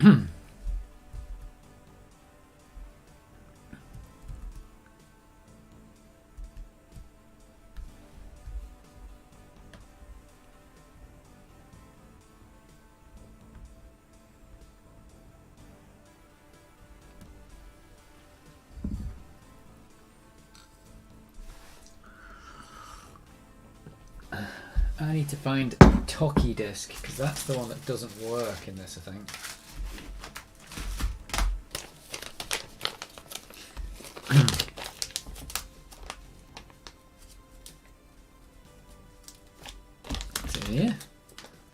I need to find Toki disk because that's the one that doesn't work in this, I think. It's in here.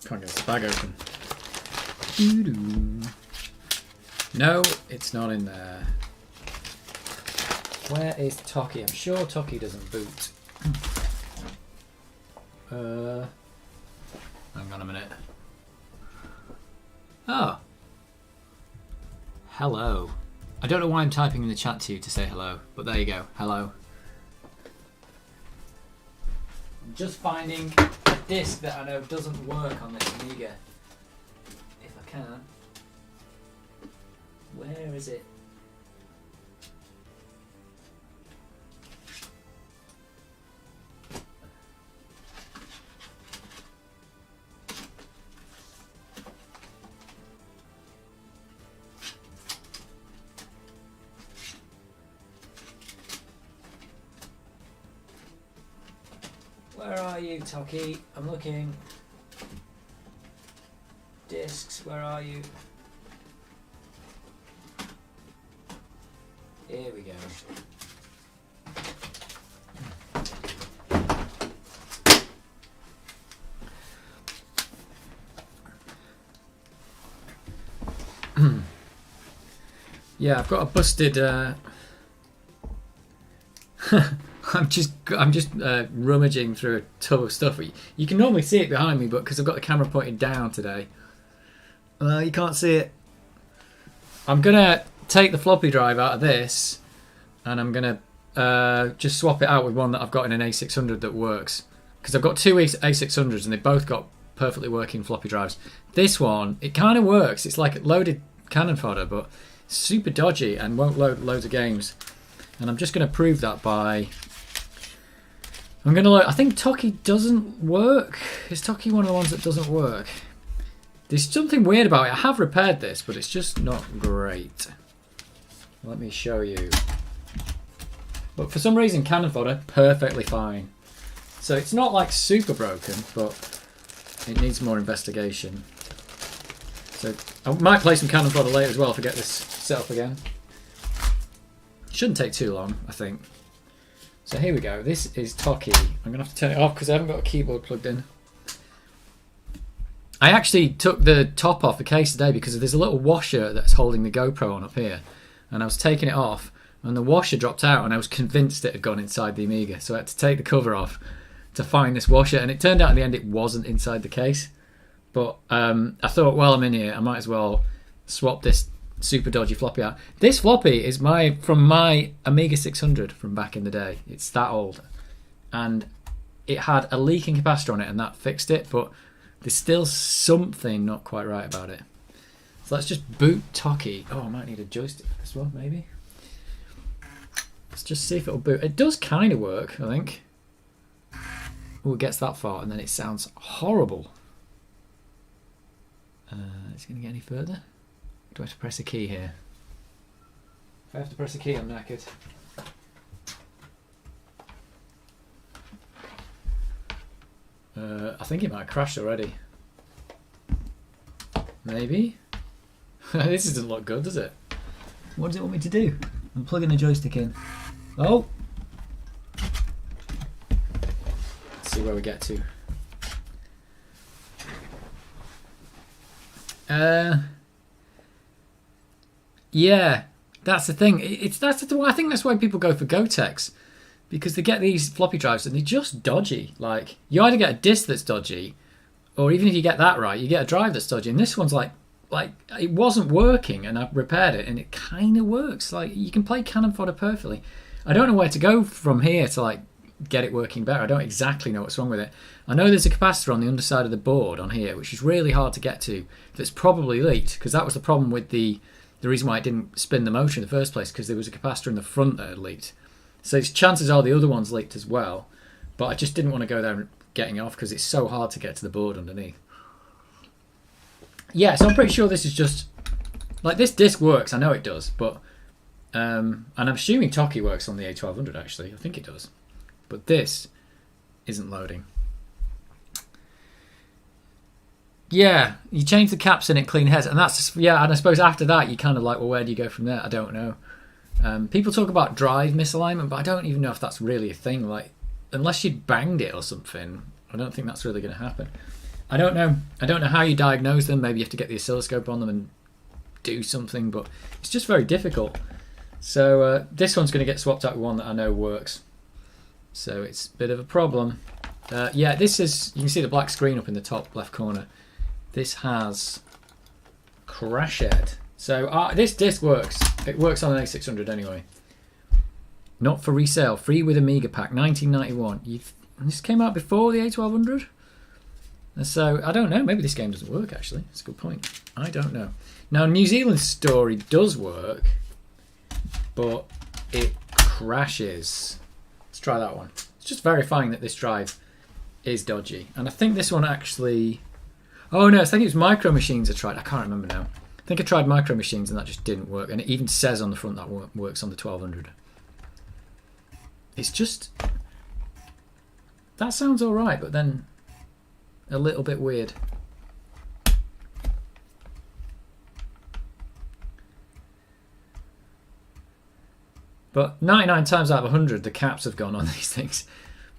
Can't get this bag open. Doo-doo. No, it's not in there. Where is Toki? I'm sure Toki doesn't boot. Hang on a minute. Oh. Hello. I don't know why I'm typing in the chat to you to say hello, but there you go. Hello. I'm just finding a disc that I know doesn't work on this Amiga. If I can. Where is it? Where are you, Toki? I'm looking. Discs, where are you? Here we go. Yeah, I've got a busted. I'm just rummaging through a tub of stuff. You can normally see it behind me, but because I've got the camera pointed down today, you can't see it. I'm gonna take the floppy drive out of this, and I'm gonna just swap it out with one that I've got in an A600 that works. Because I've got two A600s, and they both got perfectly working floppy drives. This one, it kind of works. It's like loaded Cannon Fodder, but super dodgy and won't load loads of games. And I'm just going to prove that by... I'm going to load... I think Toki doesn't work. Is Toki one of the ones that doesn't work? There's something weird about it. I have repaired this, but it's just not great. Let me show you. But for some reason, Cannon Fodder, perfectly fine. So it's not like super broken, but it needs more investigation. So I might play some Cannon Fodder later as well if I get this set up again. Shouldn't take too long, I think. So here we go. This is Toki. I'm going to have to turn it off because I haven't got a keyboard plugged in. I actually took the top off the case today because there's a little washer that's holding the GoPro on up here. And I was taking it off and the washer dropped out and I was convinced it had gone inside the Amiga. So I had to take the cover off to find this washer. And it turned out in the end it wasn't inside the case. But I thought, well, I'm in here. I might as well swap this super dodgy floppy out. This floppy is from my Amiga 600 from back in the day. It's that old. And it had a leaking capacitor on it and that fixed it. But there's still something not quite right about it. So let's just boot Toki. Oh, I might need a joystick for this one, maybe. Let's just see if it'll boot. It does kind of work, I think. Oh, it gets that far and then it sounds horrible. Is it going to get any further? Do I have to press a key here? If I have to press a key, I'm knackered. I think it might have crashed already. Maybe? This doesn't look good, does it? What does it want me to do? I'm plugging the joystick in. Oh! Let's see where we get to. Yeah, that's the thing. I think that's why people go for Gotex, because they get these floppy drives and they're just dodgy. Like, you either get a disc that's dodgy, or even if you get that right, you get a drive that's dodgy. And this one's like it wasn't working, and I repaired it, and it kind of works. Like, you can play Cannon Fodder perfectly. I don't know where to go from here to like get it working better. I don't exactly know what's wrong with it. I know there's a capacitor on the underside of the board on here, which is really hard to get to. That's probably leaked, because that was the problem with the reason why it didn't spin the motor in the first place, because there was a capacitor in the front that had leaked. So chances are the other one's leaked as well. But I just didn't want to go there and getting it off because it's so hard to get to the board underneath. Yeah, so I'm pretty sure this is just... Like, this disc works, I know it does, but... and I'm assuming Toki works on the A1200 actually, I think it does. But this isn't loading. Yeah, you change the caps and it clean heads, and that's just, yeah. And I suppose after that, you kind of like, well, where do you go from there? I don't know. People talk about drive misalignment, but I don't even know if that's really a thing. Like, unless you banged it or something, I don't think that's really going to happen. I don't know. I don't know how you diagnose them. Maybe you have to get the oscilloscope on them and do something, but it's just very difficult. So this one's going to get swapped out with one that I know works. So it's a bit of a problem. Yeah, this is, you can see the black screen up in the top left corner. This has Crashed. So this disc works. It works on an A600 anyway. Not for resale. Free with Amiga pack. 1991. This came out before the A1200? So, I don't know. Maybe this game doesn't work, actually. That's a good point. I don't know. Now, New Zealand Story does work, but it crashes. Let's try that one. It's just verifying that this drive is dodgy. And I think this one actually... Oh no, I think it was Micro Machines I tried. I can't remember now. I think I tried Micro Machines and that just didn't work. And it even says on the front that works on the 1200. It's just... That sounds alright, but then a little bit weird. But 99 times out of 100, the caps have gone on these things.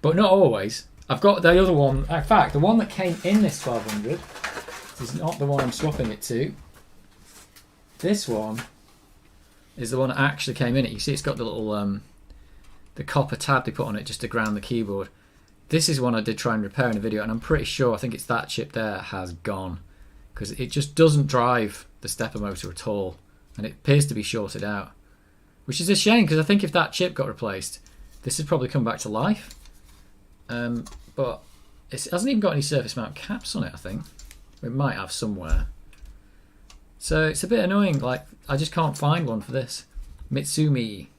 But not always. I've got the other one. In fact, the one that came in this 1200 is not the one I'm swapping it to. This one is the one that actually came in it. You see it's got the little the copper tab they put on it just to ground the keyboard. This is one I did try and repair in a video, and I'm pretty sure, I think it's that chip there, has gone. Because it just doesn't drive the stepper motor at all. And it appears to be shorted out. Which is a shame, because I think if that chip got replaced, this would probably come back to life. But it hasn't even got any surface mount caps on it, I think. It might have somewhere. So it's a bit annoying, like, I just can't find one for this. Mitsumi.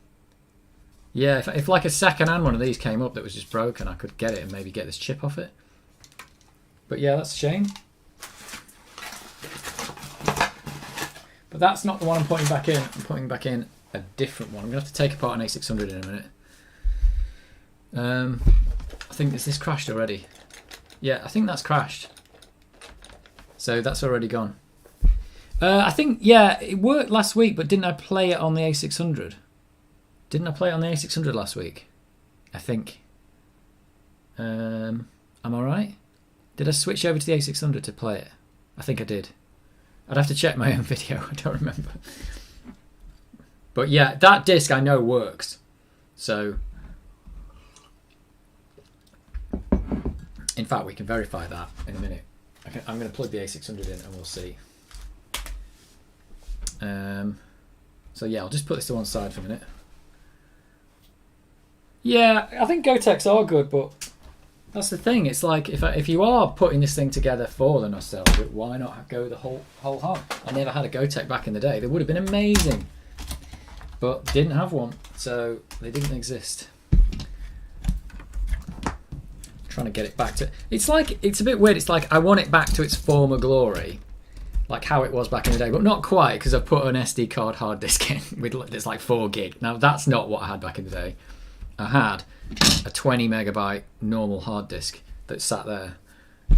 Yeah, if like a second-hand one of these came up that was just broken, I could get it and maybe get this chip off it. But yeah, that's a shame. But that's not the one I'm putting back in. I'm putting back in a different one. I'm going to have to take apart an A600 in a minute. I think, is this crashed already? Yeah, I think that's crashed. So that's already gone. I think, yeah, it worked last week, but didn't I play it on the A600? Didn't I play it on the A600 last week? I think. Am I right? Did I switch over to the A600 to play it? I think I did. I'd have to check my own video. I don't remember. But yeah, that disc I know works. So, in fact, we can verify that in a minute. I'm going to plug the A600 in and we'll see. So yeah, I'll just put this to one side for a minute. Yeah, I think Gotecs are good, but that's the thing. It's like, if you are putting this thing together for the nostalgia, why not go the whole hog? I never had a Gotek back in the day. They would have been amazing. But didn't have one, so they didn't exist. Trying to get it back to... It's like, it's a bit weird. It's like I want it back to its former glory. Like how it was back in the day, but not quite, because I've put an SD card hard disk in with it's like 4 gig. Now that's not what I had back in the day. I had a 20 megabyte normal hard disk that sat there,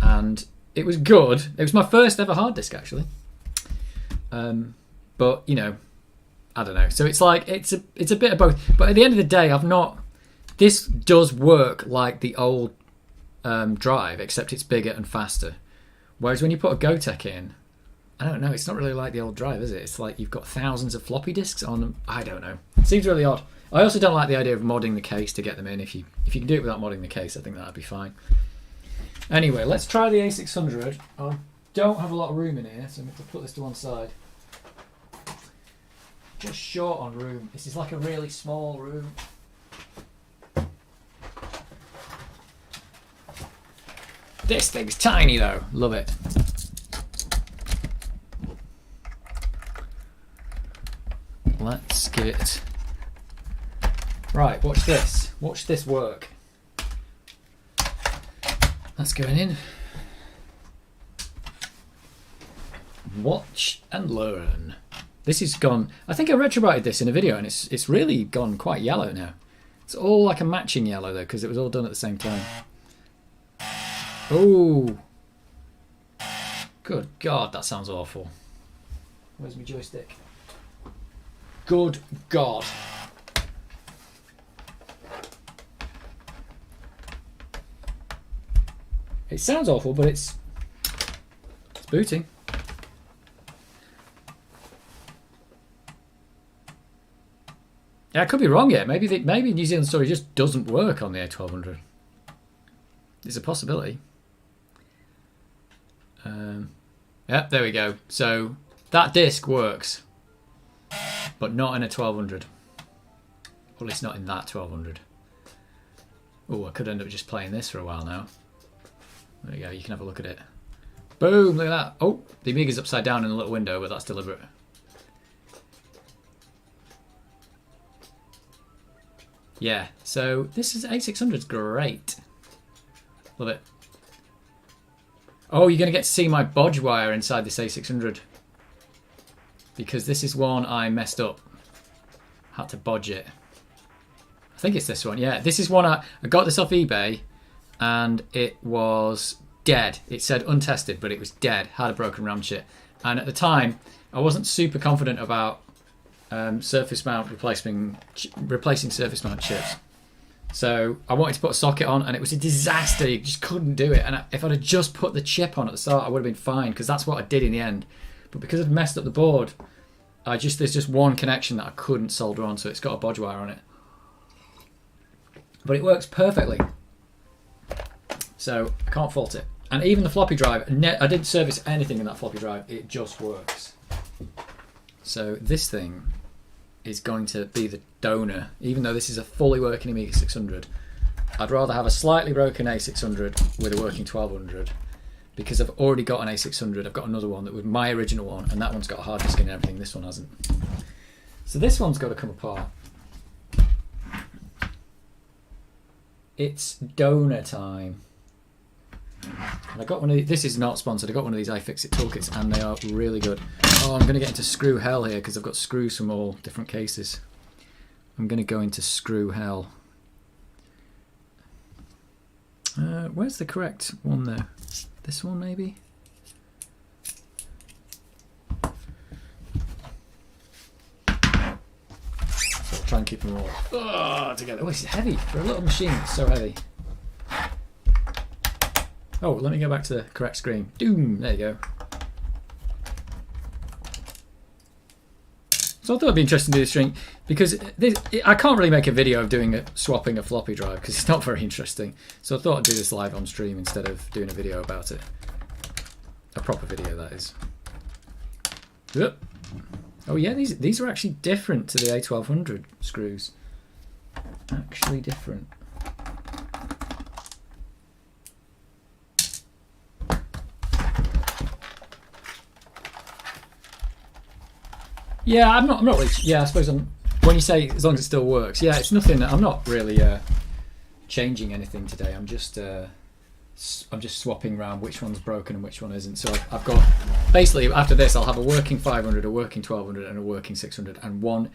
and it was good. It was my first ever hard disk actually. But you know, I don't know. So it's like it's a bit of both. But at the end of the day, I've not. This does work like the old drive, except it's bigger and faster. Whereas when you put a Gotek in, I don't know, it's not really like the old drive, is it? It's like you've got thousands of floppy disks on them. I don't know. It seems really odd. I also don't like the idea of modding the case to get them in. If you can do it without modding the case, I think that'd be fine. Anyway, let's try the A600. I don't have a lot of room in here, so I'm going to put this to one side. Just short on room. This is like a really small room. This thing's tiny though. Love it. Let's give it. Right, watch this. Watch this work. That's going in. Watch and learn. This is gone. I think I retrobrighted this in a video and it's really gone quite yellow now. It's all like a matching yellow though because it was all done at the same time. Oh. Good God, that sounds awful. Where's my joystick? Good God. It sounds awful, but it's booting. Yeah, I could be wrong yet. Maybe New Zealand Story just doesn't work on the A1200. It's a possibility. Yeah, there we go. So that disc works, but not in a 1200. Or at least not in that 1200. Oh, I could end up just playing this for a while now. There you go, you can have a look at it. Boom, look at that. Oh, the Amiga's upside down in a little window, but that's deliberate. Yeah, so this is A600's great. Love it. Oh, you're going to get to see my bodge wire inside this A600. Because this is one I messed up. Had to bodge it. I think it's this one, yeah. This is one I got this off eBay and it was dead. It said untested, but it was dead. Had a broken ram chip. And at the time, I wasn't super confident about surface mount replacing surface mount chips. So I wanted to put a socket on and it was a disaster. You just couldn't do it. And if I'd have just put the chip on at the start, I would have been fine because that's what I did in the end. But because I'd messed up the board, there's just one connection that I couldn't solder on, so it's got a bodge wire on it. But it works perfectly. So I can't fault it. And even the floppy drive, I didn't service anything in that floppy drive. It just works. So this thing is going to be the donor. Even though this is a fully working Amiga 600, I'd rather have a slightly broken A600 with a working 1200 because I've already got an A600. I've got another one that was my original one, and that one's got a hard disk and everything. This one hasn't. So this one's got to come apart. It's donor time. And I got one of these. This is not sponsored. I got one of these iFixit toolkits and they are really good. Oh, I'm going to get into screw hell here because I've got screws from all different cases. I'm going to go into screw hell. Where's the correct one there? This one maybe? So I'll try and keep them all together. Oh, this is heavy. For a little machine, it's so heavy. Oh, let me go back to the correct screen. Doom! There you go. So I thought it'd be interesting to do this string because I can't really make a video of swapping a floppy drive because it's not very interesting. So I thought I'd do this live on stream instead of doing a video about it. A proper video, that is. Yep. Oh yeah, these are actually different to the A1200 screws. Actually different. Yeah, I'm not really. Yeah, I suppose when you say as long as it still works, yeah, it's nothing. I'm not really changing anything today. I'm just swapping around which one's broken and which one isn't. So I've got basically after this, I'll have a working 500, a working 1200, and a working 600, and one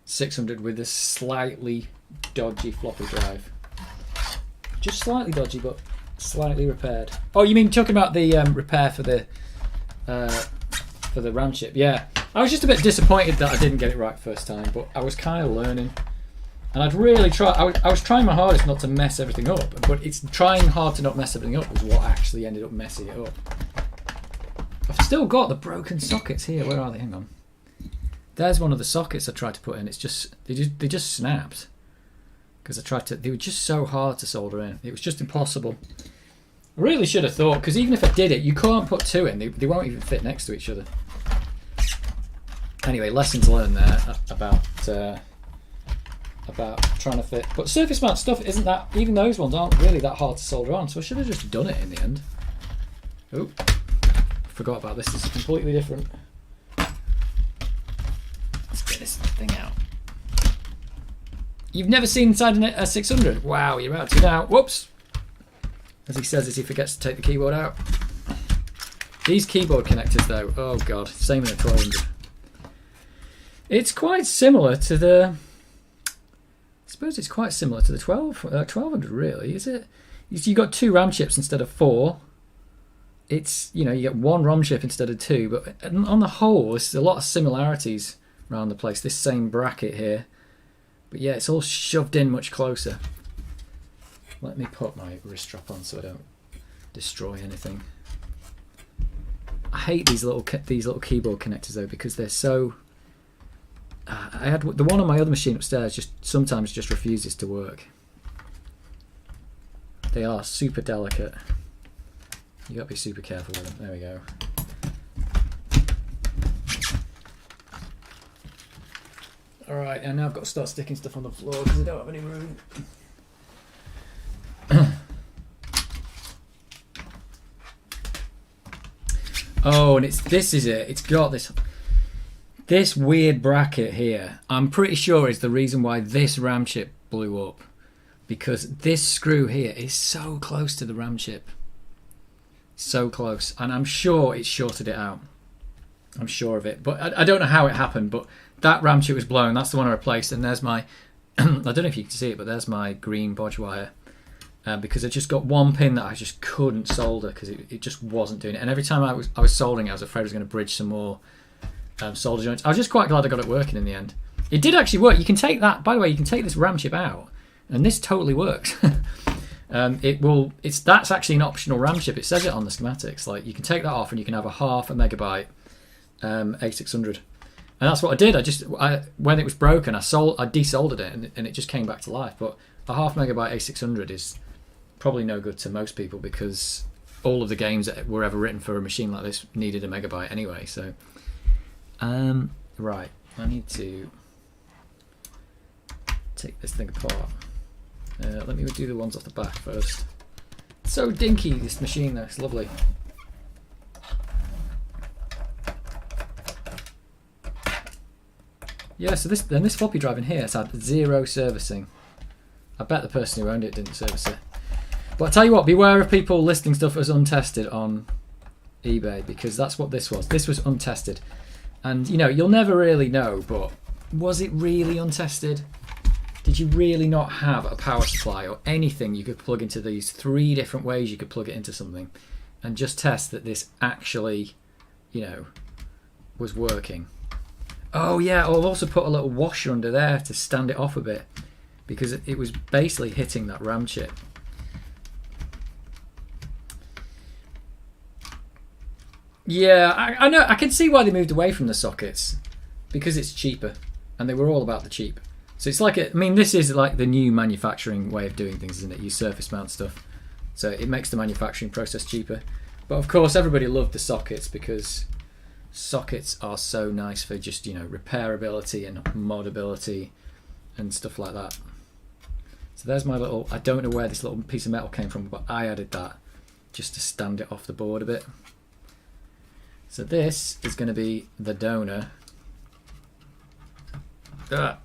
600 with a slightly dodgy floppy drive. Just slightly dodgy, but slightly repaired. Oh, you mean talking about the repair for the RAM chip? Yeah. I was just a bit disappointed that I didn't get it right first time, but I was kind of learning. And I'd really try. I was trying my hardest not to mess everything up, but it's trying hard to not mess everything up was what actually ended up messing it up. I've still got the broken sockets here. Where are they? Hang on. There's one of the sockets I tried to put in. It's just they just snapped because they were just so hard to solder in. It was just impossible. I really should have thought because even if I did it, you can't put two in. They won't even fit next to each other. Anyway, lessons learned there about trying to fit. But surface mount stuff isn't that. Even those ones aren't really that hard to solder on. So I should have just done it in the end. Oh, forgot about this. This is completely different. Let's get this thing out. You've never seen inside a 600? Wow, you're about to now. Whoops. As he says as he forgets to take the keyboard out. These keyboard connectors though, oh god, same in a 1200. It's quite similar to the, I suppose it's quite similar to the 1200 really, is it? You got 2 RAM chips instead of 4. It's, you know, you get 1 ROM chip instead of 2, but on the whole, there's a lot of similarities around the place. This same bracket here. But yeah, it's all shoved in much closer. Let me put my wrist strap on so I don't destroy anything. I hate these little keyboard connectors though because they're so. I had the one on my other machine upstairs. Sometimes just refuses to work. They are super delicate. You got to be super careful with them. There we go. All right, and now I've got to start sticking stuff on the floor because I don't have any room. Oh, and this is it. It's got this weird bracket here. I'm pretty sure is the reason why this RAM chip blew up, because this screw here is so close to the RAM chip. So close, and I'm sure it shorted it out. I'm sure of it, but I don't know how it happened, but that RAM chip was blown. That's the one I replaced, and there's my I don't know if you can see it, but there's my green bodge wire. Because I just got one pin that I just couldn't solder because it just wasn't doing it. And every time I was soldering, I was afraid I was going to bridge some more solder joints. I was just quite glad I got it working in the end. It did actually work. You can take that, by the way, you can take this RAM chip out, and this totally works. That's actually an optional RAM chip. It says it on the schematics. Like you can take that off, and you can have a 0.5 megabyte A600. And that's what I did. When it was broken, I desoldered it, and it just came back to life. But a 0.5 megabyte A600 is probably no good to most people because all of the games that were ever written for a machine like this needed a megabyte anyway. So, right, I need to take this thing apart. Let me do the ones off the back first. It's so dinky, this machine though, it's lovely. Yeah, so this floppy drive in here has had 0 servicing. I bet the person who owned it didn't service it. But I tell you what, beware of people listing stuff as untested on eBay, because that's what this was. This was untested. And, you know, you'll never really know, but was it really untested? Did you really not have a power supply or anything you could plug into these 3 different ways you could plug it into something and just test that this actually, you know, was working? Oh, yeah, I've also put a little washer under there to stand it off a bit, because it was basically hitting that RAM chip. Yeah, I know. I can see why they moved away from the sockets, because it's cheaper, and they were all about the cheap. So it's like, this is like the new manufacturing way of doing things, isn't it? You surface mount stuff, so it makes the manufacturing process cheaper. But of course, everybody loved the sockets because sockets are so nice for just, you know, repairability and modability and stuff like that. So there's my little, I don't know where this little piece of metal came from, but I added that just to stand it off the board a bit. So this is going to be the donor. Oh,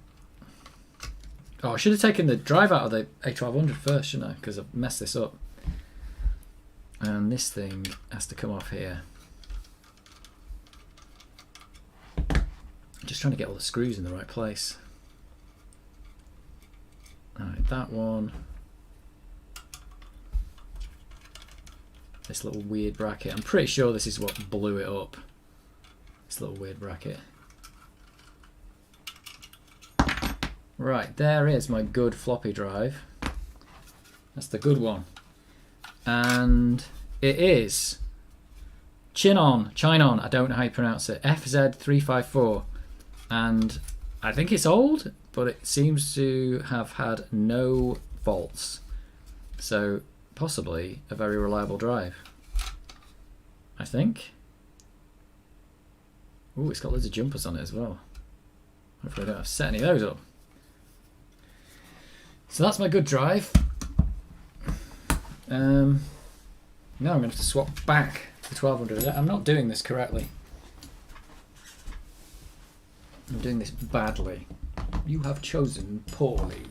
I should have taken the drive out of the A1200 first, shouldn't I? Because I've messed this up. And this thing has to come off here. I'm just trying to get all the screws in the right place. Alright, that one. This little weird bracket. I'm pretty sure this is what blew it up. This little weird bracket. Right, there is my good floppy drive. That's the good one. And it is Chinon, I don't know how you pronounce it, FZ354. And I think it's old, but it seems to have had no faults. So possibly a very reliable drive, I think. Ooh, it's got loads of jumpers on it as well. Hopefully I don't have to set any of those up. So that's my good drive. Now I'm going to have to swap back the 1200. I'm not doing this correctly. I'm doing this badly. You have chosen poorly.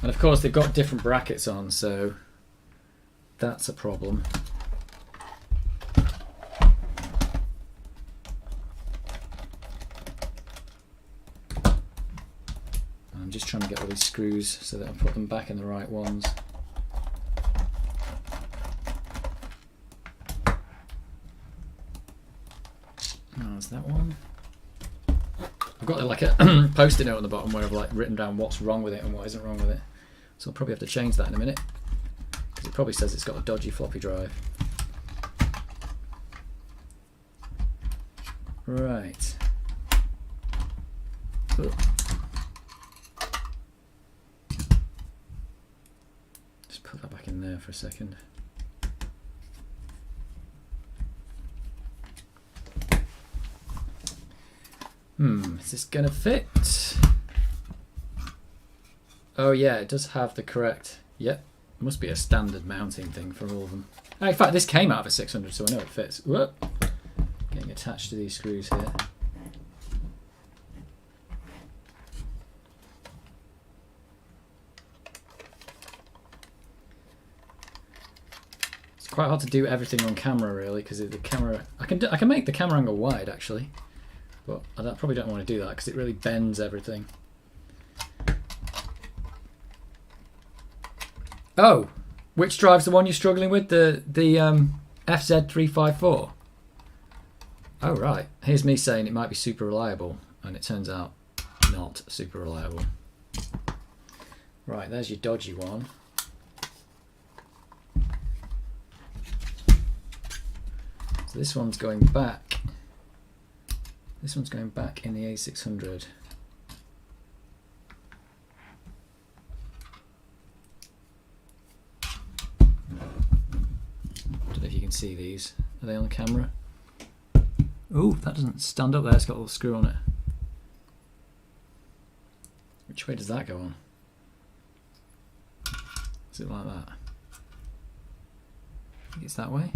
And of course they've got different brackets on, so that's a problem. I'm just trying to get all these screws so that I put them back in the right ones. There's that one. I've got like a post-it note on the bottom where I've like written down what's wrong with it and what isn't wrong with it. So I'll probably have to change that in a minute because it probably says it's got a dodgy floppy drive. Right. Cool. Just put that back in there for a second. Is this gonna fit? Oh yeah, it does have the correct. Yep, must be a standard mounting thing for all of them. Oh, in fact, this came out of a 600, so I know it fits. Whoop. Getting attached to these screws here. It's quite hard to do everything on camera, really, because the camera. I can make the camera angle wide actually. But I probably don't want to do that because it really bends everything. Oh, which drive's the one you're struggling with? The FZ354? Oh, right. Here's me saying it might be super reliable, and it turns out not super reliable. Right, there's your dodgy one. So this one's going back. This one's going back in the A600. Don't know if you can see these. Are they on the camera? Ooh, that doesn't stand up there. It's got a little screw on it. Which way does that go on? Is it like that? I think it's that way.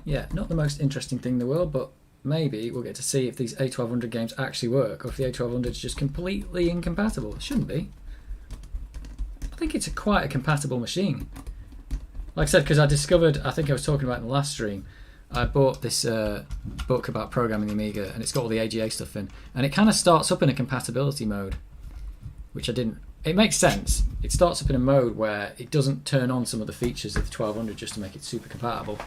Yeah, not the most interesting thing in the world, but maybe we'll get to see if these A1200 games actually work, or if the A1200 is just completely incompatible. It shouldn't be. I think it's quite a compatible machine. Like I said, because I discovered, I think I was talking about in the last stream, I bought this book about programming the Amiga, and it's got all the AGA stuff in, and it kind of starts up in a compatibility mode, which I didn't. It makes sense. It starts up in a mode where it doesn't turn on some of the features of the 1200 just to make it super compatible.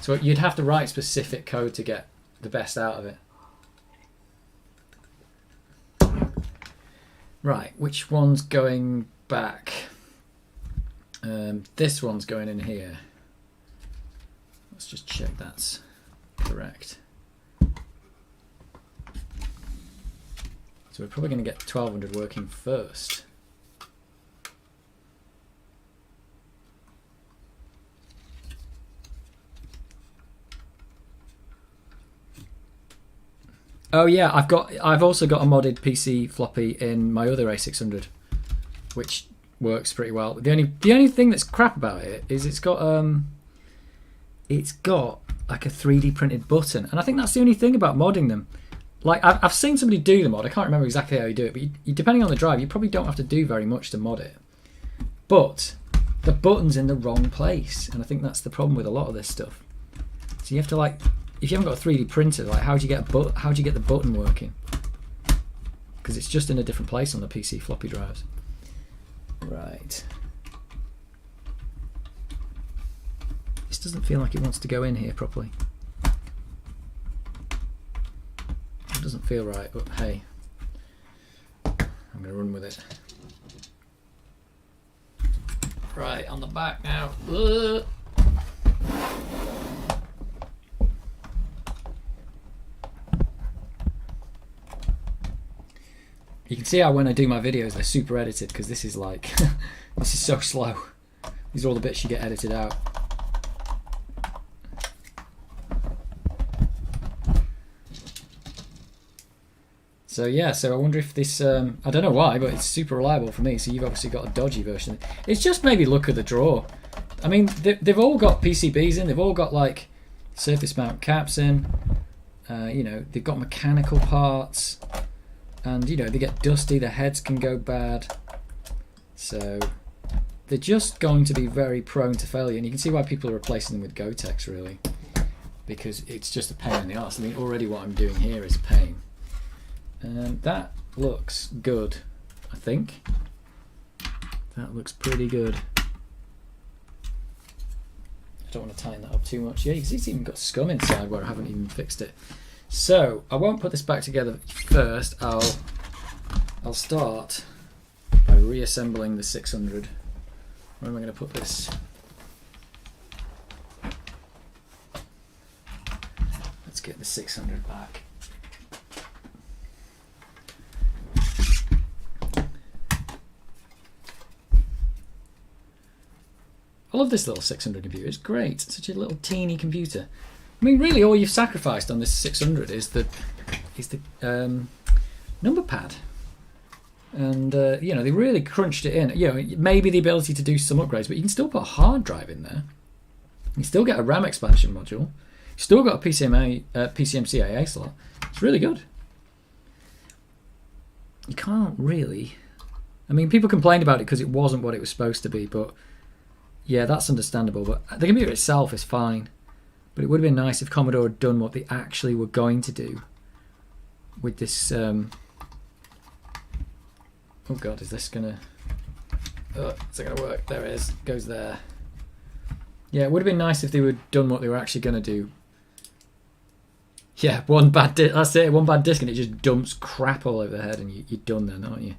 So you'd have to write specific code to get the best out of it. Right, which one's going back? This one's going in here. Let's just check that's correct. So we're probably going to get 1200 working first. Oh yeah, I've also got a modded PC floppy in my other A600, which works pretty well. The only thing that's crap about it is it's got like a 3D printed button, and I think that's the only thing about modding them. Like I've seen somebody do the mod. I can't remember exactly how you do it, but depending on the drive, you probably don't have to do very much to mod it. But the button's in the wrong place, and I think that's the problem with a lot of this stuff. So you have to like. If you haven't got a 3D printer, like how do you get the button working? Because it's just in a different place on the PC floppy drives. Right. This doesn't feel like it wants to go in here properly. It doesn't feel right, but hey, I'm going to run with it. Right, on the back now. You can see how when I do my videos they're super edited, because this is like this is so slow. These are all the bits you get edited out. So yeah, so I wonder if this, I don't know why, but it's super reliable for me. So you've obviously got a dodgy version. It's just maybe look at the draw. I mean, they've all got PCBs in. They've all got like surface mount caps in. You know, they've got mechanical parts, and you know they get dusty. Their heads can go bad. So they're just going to be very prone to failure, and you can see why people are replacing them with Gotex really, because it's just a pain in the arse. I mean, already what I'm doing here is a pain. That looks good, I think. That looks pretty good. I don't want to tighten that up too much. Yeah, you can see it's even got scum inside where I haven't even fixed it. So I won't put this back together first. I'll start by reassembling the 600. Where am I going to put this? Let's get the 600 back. I love this little 600 computer. It's great. It's such a little teeny computer. I mean, really, all you've sacrificed on this 600 is the number pad, and you know they really crunched it in. You know, maybe the ability to do some upgrades, but you can still put a hard drive in there. You still get a RAM expansion module. You still got a PCMCIA slot. It's really good. You can't really. I mean, people complained about it because it wasn't what it was supposed to be, but. Yeah, that's understandable, but the computer itself is fine. But it would have been nice if Commodore had done what they actually were going to do with this. Oh god, is this gonna? Is it gonna work? There it is. It goes there. Yeah, it would have been nice if they would done what they were actually gonna do. Yeah, one bad disc. That's it. One bad disc, and it just dumps crap all over the head, and you're done then, aren't you?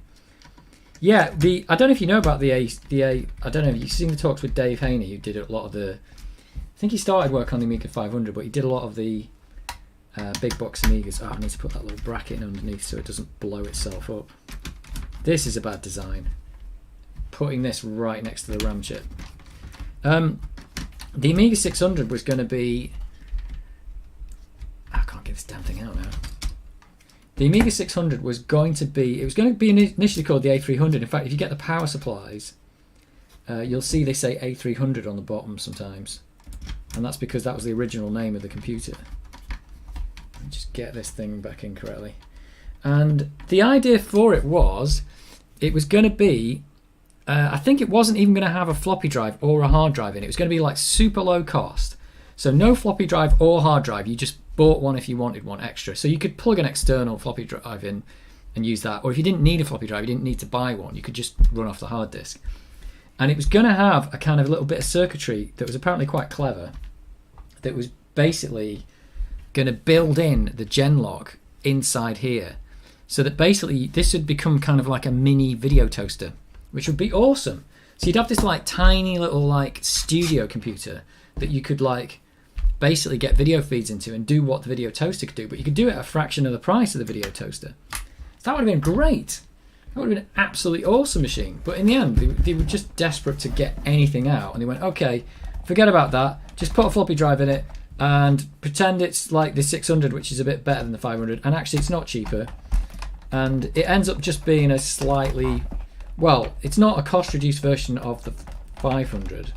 Yeah, I don't know if you know about the I don't know if you've seen the talks with Dave Haney, who did a lot of the. I think he started work on the Amiga 500, but he did a lot of the big box Amigas. Oh, I need to put that little bracket in underneath so it doesn't blow itself up. This is a bad design. Putting this right next to the RAM chip. The Amiga 600 was going to be. I can't get this damn thing out now. The Amiga 600 was going to be, it was going to be initially called the A300. In fact, if you get the power supplies, you'll see they say A300 on the bottom sometimes. And that's because that was the original name of the computer. Let me just get this thing back in correctly. And the idea for it was going to be, I think it wasn't even going to have a floppy drive or a hard drive in it. It was going to be like super low cost. So no floppy drive or hard drive, you just bought one if you wanted one extra. So you could plug an external floppy drive in and use that. Or if you didn't need a floppy drive, you didn't need to buy one, you could just run off the hard disk. And it was going to have a kind of little bit of circuitry that was apparently quite clever, that was basically going to build in the Genlog inside here. So that basically this would become kind of like a mini video toaster, which would be awesome. So you'd have this like tiny little like studio computer that you could like basically get video feeds into and do what the video toaster could do, but you could do it at a fraction of the price of the video toaster. So that would have been great. That would have been an absolutely awesome machine. But in the end, they were just desperate to get anything out, and they went, okay, forget about that. Just put a floppy drive in it and pretend it's like the 600, which is a bit better than the 500, and actually it's not cheaper. And it ends up just being a slightly, well, it's not a cost-reduced version of the 500.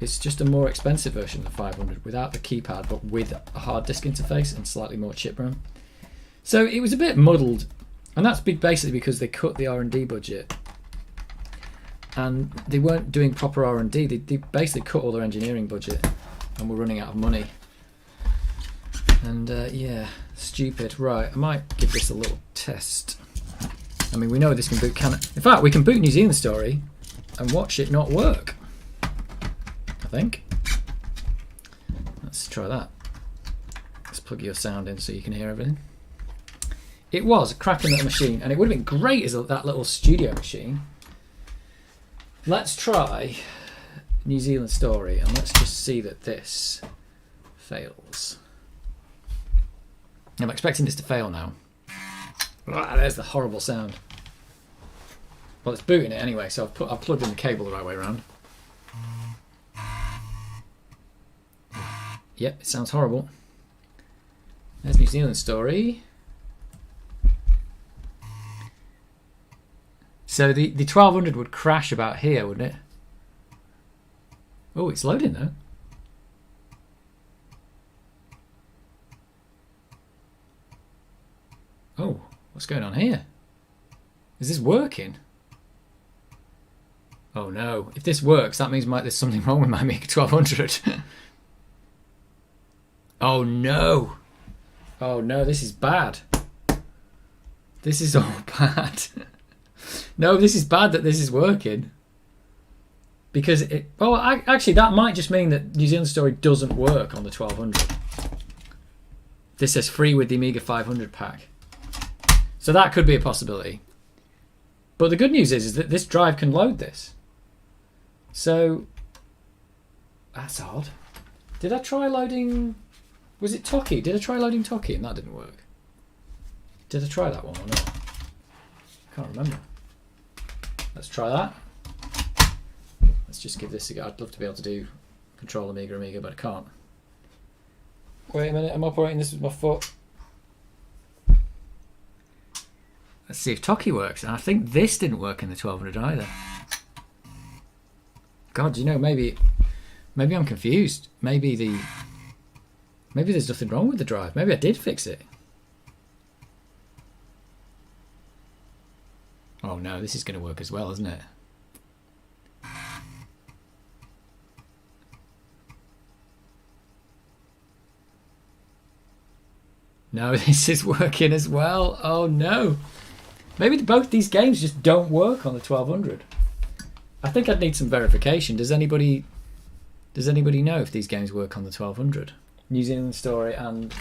It's just a more expensive version of the 500 without the keypad, but with a hard disk interface and slightly more chip RAM. So it was a bit muddled, and that's basically because they cut the R&D budget, and they weren't doing proper R&D. They basically cut all their engineering budget, and were running out of money. And yeah, stupid. Right, I might give this a little test. I mean, we know this can boot Cannon. In fact, we can boot New Zealand Story and watch it not work. I think. Let's try that. Let's plug your sound in so you can hear everything. It was a cracking little machine, and it would have been great as that little studio machine. Let's try New Zealand Story, and let's just see that this fails. I'm expecting this to fail now. Ah, there's the horrible sound. Well, it's booting it anyway, so I've plugged in the cable the right way around. Yep, it sounds horrible. There's New Zealand story. So the 1200 would crash about here, wouldn't it? Oh, it's loading though. Oh, what's going on here? Is this working? Oh no, if this works, that means there's something wrong with my Amiga 1200. Oh no. Oh no, this is bad. This is all bad. No, this is bad that this is working. Because it... Oh, actually, that might just mean that New Zealand Story doesn't work on the 1200. This says free with the Amiga 500 pack. So that could be a possibility. But the good news is that this drive can load this. So... That's odd. Did I try loading... Was it Toki? Did I try loading Toki and that didn't work? Did I try that one or not? I can't remember. Let's try that. Let's just give this a go. I'd love to be able to do control Amiga, but I can't. Wait a minute, I'm operating this with my foot. Let's see if Toki works. And I think this didn't work in the 1200 either. God, you know, maybe I'm confused. Maybe there's nothing wrong with the drive. Maybe I did fix it. Oh no, this is going to work as well, isn't it? No, this is working as well. Oh no. Maybe both these games just don't work on the 1200. I think I'd need some verification. Does anybody know if these games work on the 1200? New Zealand Story and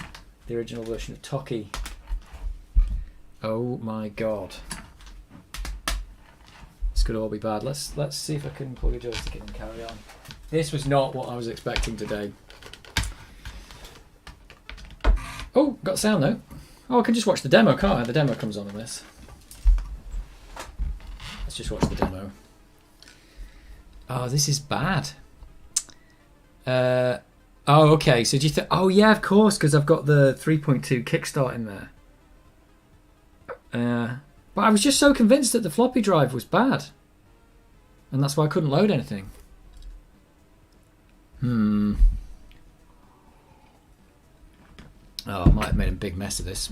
the original version of Toki. Oh my god. This could all be bad. Let's see if I can plug a joystick in and carry on. This was not what I was expecting today. Oh, got sound though. Oh, I can just watch the demo, can't I? The demo comes on in this. Let's just watch the demo. Oh, this is bad. Oh, okay. So do you think... Oh, yeah, of course, because I've got the 3.2 kickstart in there. But I was just so convinced that the floppy drive was bad. And that's why I couldn't load anything. Oh, I might have made a big mess of this.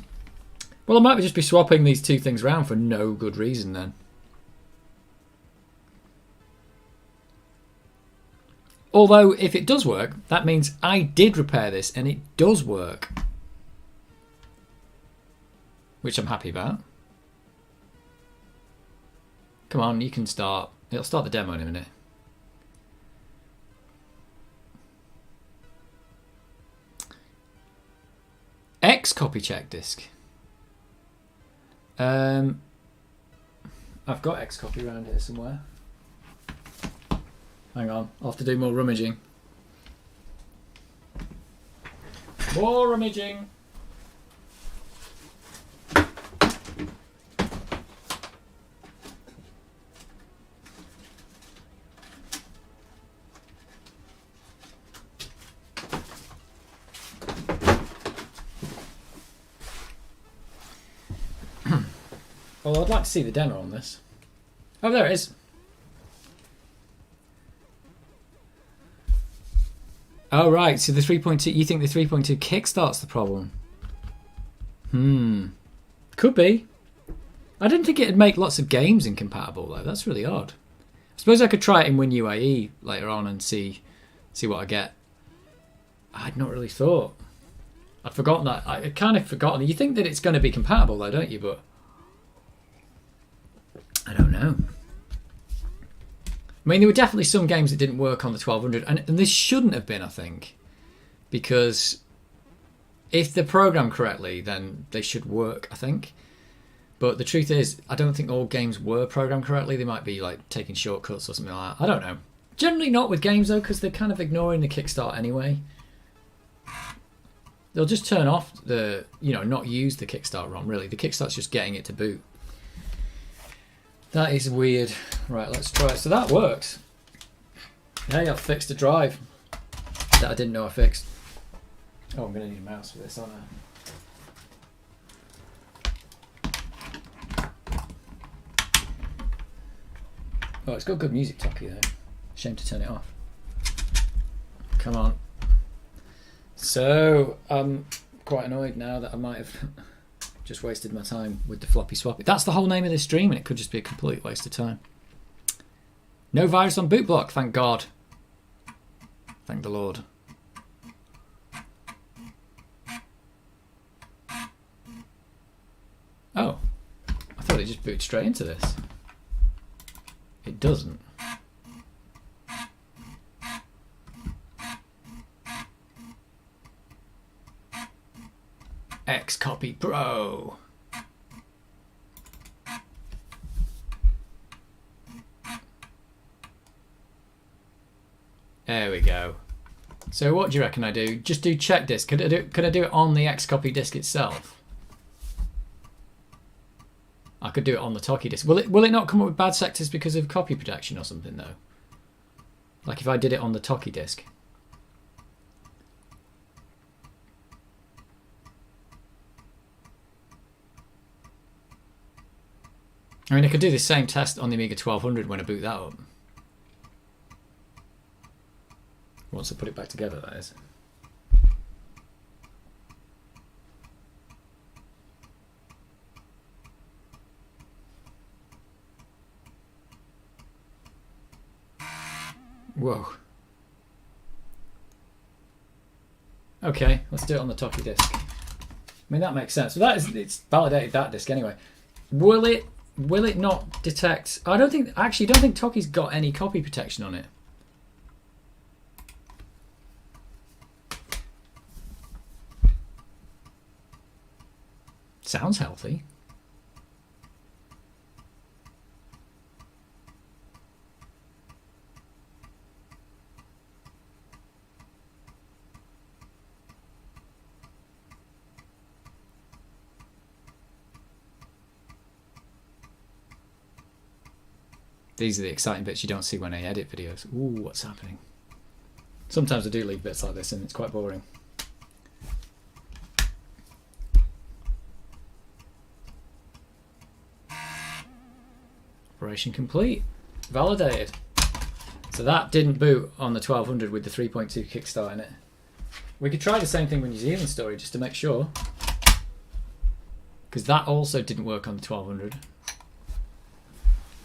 Well, I might just be swapping these two things around for no good reason then. Although, if it does work, that means I did repair this and it does work. Which I'm happy about. Come on, you can start. It'll start the demo in a minute. X copy check disk. I've got X copy around here somewhere. Hang on, I'll have to do more rummaging. More rummaging. Well, I'd like to see the demo on this. Oh, there it is. Oh, right. So the 3.2... You think the 3.2 kickstart's the problem? Could be. I didn't think it'd make lots of games incompatible, though. That's really odd. I suppose I could try it in WinUAE later on and see what I get. I'd not really thought. I'd forgotten that. I'd kind of forgotten. You think that it's going to be compatible, though, don't you? But... I don't know. I mean, there were definitely some games that didn't work on the 1200, and this shouldn't have been, I think, because if they're programmed correctly, then they should work, I think. But the truth is, I don't think all games were programmed correctly. They might be like taking shortcuts or something like that. I don't know. Generally not with games though, because they're kind of ignoring the kickstart anyway. They'll just turn off the, not use the kickstart ROM, really. The kickstart's just getting it to boot. That is weird. Right, let's try it. So that works. Hey, I've fixed a drive that I didn't know I fixed. Oh, I'm going to need a mouse for this, aren't I? Oh, it's got good music, Toki, though. Shame to turn it off. Come on. So, I'm quite annoyed now that I might have just wasted my time with the floppy swappy. That's the whole name of this stream, and it could just be a complete waste of time. No virus on boot block, thank God. Thank the Lord. Oh, I thought it just booted straight into this. It doesn't. Xcopy Pro. There we go. So what do you reckon I do? Just do check disk. Could I do it on the Xcopy disk itself? I could do it on the Toki disk. Will it not come up with bad sectors because of copy protection or something though? Like if I did it on the Toki disk. I mean, I could do the same test on the Amiga 1200 when I boot that up. Once I put it back together, that is. Whoa. Okay, let's do it on the Toki disk. I mean, that makes sense. So it's validated that disk anyway. Will it not detect? I don't think Toki's got any copy protection on it. Sounds healthy. These are the exciting bits you don't see when I edit videos. Ooh, what's happening? Sometimes I do leave bits like this and it's quite boring. Operation complete. Validated. So that didn't boot on the 1200 with the 3.2 kickstart in it. We could try the same thing with New Zealand story just to make sure. Because that also didn't work on the 1200.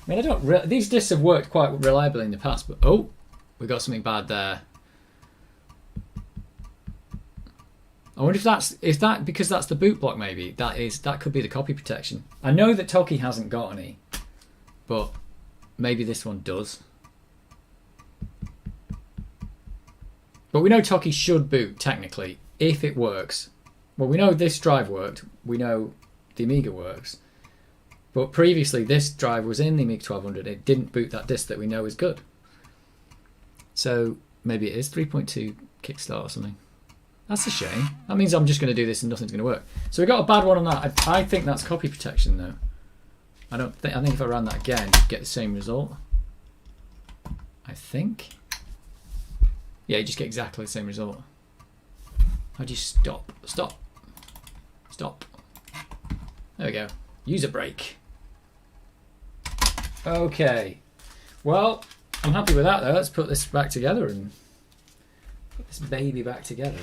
I mean, these discs have worked quite reliably in the past, but oh, we got something bad there. I wonder if that because that's the boot block maybe. That could be the copy protection. I know that Toki hasn't got any, but maybe this one does. But we know Toki should boot technically if it works. Well, we know this drive worked. We know the Amiga works. But previously this drive was in the Amiga 1200. It didn't boot that disk that we know is good. So maybe it is 3.2 kickstart or something. That's a shame. That means I'm just going to do this and nothing's going to work. So we got a bad one on that. I think that's copy protection though. I think if I ran that again, you'd get the same result. I think. Yeah, you just get exactly the same result. How do you stop? Stop. Stop. There we go. User break. Okay. Well, I'm happy with that though. Let's put this back together and put this baby back together.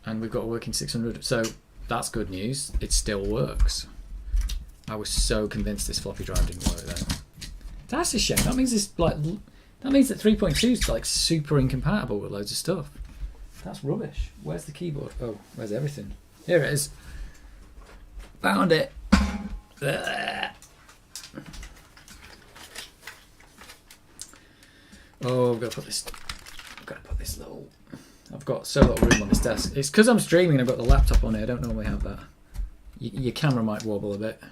And we've got a working 600. So that's good news. It still works. I was so convinced this floppy drive didn't work though. That's a shame. That means that 3.2 is like super incompatible with loads of stuff. That's rubbish. Where's the keyboard? Oh, where's everything? Here it is. Found it. Oh, I've got to put this little. I've got so little room on this desk. It's because I'm streaming and I've got the laptop on here. I don't normally have that. Your camera might wobble a bit.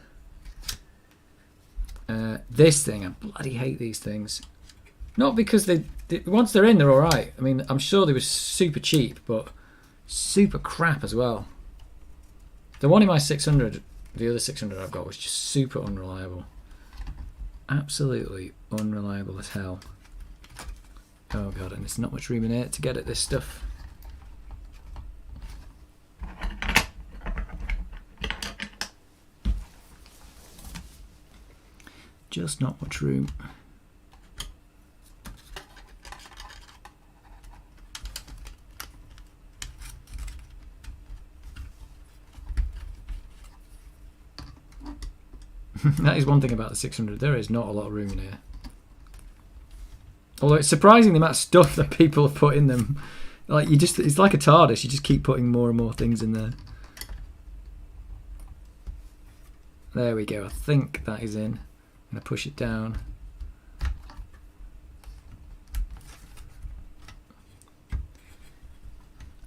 This thing, I bloody hate these things. Not because once they're in, they're all right. I mean, I'm sure they were super cheap, but super crap as well. The one in my 600 the other 600 I've got was just super unreliable. Absolutely unreliable as hell. Oh god, and there's not much room in here to get at this stuff. Just not much room. That is one thing about the 600. There is not a lot of room in here. Although it's surprising the amount of stuff that people have put in them. Like it's like a TARDIS. You just keep putting more and more things in there. There we go. I think that is in. I'm going to push it down.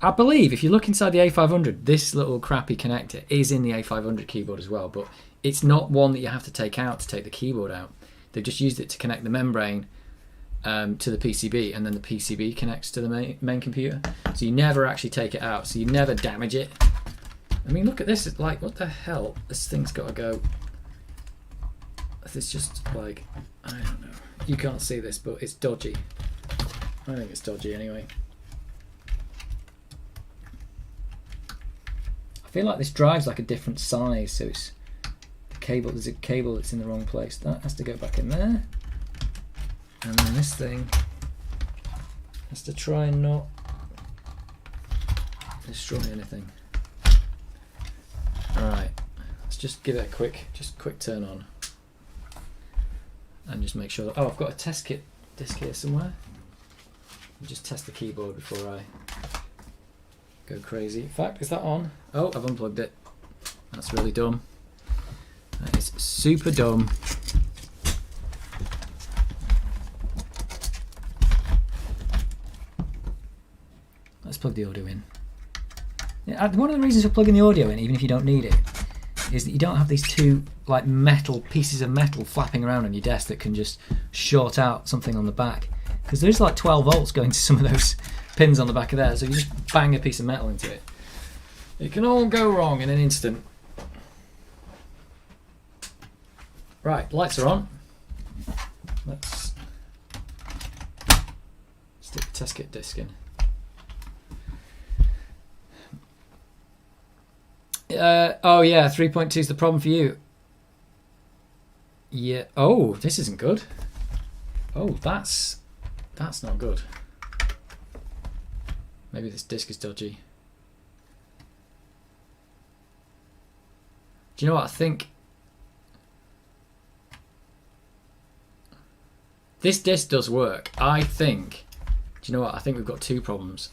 I believe if you look inside the A500, this little crappy connector is in the A500 keyboard as well, but it's not one that you have to take out to take the keyboard out. They've just used it to connect the membrane to the PCB, and then the PCB connects to the main computer. So you never actually take it out, so you never damage it. I mean, look at this. It's like, what the hell? This thing's got to go. It's just like, I don't know. You can't see this, but it's dodgy. I think it's dodgy anyway. I feel like this drive's like a different size, so it's the cable. There's a cable that's in the wrong place. That has to go back in there, and then this thing has to try and not destroy anything. All right, let's just give it a quick turn on, and just make sure that, oh, I've got a test kit disc here somewhere. I'll just test the keyboard before I go crazy. In fact, is that on? Oh, I've unplugged it. That's really dumb. That is super dumb. Let's plug the audio in. Yeah, one of the reasons for plugging the audio in, even if you don't need it, is that you don't have these two like metal pieces of metal flapping around on your desk that can just short out something on the back. Because there's like 12 volts going to some of those pins on the back of there, so you just bang a piece of metal into it. It can all go wrong in an instant. Right, lights are on. Let's stick the test kit disc in. Oh yeah, 3.2 is the problem for you. Yeah. Oh, this isn't good. Oh, that's not good. Maybe this disc is dodgy. Do you know what I think? This disc does work. I think. Do you know what? I think we've got two problems.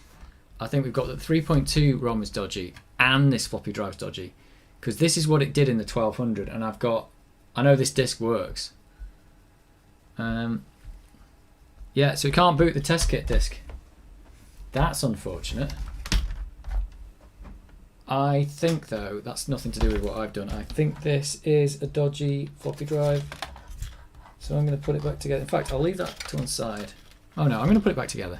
I think we've got the 3.2 ROM is dodgy and this floppy drive's dodgy, because this is what it did in the 1200, and I know this disc works. Yeah, so we can't boot the test kit disc. That's unfortunate. I think though that's nothing to do with what I've done. I think this is a dodgy floppy drive, so I'm going to put it back together. In fact, I'll leave that to one side. Oh no, I'm going to put it back together.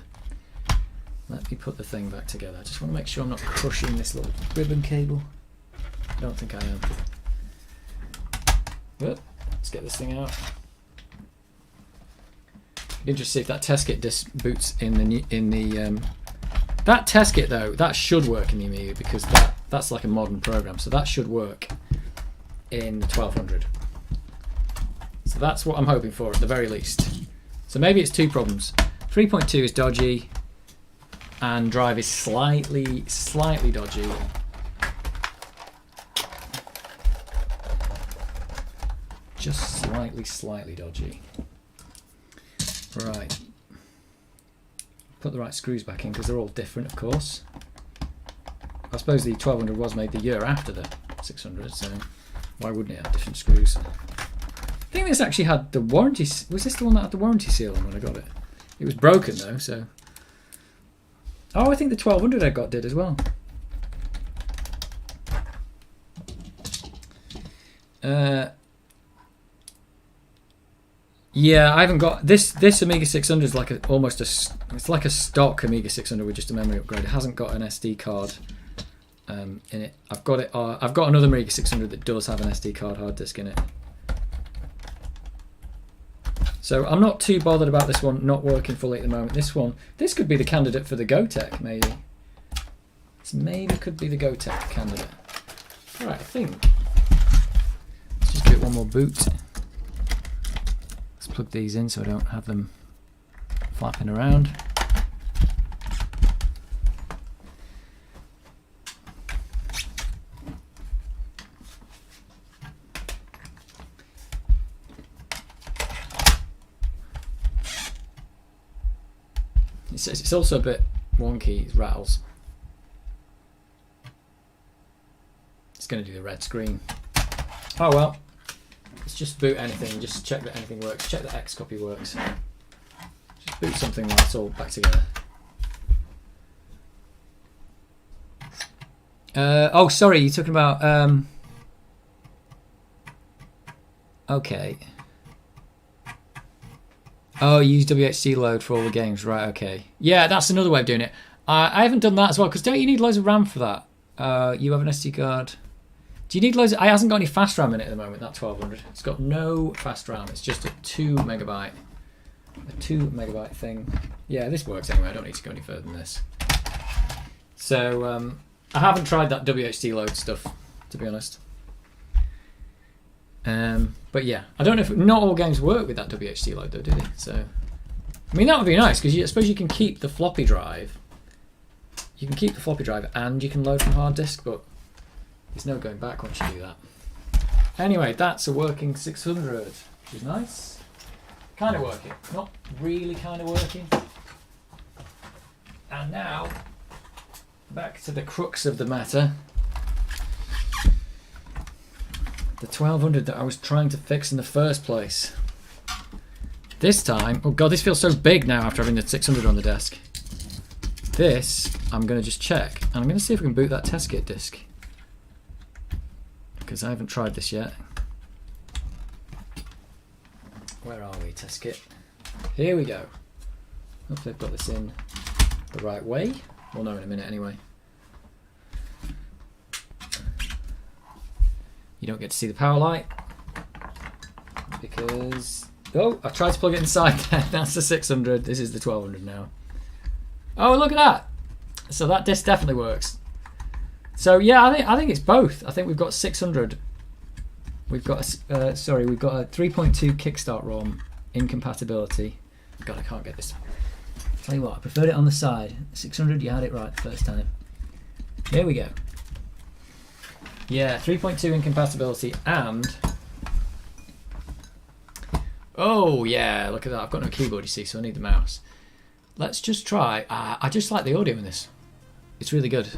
Let me put the thing back together. I just want to make sure I'm not crushing this little ribbon cable. I don't think I am. But let's get this thing out. Interesting to see if that test kit disc boots in the that test kit though, that should work in the Amiga, because that's like a modern program, so that should work in the 1200. So that's what I'm hoping for at the very least. So maybe it's two problems. 3.2 is dodgy, and drive is slightly dodgy. Just slightly dodgy. Right. Put the right screws back in because they're all different, of course. I suppose the 1200 was made the year after the 600, so why wouldn't it have different screws? I think this actually had the warranty. Was this the one that had the warranty seal on when I got it? It was broken though, so. Oh, I think the 1200 I got did as well. Yeah, I haven't got this Amiga 600 is like it's like a stock Amiga 600 with just a memory upgrade. It hasn't got an SD card in it. I've got it. I've got another Amiga 600 that does have an SD card hard disk in it. So I'm not too bothered about this one not working fully at the moment. This could be the candidate for the GoTech, maybe. This maybe could be the GoTech candidate. All right, I think. Let's just give it one more boot. Let's plug these in so I don't have them flapping around. It's also a bit wonky, it rattles. It's going to do the red screen. Oh well, let's just boot anything, just check that anything works, check that X copy works. Just boot something while it's all back together. Oh sorry, you're talking about... okay. Oh, use WHC load for all the games, right? Okay, yeah, that's another way of doing it. I haven't done that as well because don't you need loads of RAM for that? You have an SD card. Do you need loads? It hasn't got any fast RAM in it at the moment. That 1200. It's got no fast RAM. It's just a 2 megabyte thing. Yeah, this works anyway. I don't need to go any further than this. So I haven't tried that WHC load stuff, to be honest. But yeah, I don't know if not all games work with that WHC load though, do they? So, I mean that would be nice because I suppose you can keep the floppy drive. You can keep the floppy drive and you can load from hard disk, but there's no going back once you do that. Anyway, that's a working 600, which is nice. Kind of working, not really kind of working. And now, back to the crux of the matter. The 1200 that I was trying to fix in the first place. This time, oh god, this feels so big now after having the 600 on the desk. This, I'm going to just check. And I'm going to see if we can boot that test kit disk. Because I haven't tried this yet. Where are we, test kit? Here we go. Hopefully I've got this in the right way. We'll know in a minute anyway. You don't get to see the power light because... Oh, I tried to plug it inside there. That's the 600. This is the 1200 now. Oh, look at that. So that disc definitely works. So yeah, I think it's both. I think we've got 600. We've got we've got a 3.2 Kickstart ROM incompatibility. God, I can't get this. Tell you what, I preferred it on the side. 600, you had it right the first time. Here we go. Yeah, 3.2 incompatibility and... Oh yeah, look at that. I've got no keyboard, you see, so I need the mouse. Let's just try. I just like the audio in this. It's really good.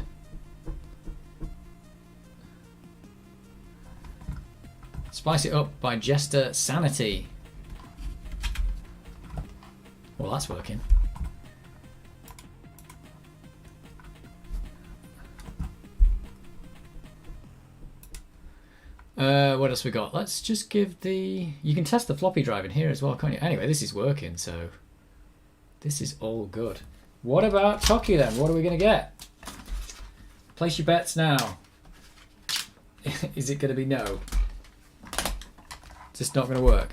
Spice it up by Jester Sanity. Well, that's working. What else we got? Let's just give the... You can test the floppy drive in here as well, can't you? Anyway, this is working, so... This is all good. What about Tokyo then? What are we going to get? Place your bets now. Is it going to be no? Is this not going to work?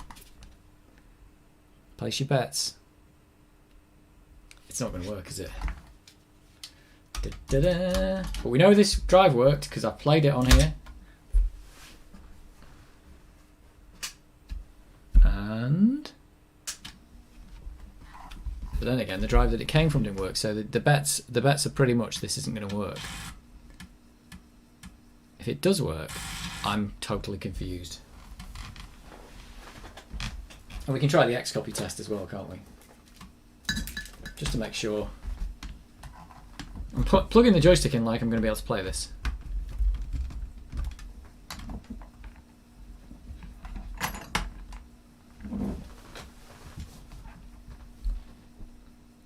Place your bets. It's not going to work, is it? Da-da-da. But we know this drive worked because I played it on here. And... But then again, the drive that it came from didn't work, so the bets are pretty much this isn't going to work. If it does work, I'm totally confused. And we can try the Xcopy test as well, can't we? Just to make sure. I'm plugging the joystick in like I'm going to be able to play this.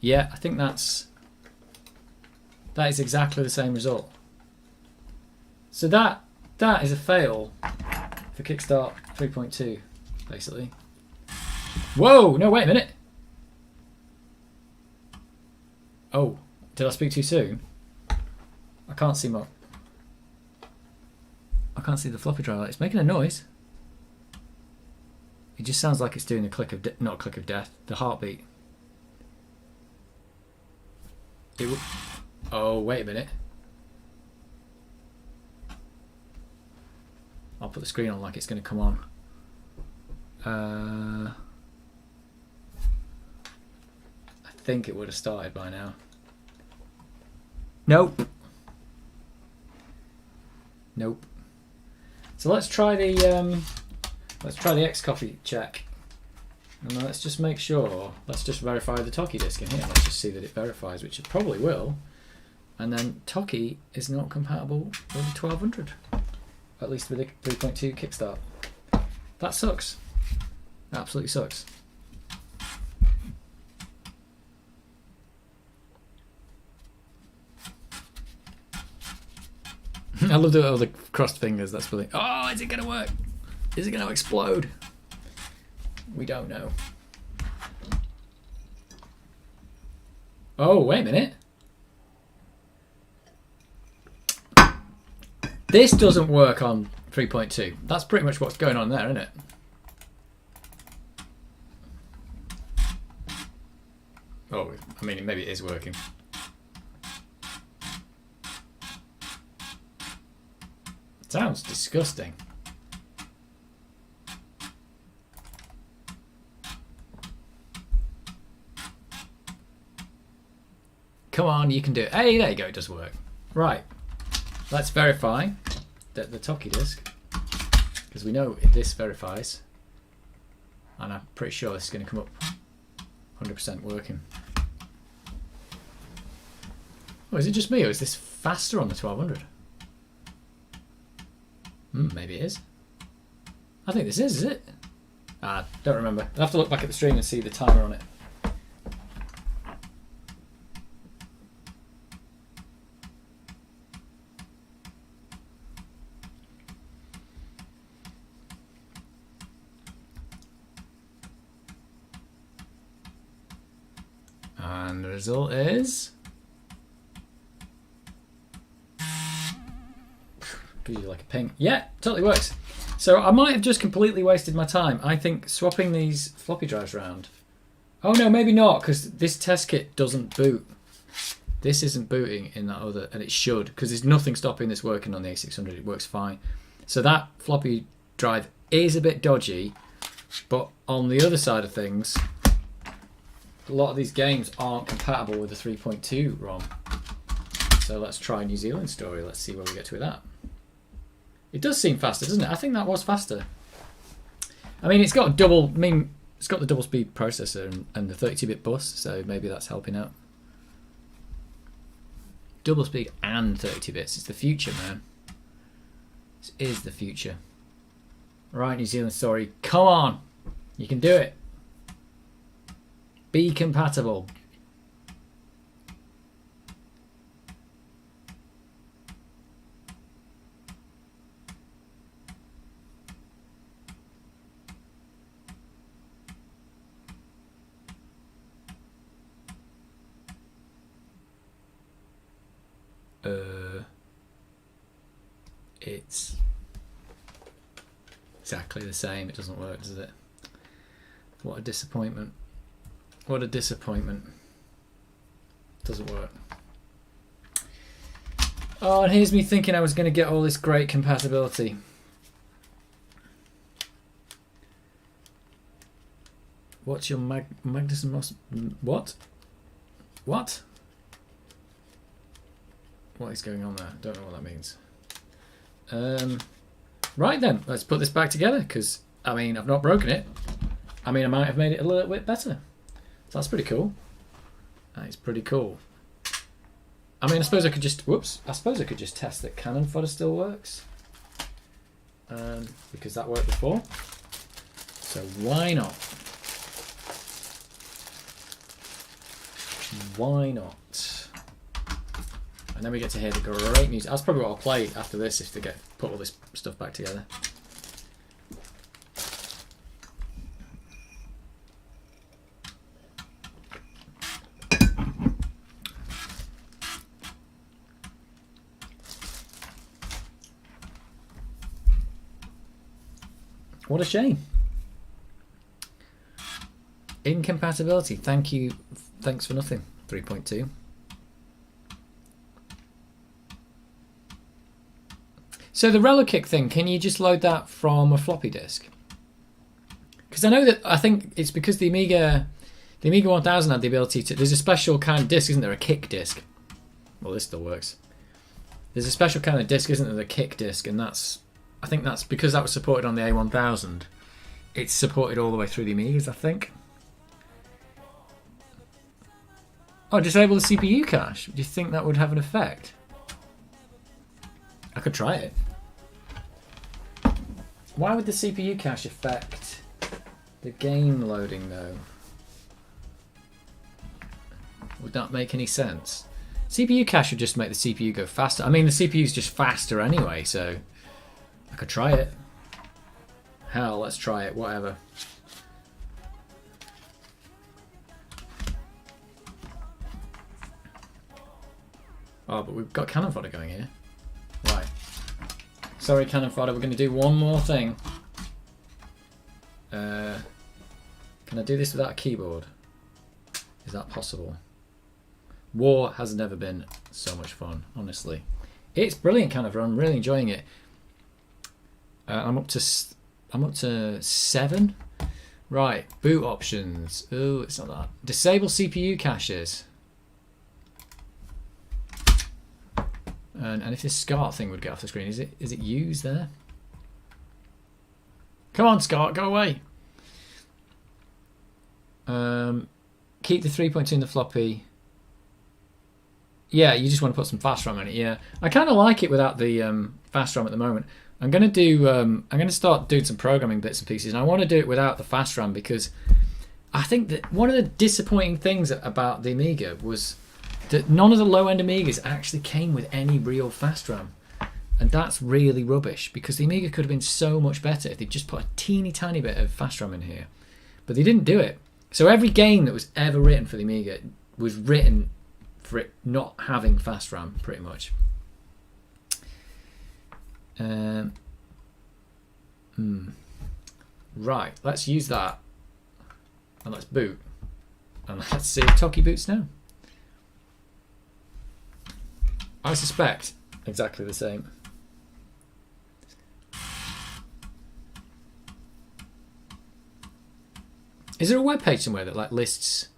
Yeah, I think that is exactly the same result. So that is a fail for Kickstart 3.2, basically. Whoa! No, wait a minute. Oh, did I speak too soon? I can't see my... I can't see the floppy drive. It's making a noise. It just sounds like it's doing a click of not a click of death. The heartbeat. Oh, wait a minute. I'll put the screen on like it's going to come on. I think it would have started by now. Nope. Nope. So let's try the Xcopy check. And let's just make sure. Let's just verify the Toki disk in here. Let's just see that it verifies, which it probably will. And then Toki is not compatible with the 1200, at least with the 3.2 Kickstart. That sucks. Absolutely sucks. I love all the crossed fingers. That's really. Oh, is it gonna work? Is it gonna explode? We don't know. Oh, wait a minute. This doesn't work on 3.2. That's pretty much what's going on there, isn't it? Oh, I mean, maybe it is working. It sounds disgusting. Come on, you can do it. Hey, there you go, it does work. Right. Let's verify that the Toki disk, because we know this verifies, and I'm pretty sure this is going to come up 100% working. Oh, is it just me, or is this faster on the 1200? Maybe it is. I think this is it? Don't remember. I'll have to look back at the stream and see the timer on it. And the result is... gives you like a ping. Yeah, totally works. So I might have just completely wasted my time. I think swapping these floppy drives around. Oh no, maybe not, because this test kit doesn't boot. This isn't booting in that other, and it should, because there's nothing stopping this working on the A600. It works fine. So that floppy drive is a bit dodgy, but on the other side of things, a lot of these games aren't compatible with the 3.2 ROM. So let's try New Zealand Story. Let's see where we get to with that. It does seem faster, doesn't it? I think that was faster. I mean, it's got it's got the double speed processor and the 32-bit bus, so maybe that's helping out. Double speed and 32 bits. It's the future, man. This is the future. Right, New Zealand Story. Come on. You can do it. Be compatible. It's exactly the same. It doesn't work, does it? What a disappointment. What a disappointment. Doesn't work. Oh, and here's me thinking I was going to get all this great compatibility. What's your Magnuson Moss? What? What? What is going on there? Don't know what that means. Right then, let's put this back together, because, I mean, I've not broken it. I mean, I might have made it a little bit better. So that's pretty cool. That is pretty cool. I mean, I suppose I could just, I suppose I could just test that Cannon Fodder still works. Because that worked before. So why not? Why not? And then we get to hear the great music. That's probably what I'll play after this, if to put all this stuff back together. What a shame. Incompatibility. Thank you. Thanks for nothing. 3.2. So the Relic thing, can you just load that from a floppy disk? Because I know that, I think it's because the Amiga 1000 had the ability to, there's a special kind of disk, isn't there? A kick disk. Well, this still works. There's a special kind of disk, isn't there? The kick disk, and that's, I think that's because that was supported on the A1000. It's supported all the way through the Amigas, I think. Oh, disable the CPU cache. Do you think that would have an effect? I could try it. Why would the CPU cache affect the game loading though? Would that make any sense? CPU cache would just make the CPU go faster. I mean, the CPU's just faster anyway, so I could try it. Hell, let's try it, whatever. Oh, but we've got Cannon Fodder going here. Right. Sorry, Cannon Fodder, we're going to do one more thing. Can I do this without a keyboard? Is that possible? War has never been so much fun, honestly. It's brilliant, Cannon Fodder. I'm really enjoying it. I'm up to 7. Right, boot options. Oh, it's not that. Disable CPU caches. And if this SCART thing would get off the screen, is it used there? Come on, SCART, go away. Keep the 3.2 in the floppy. Yeah, you just want to put some fast RAM in it. Yeah, I kind of like it without the fast RAM at the moment. I'm gonna do. I'm gonna start doing some programming bits and pieces, and I want to do it without the fast RAM because I think that one of the disappointing things about the Amiga was that none of the low-end Amigas actually came with any real fast RAM, and that's really rubbish because the Amiga could have been so much better if they just put a teeny tiny bit of fast RAM in here, but they didn't do it. So every game that was ever written for the Amiga was written for it not having fast RAM, pretty much. Right, let's use that, and let's boot, and let's see if Toki boots now. I suspect exactly the same. Is there a web page somewhere that like lists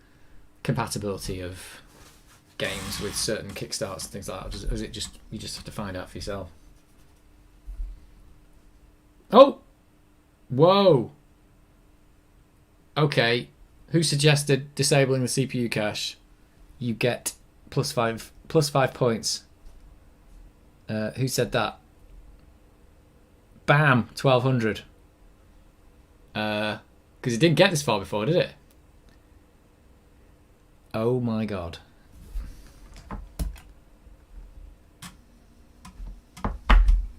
compatibility of games with certain kickstarts and things like that, or is it just you just have to find out for yourself? Oh, whoa. Okay, who suggested disabling the CPU cache? You get plus five points. Who said that? Bam, 1200. Because it didn't get this far before, did it? Oh my god.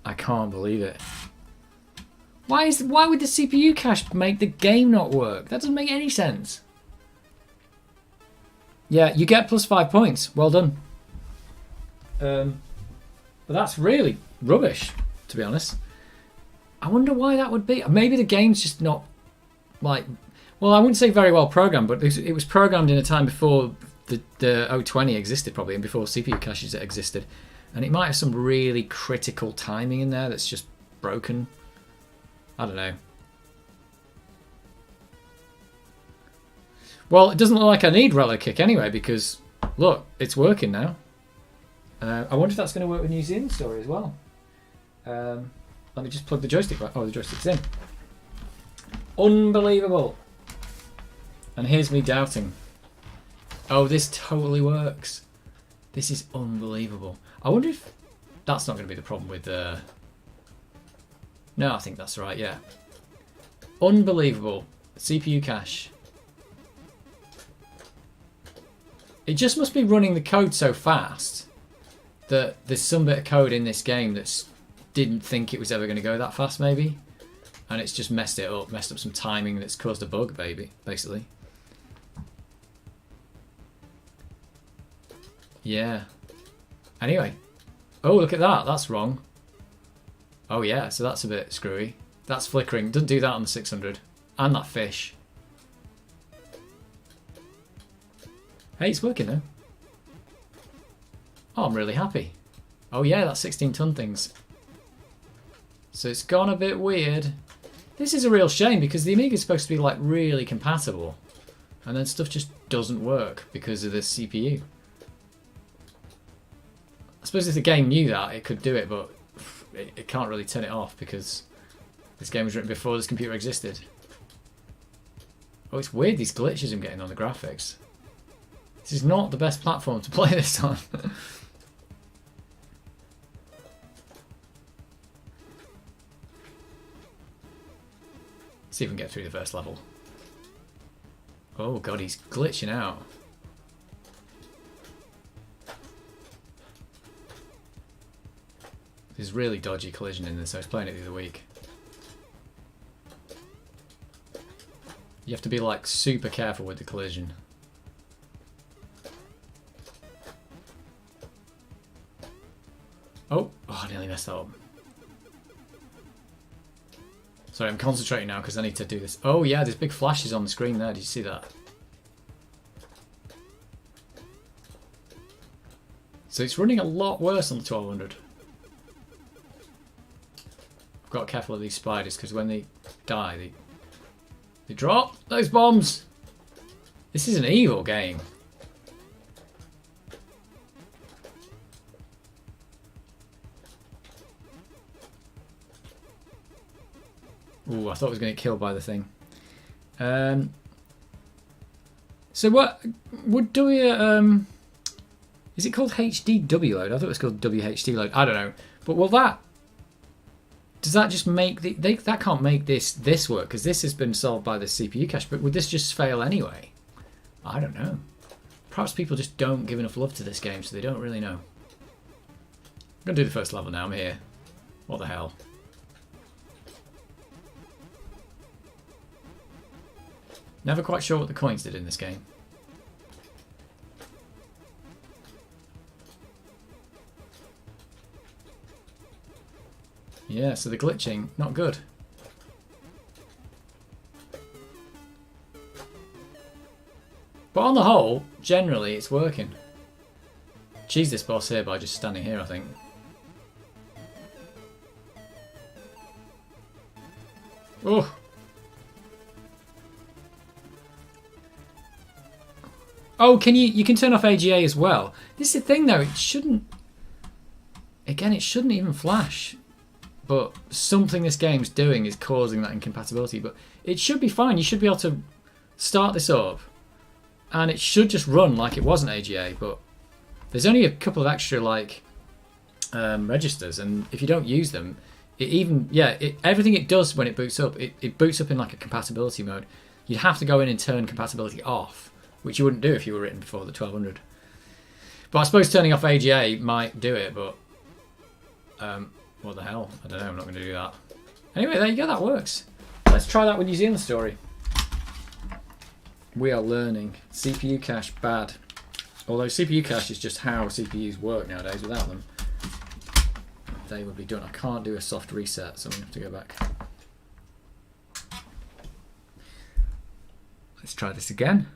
I can't believe it. Why would the CPU cache make the game not work? That doesn't make any sense. Yeah, you get plus 5 points. Well done. But that's really rubbish, to be honest. I wonder why that would be. Maybe the game's just not like, well, I wouldn't say very well programmed, but it was programmed in a time before the 020 existed, probably, and before CPU caches existed, and it might have some really critical timing in there that's just broken. I don't know. Well, it doesn't look like I need Relic Kick anyway, because look, it's working now. I wonder if that's going to work with New Zealand Story as well. Let me just plug the joystick back. Oh, the joystick's in. Unbelievable. And here's me doubting. Oh, this totally works. This is unbelievable. I wonder if that's not going to be the problem with... No, I think that's right, yeah. Unbelievable. CPU cache. It just must be running the code so fast that there's some bit of code in this game that didn't think it was ever going to go that fast, maybe. And it's just messed it up, messed up some timing that's caused a bug, basically. Yeah. Anyway. Oh, look at that. That's wrong. Oh, yeah. So that's a bit screwy. That's flickering. Doesn't do that on the 600. And that fish. Hey, it's working though. Oh, I'm really happy. Oh yeah, that 16-ton thing's. So it's gone a bit weird. This is a real shame because the Amiga is supposed to be like really compatible. And then stuff just doesn't work because of the CPU. I suppose if the game knew that, it could do it, but it can't really turn it off because this game was written before this computer existed. Oh, it's weird these glitches I'm getting on the graphics. This is not the best platform to play this on. See if we can get through the first level. Oh god, he's glitching out. There's really dodgy collision in this. I was playing it the other week. You have to be like super careful with the collision. Oh, I nearly messed that up. Sorry, I'm concentrating now because I need to do this. Oh yeah, there's big flashes on the screen there. Did you see that? So it's running a lot worse on the 1200. I've got to be careful of these spiders because when they die, they drop those bombs. This is an evil game. Ooh, I thought I was going to get killed by the thing. So what would do you is it called HDW load? I thought it was called WHD load. I don't know. But will that does that just make that can't make this work because this has been solved by the CPU cache, but would this just fail anyway? I don't know. Perhaps people just don't give enough love to this game, so they don't really know. I'm going to do the first level now. I'm here. What the hell? Never quite sure what the coins did in this game. Yeah, so the glitching, not good. But on the whole, generally it's working. Cheese this boss here by just standing here, I think. Oh! Oh, you can turn off AGA as well. This is the thing though, it shouldn't... Again, it shouldn't even flash. But something this game's doing is causing that incompatibility. But it should be fine. You should be able to start this up. And it should just run like it wasn't AGA. But there's only a couple of extra like registers. And if you don't use them, it even... Yeah, everything it does when it boots up, it boots up in like a compatibility mode. You'd have to go in and turn compatibility off. Which you wouldn't do if you were written before the 1200. But I suppose turning off AGA might do it, but... what the hell? I don't know, I'm not going to do that. Anyway, there you go, that works. Let's try that with New Zealand Story. We are learning. CPU cache, bad. Although CPU cache is just how CPUs work nowadays. Without them, they would be done. I can't do a soft reset, so I'm going to have to go back. Let's try this again.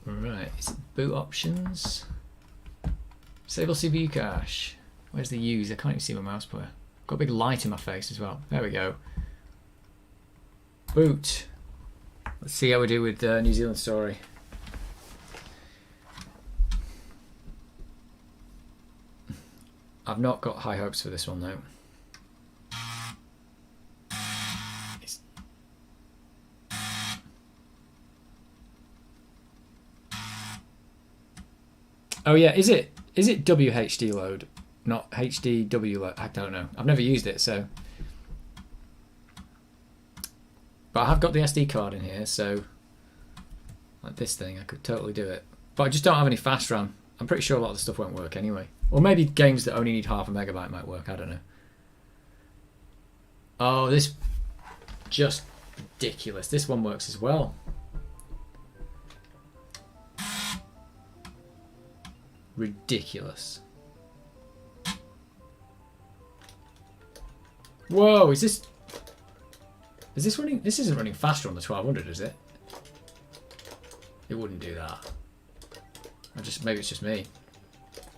Right, is it boot options? Disable CPU cache. Where's the use? I can't even see my mouse player. Got a big light in my face as well. There we go. Boot. Let's see how we do with New Zealand Story. I've not got high hopes for this one though. Oh yeah, is it WHD load, not HDW load? I don't know. I've never used it, so. But I have got the SD card in here, so like this thing, I could totally do it. But I just don't have any fast RAM. I'm pretty sure a lot of the stuff won't work anyway. Or maybe games that only need half a megabyte might work. I don't know. Oh, this just ridiculous. This one works as well. Ridiculous. Whoa, is this running? This isn't running faster on the 1200, is it? It wouldn't do that. Maybe it's just me.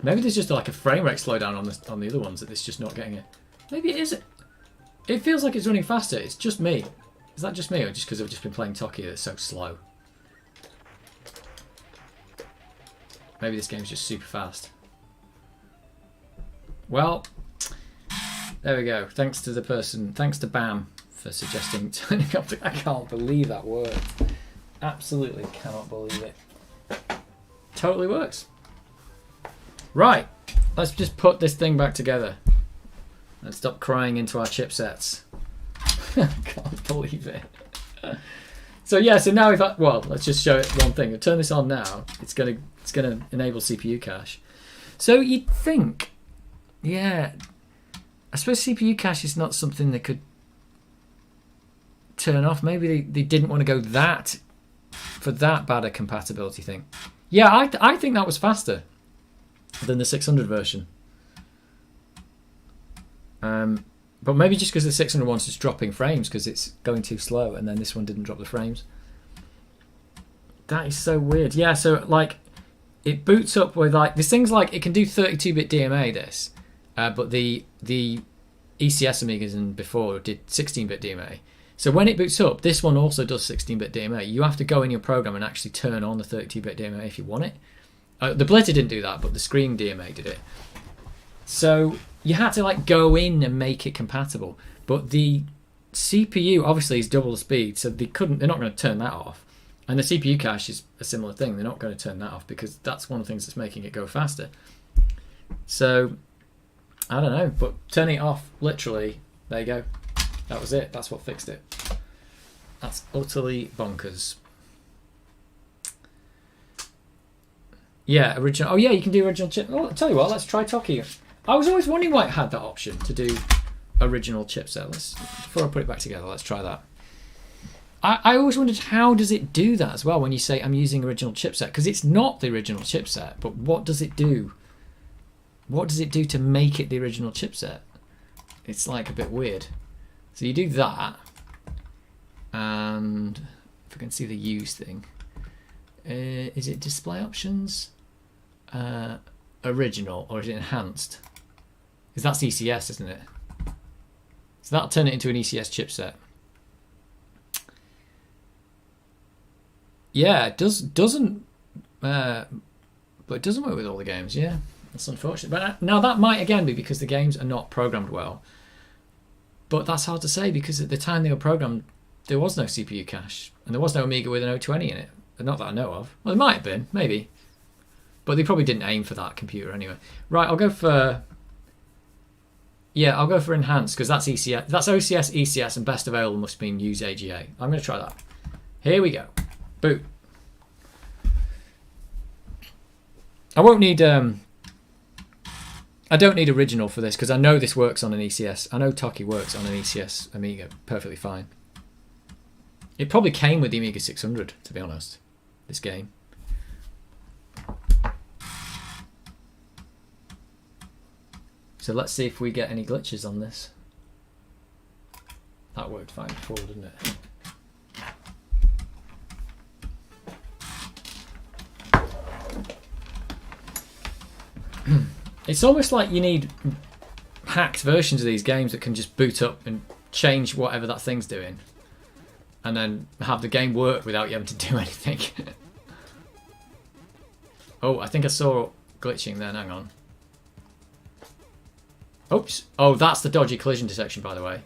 Maybe there's just like a frame rate slowdown on the other ones that it's just not getting it. Maybe it is. It feels like it's running faster. It's just me. Is that just me, or just because I've just been playing Toki that's so slow? Maybe this game's just super fast. Well, there we go. Thanks to the person. Thanks to Bam for suggesting turning up. I can't believe that worked. Absolutely cannot believe it. Totally works. Right, let's just put this thing back together and stop crying into our chipsets. I can't believe it. So yeah, so now let's just show it one thing. I'll turn this on now. It's gonna enable CPU cache. So you'd think, yeah, I suppose CPU cache is not something that could turn off. Maybe they didn't want to go for that bad a compatibility thing. Yeah, I think that was faster than the 600 version. But maybe just because the 600 one's just dropping frames because it's going too slow, and then this one didn't drop the frames. That is so weird. Yeah, so like it boots up with like this thing's like it can do 32-bit DMA this, but the ECS Amigas and before did 16-bit DMA. So when it boots up, this one also does 16-bit DMA. You have to go in your program and actually turn on the 32-bit DMA if you want it. The Blitter didn't do that, but the Screen DMA did it. So you had to like go in and make it compatible. But the CPU obviously is double the speed, so they're not going to turn that off. And the CPU cache is a similar thing. They're not going to turn that off because that's one of the things that's making it go faster. So I don't know, but turning it off, literally, there you go. That was it. That's what fixed it. That's utterly bonkers. Yeah, original. Oh yeah, you can do original chip. Oh, I'll tell you what, let's try Toki. I was always wondering why it had that option to do original chipset. Before I put it back together, let's try that. I always wondered, how does it do that as well when you say I'm using original chipset? Because it's not the original chipset, but what does it do? What does it do to make it the original chipset? It's like a bit weird. So you do that, and if I can see the use thing, is it display options, original, or is it enhanced? Because that's ECS, isn't it? So that'll turn it into an ECS chipset. Yeah, it doesn't, but it doesn't work with all the games. Yeah, that's unfortunate. But now that might again be because the games are not programmed well. But that's hard to say because at the time they were programmed, there was no CPU cache. And there was no Amiga with an 020 in it. Not that I know of. Well, there might have been, maybe. But they probably didn't aim for that computer anyway. Right, I'll go for... Yeah, I'll go for enhanced because that's ECS. That's OCS, ECS, and best available must mean use AGA. I'm going to try that. Here we go. Boot. I won't need... I don't need original for this because I know this works on an ECS. I know Toki works on an ECS Amiga perfectly fine. It probably came with the Amiga 600, to be honest, this game. So let's see if we get any glitches on this. That worked fine before, didn't it? It's almost like you need hacked versions of these games that can just boot up and change whatever that thing's doing and then have the game work without you having to do anything. Oh, I think I saw glitching then, hang on. Oops. Oh, that's the dodgy collision detection, by the way.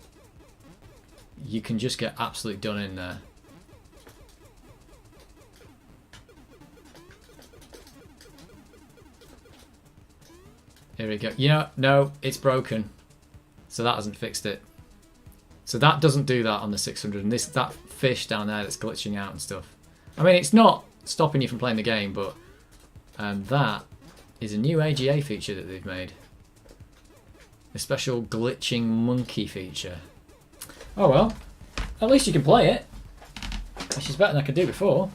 You can just get absolutely done in there. Here we go. You know, no, it's broken. So that hasn't fixed it. So that doesn't do that on the 600. And that fish down there that's glitching out and stuff. I mean, it's not stopping you from playing the game, but that is a new AGA feature that they've made. A special glitching monkey feature. Oh well, at least you can play it. Which is better than I could do before.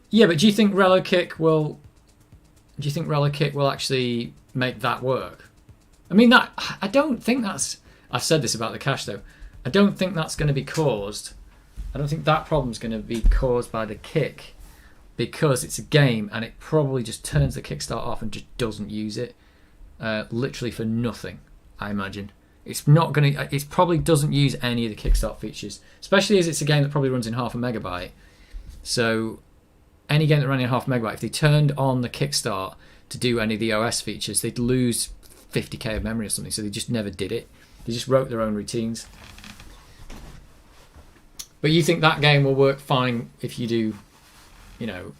Yeah, but do you think ReloKick will? Do you think ReloKick will actually make that work? I mean, I don't think that's. I've said this about the cache though. I don't think that's going to be caused. I don't think that problem's going to be caused by the kick, because it's a game and it probably just turns the kickstart off and just doesn't use it, literally for nothing. I imagine it's not going to. It probably doesn't use any of the kickstart features, especially as it's a game that probably runs in half a megabyte. So any game that ran in half a megabyte, if they turned on the kickstart to do any of the OS features, they'd lose 50k of memory or something. So they just never did it. They just wrote their own routines. But you think that game will work fine if you do, you know,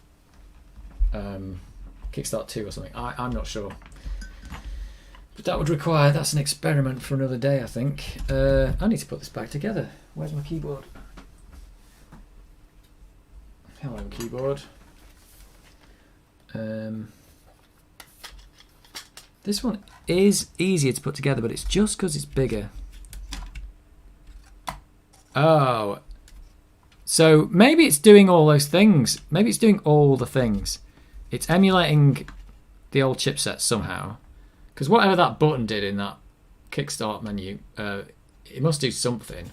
Kickstart 2 or something? I'm not sure. But that would require, that's an experiment for another day, I think. I need to put this back together. Where's my keyboard? Hello, keyboard. This one is easier to put together, but it's just because it's bigger. Oh. So maybe it's doing all those things. Maybe it's doing all the things. It's emulating the old chipset somehow. Because whatever that button did in that Kickstart menu, it must do something.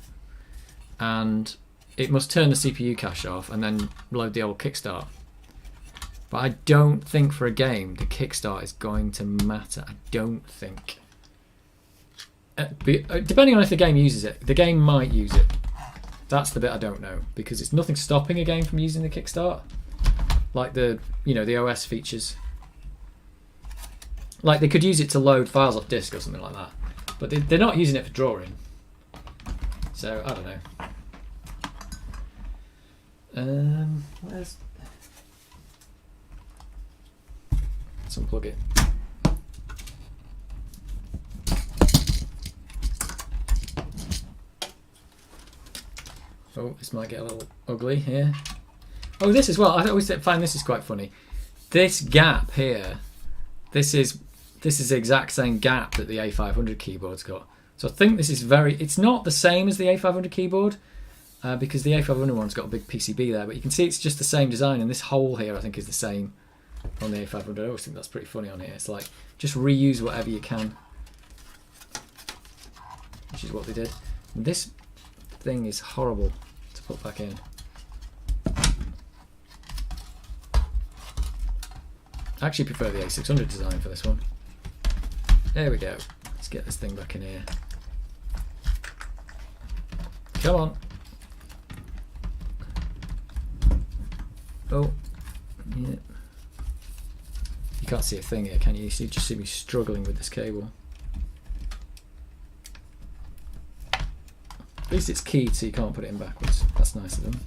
And it must turn the CPU cache off and then load the old Kickstart. But I don't think for a game the Kickstart is going to matter. I don't think. Depending on if the game uses it. The game might use it. That's the bit I don't know, because it's nothing stopping a game from using the Kickstart, like the OS features. Like they could use it to load files off disk or something like that, but they're not using it for drawing. So I don't know. Let's unplug it. Oh, this might get a little ugly here. Oh, this as well. I always find this is quite funny. This gap here, this is the exact same gap that the A500 keyboard's got. So I think this is it's not the same as the A500 keyboard, because the A500 one's got a big PCB there, but you can see it's just the same design, and this hole here I think is the same on the A500. I always think that's pretty funny on here. It's like, just reuse whatever you can, which is what they did. And this thing is horrible to put back in. I actually prefer the A600 design for this one. There we go. Let's get this thing back in here. Come on. Oh, yeah. You can't see a thing here, can you? You just see me struggling with this cable. At least it's keyed so you can't put it in backwards. That's nice of them.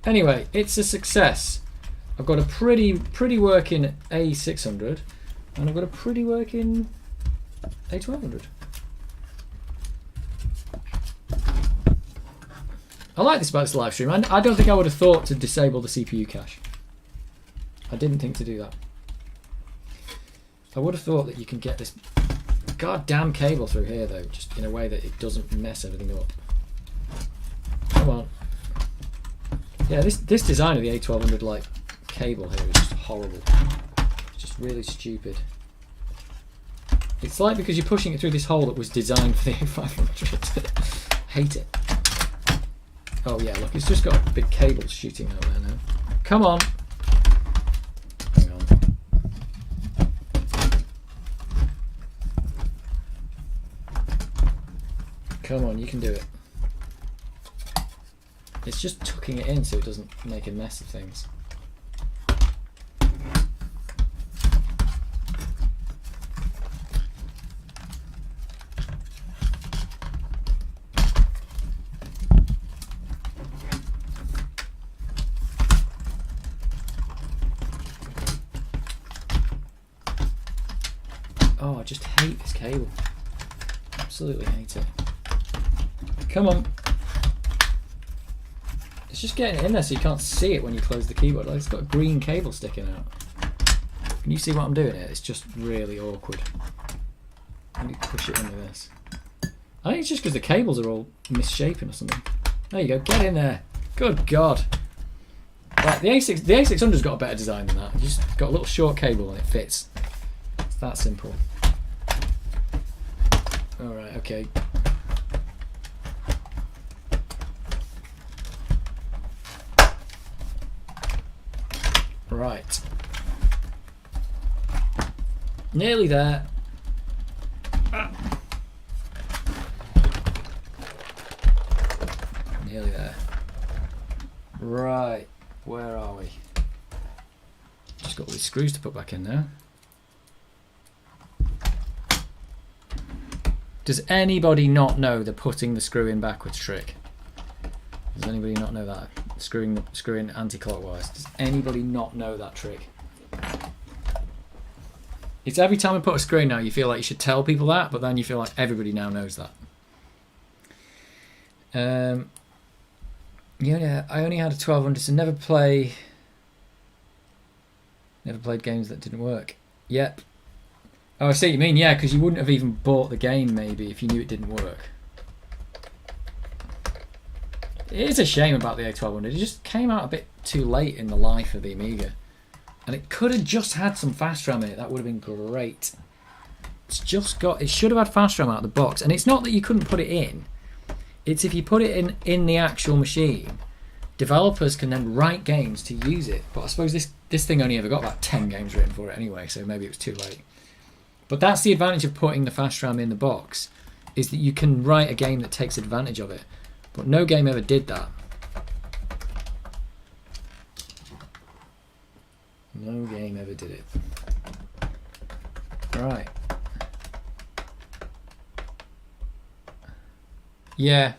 Anyway, it's a success. I've got a pretty working A600 and I've got a pretty working A1200. I like this about this live stream. I don't think I would have thought to disable the CPU cache. I didn't think to do that. I would have thought that you can get this goddamn cable through here though, just in a way that it doesn't mess everything up. Come on. Yeah, this design of the A1200 like cable here is just horrible. It's just really stupid. It's like because you're pushing it through this hole that was designed for the A500. Hate it. Oh yeah, look, it's just got a big cable shooting out there now. Come on. Hang on. Come on, you can do it. It's just tucking it in so it doesn't make a mess of things. Oh, I just hate this cable. Absolutely hate it. Come on. It's just getting it in there so you can't see it when you close the keyboard. Like it's got a green cable sticking out. Can you see what I'm doing here? It's just really awkward. Let me push it into this. I think it's just because the cables are all misshapen or something. There you go, get in there. Good God. Right, the A600's got a better design than that. You just got a little short cable and it fits. It's that simple. Alright, okay. Right. Nearly there. Nearly there. Right. Where are we? Just got all these screws to put back in now. Does anybody not know the putting the screw in backwards trick? Does anybody not know that? Screwing anti-clockwise. Does anybody not know that trick? It's every time I put a screw in now, you feel like you should tell people that, but then you feel like everybody now knows that. Yeah, I only had a 1200, so never played games that didn't work. Yep. Oh, I see what you mean, yeah, because you wouldn't have even bought the game, maybe, if you knew it didn't work. It is a shame about the A1200. It just came out a bit too late in the life of the Amiga. And it could have just had some fast RAM in it. That would have been great. It should have had fast RAM out of the box. And it's not that you couldn't put it in. It's if you put it in the actual machine, developers can then write games to use it. But I suppose this thing only ever got about 10 games written for it anyway, so maybe it was too late. But that's the advantage of putting the fast RAM in the box, is that you can write a game that takes advantage of it. But no game ever did that. No game ever did it. Right. Yeah.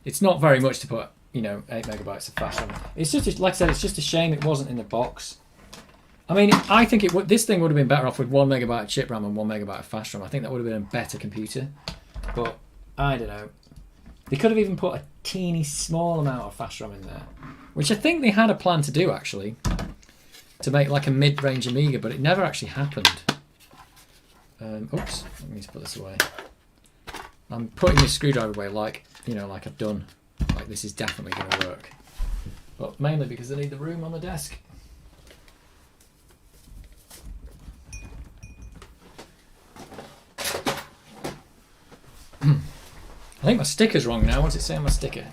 It's not very much to put, 8 megabytes of flash on. It's just, like I said, it's just a shame it wasn't in the box. I mean, I think this thing would have been better off with 1 megabyte of chip RAM and 1 megabyte of flash RAM. I think that would have been a better computer. But, I don't know. They could have even put a teeny small amount of flash RAM in there. Which I think they had a plan to do, actually. To make like a mid-range Amiga, but it never actually happened. Oops, I need to put this away. I'm putting this screwdriver away like I've done. Like this is definitely going to work. But mainly because I need the room on the desk. I think my sticker's wrong now. What's it say on my sticker?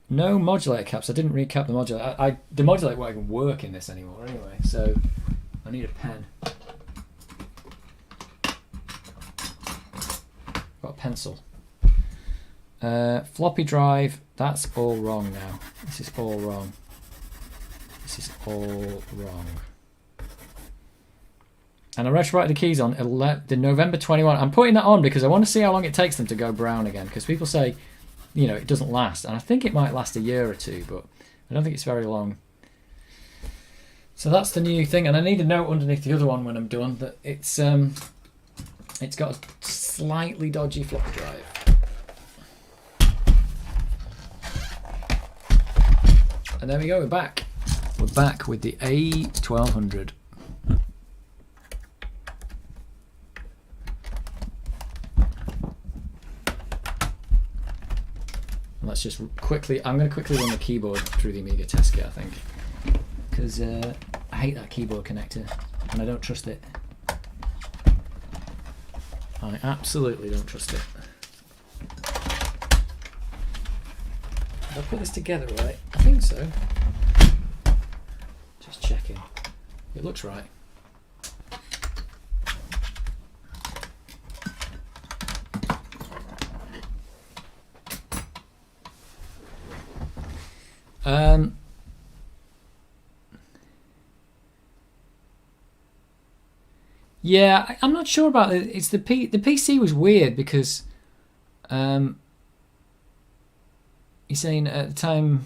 No modulator caps. I didn't recap the modulator. The modulator won't even work in this anymore anyway, so I need a pen. Got a pencil. Floppy drive, that's all wrong now. This is all wrong. This is all wrong. And I rushed right the keys on the November 21. I'm putting that on because I want to see how long it takes them to go brown again, because people say it doesn't last, and I think it might last a year or two, but I don't think it's very long. So that's the new thing, and I need a note underneath the other one when I'm done that it's got a slightly dodgy floppy drive. And there we go, we're back. We're back with the A1200. Let's just quickly, I'm going to quickly run the keyboard through the Amiga test kit, I think. Because I hate that keyboard connector, and I don't trust it. I absolutely don't trust it. Did I put this together right? I think so. Just checking. It looks right. Yeah, I'm not sure about it. It's the PC was weird because you're saying at the time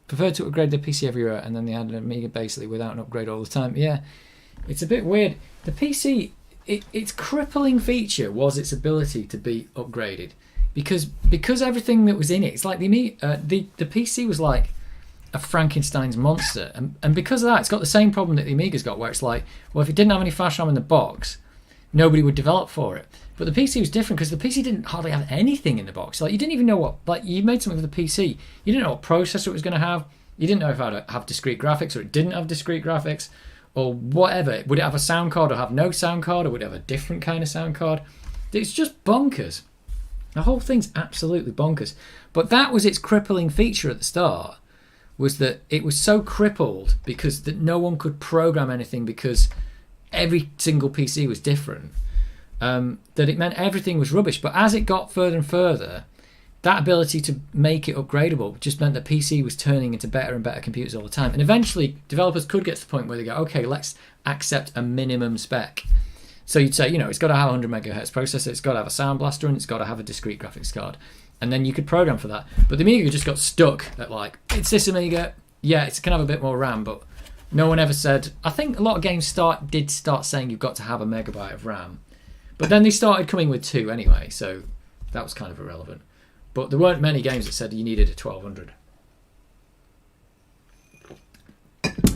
preferred to upgrade the PC every year, and then they had an Amiga basically without an upgrade all the time. Yeah, it's a bit weird. The PC, its crippling feature was its ability to be upgraded because everything that was in it, it's like the PC was like a Frankenstein's monster. And because of that, it's got the same problem that the Amiga's got, where it's like, well, if it didn't have any flash RAM in the box, nobody would develop for it. But the PC was different because the PC didn't hardly have anything in the box. Like, you didn't even know what, like, you made something for the PC. You didn't know what processor it was going to have. You didn't know if it would have discrete graphics or it didn't have discrete graphics or whatever. Would it have a sound card or have no sound card, or would it have a different kind of sound card? It's just bonkers. The whole thing's absolutely bonkers. But that was its crippling feature at the start, was that it was so crippled because that no one could program anything because every single PC was different. That it meant everything was rubbish. But as it got further and further, that ability to make it upgradable just meant that PC was turning into better and better computers all the time. And eventually, developers could get to the point where they go, okay, let's accept a minimum spec. So you'd say, it's got to have a 100 megahertz processor, it's got to have a sound blaster, and it's got to have a discrete graphics card. And then you could program for that. But the Amiga just got stuck at like, it's this Amiga, yeah, it can have a bit more RAM, but no one ever said. I think a lot of games did start saying you've got to have a megabyte of RAM. But then they started coming with 2 anyway, so that was kind of irrelevant. But there weren't many games that said you needed a 1200.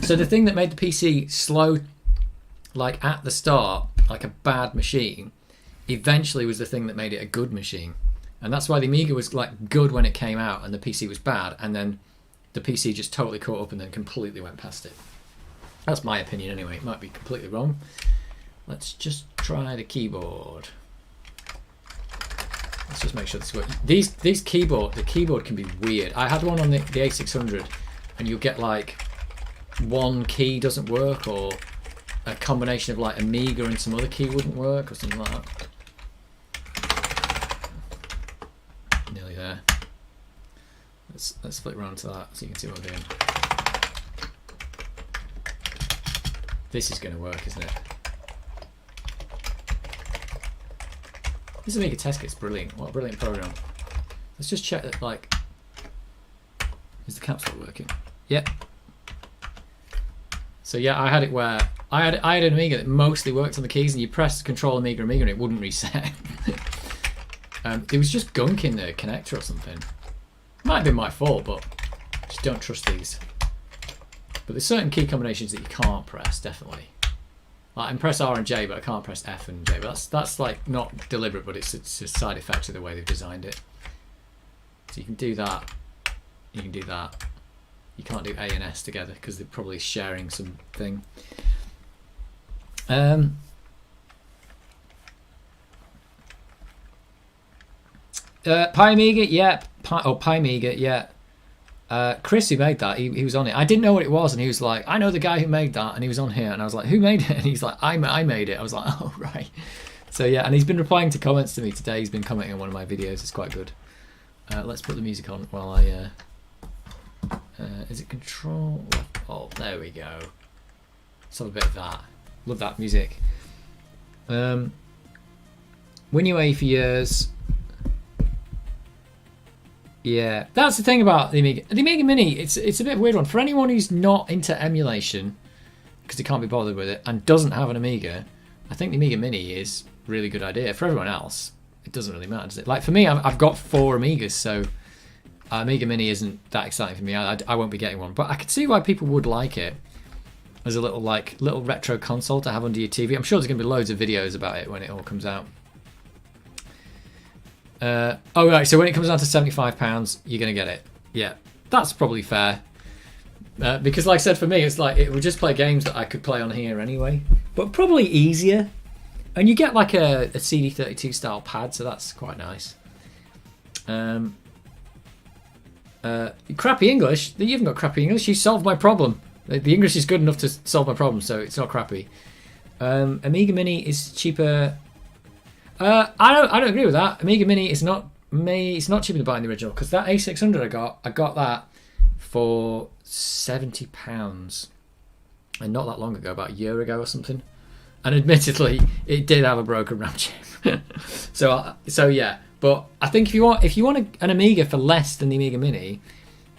So the thing that made the PC slow, like at the start, like a bad machine, eventually was the thing that made it a good machine. And that's why the Amiga was like good when it came out and the PC was bad, and then the PC just totally caught up and then completely went past it. That's my opinion anyway. It might be completely wrong. Let's just try the keyboard. Let's just make sure this works. The keyboard can be weird. I had one on the A600, and you'll get like one key doesn't work, or a combination of like Amiga and some other key wouldn't work, or something like that. Nearly there. Let's flip around to that so you can see what we're doing. This is going to work, isn't it? This Amiga test kit's brilliant. What a brilliant program. Let's just check that, like, is the caps lock working? Yep. So yeah, I had it where I had an Amiga that mostly worked on the keys, and you press Control Amiga and it wouldn't reset. It was just gunk in the connector or something. Might have been my fault, but just don't trust these. But there's certain key combinations that you can't press, definitely. Like, I can press R and J, but I can't press F and J. But that's like not deliberate, but it's a side effect of the way they've designed it. So you can do that. You can do that. You can't do A and S together because they're probably sharing something. Pi Amiga, yeah. Pi Amiga, yeah. Chris, who made that, he was on it. I didn't know what it was, and he was like, I know the guy who made that, and he was on here, and I was like, who made it? And he's like, I made it. I was like, oh, right. So yeah, and he's been replying to comments to me today. He's been commenting on one of my videos. It's quite good. Let's put the music on while I... is it Control? Oh, there we go. Let's have a bit of that. Love that music. WinUA for years. Yeah, that's the thing about the Amiga. The Amiga Mini, it's a bit of a weird one. For anyone who's not into emulation, because they can't be bothered with it, and doesn't have an Amiga, I think the Amiga Mini is a really good idea. For everyone else, it doesn't really matter, does it? Like for me, I've got 4 Amigas, so Amiga Mini isn't that exciting for me. I won't be getting one, but I could see why people would like it as a little retro console to have under your TV. I'm sure there's going to be loads of videos about it when it all comes out. Oh right, so when it comes down to £75, you're going to get it. Yeah, that's probably fair. Because like I said, for me, it's like it would just play games that I could play on here anyway, but probably easier. And you get like a CD32 style pad, so that's quite nice. Crappy English? You haven't got crappy English. You solved my problem. The English is good enough to solve my problem, so it's not crappy. Amiga Mini is cheaper. I don't agree with that. Amiga Mini is not it's not cheaper than buying the original, because that A600 I got that for £70, and not that long ago, about a year ago or something. And admittedly, it did have a broken RAM chip. so yeah. But I think if you want an Amiga for less than the Amiga Mini,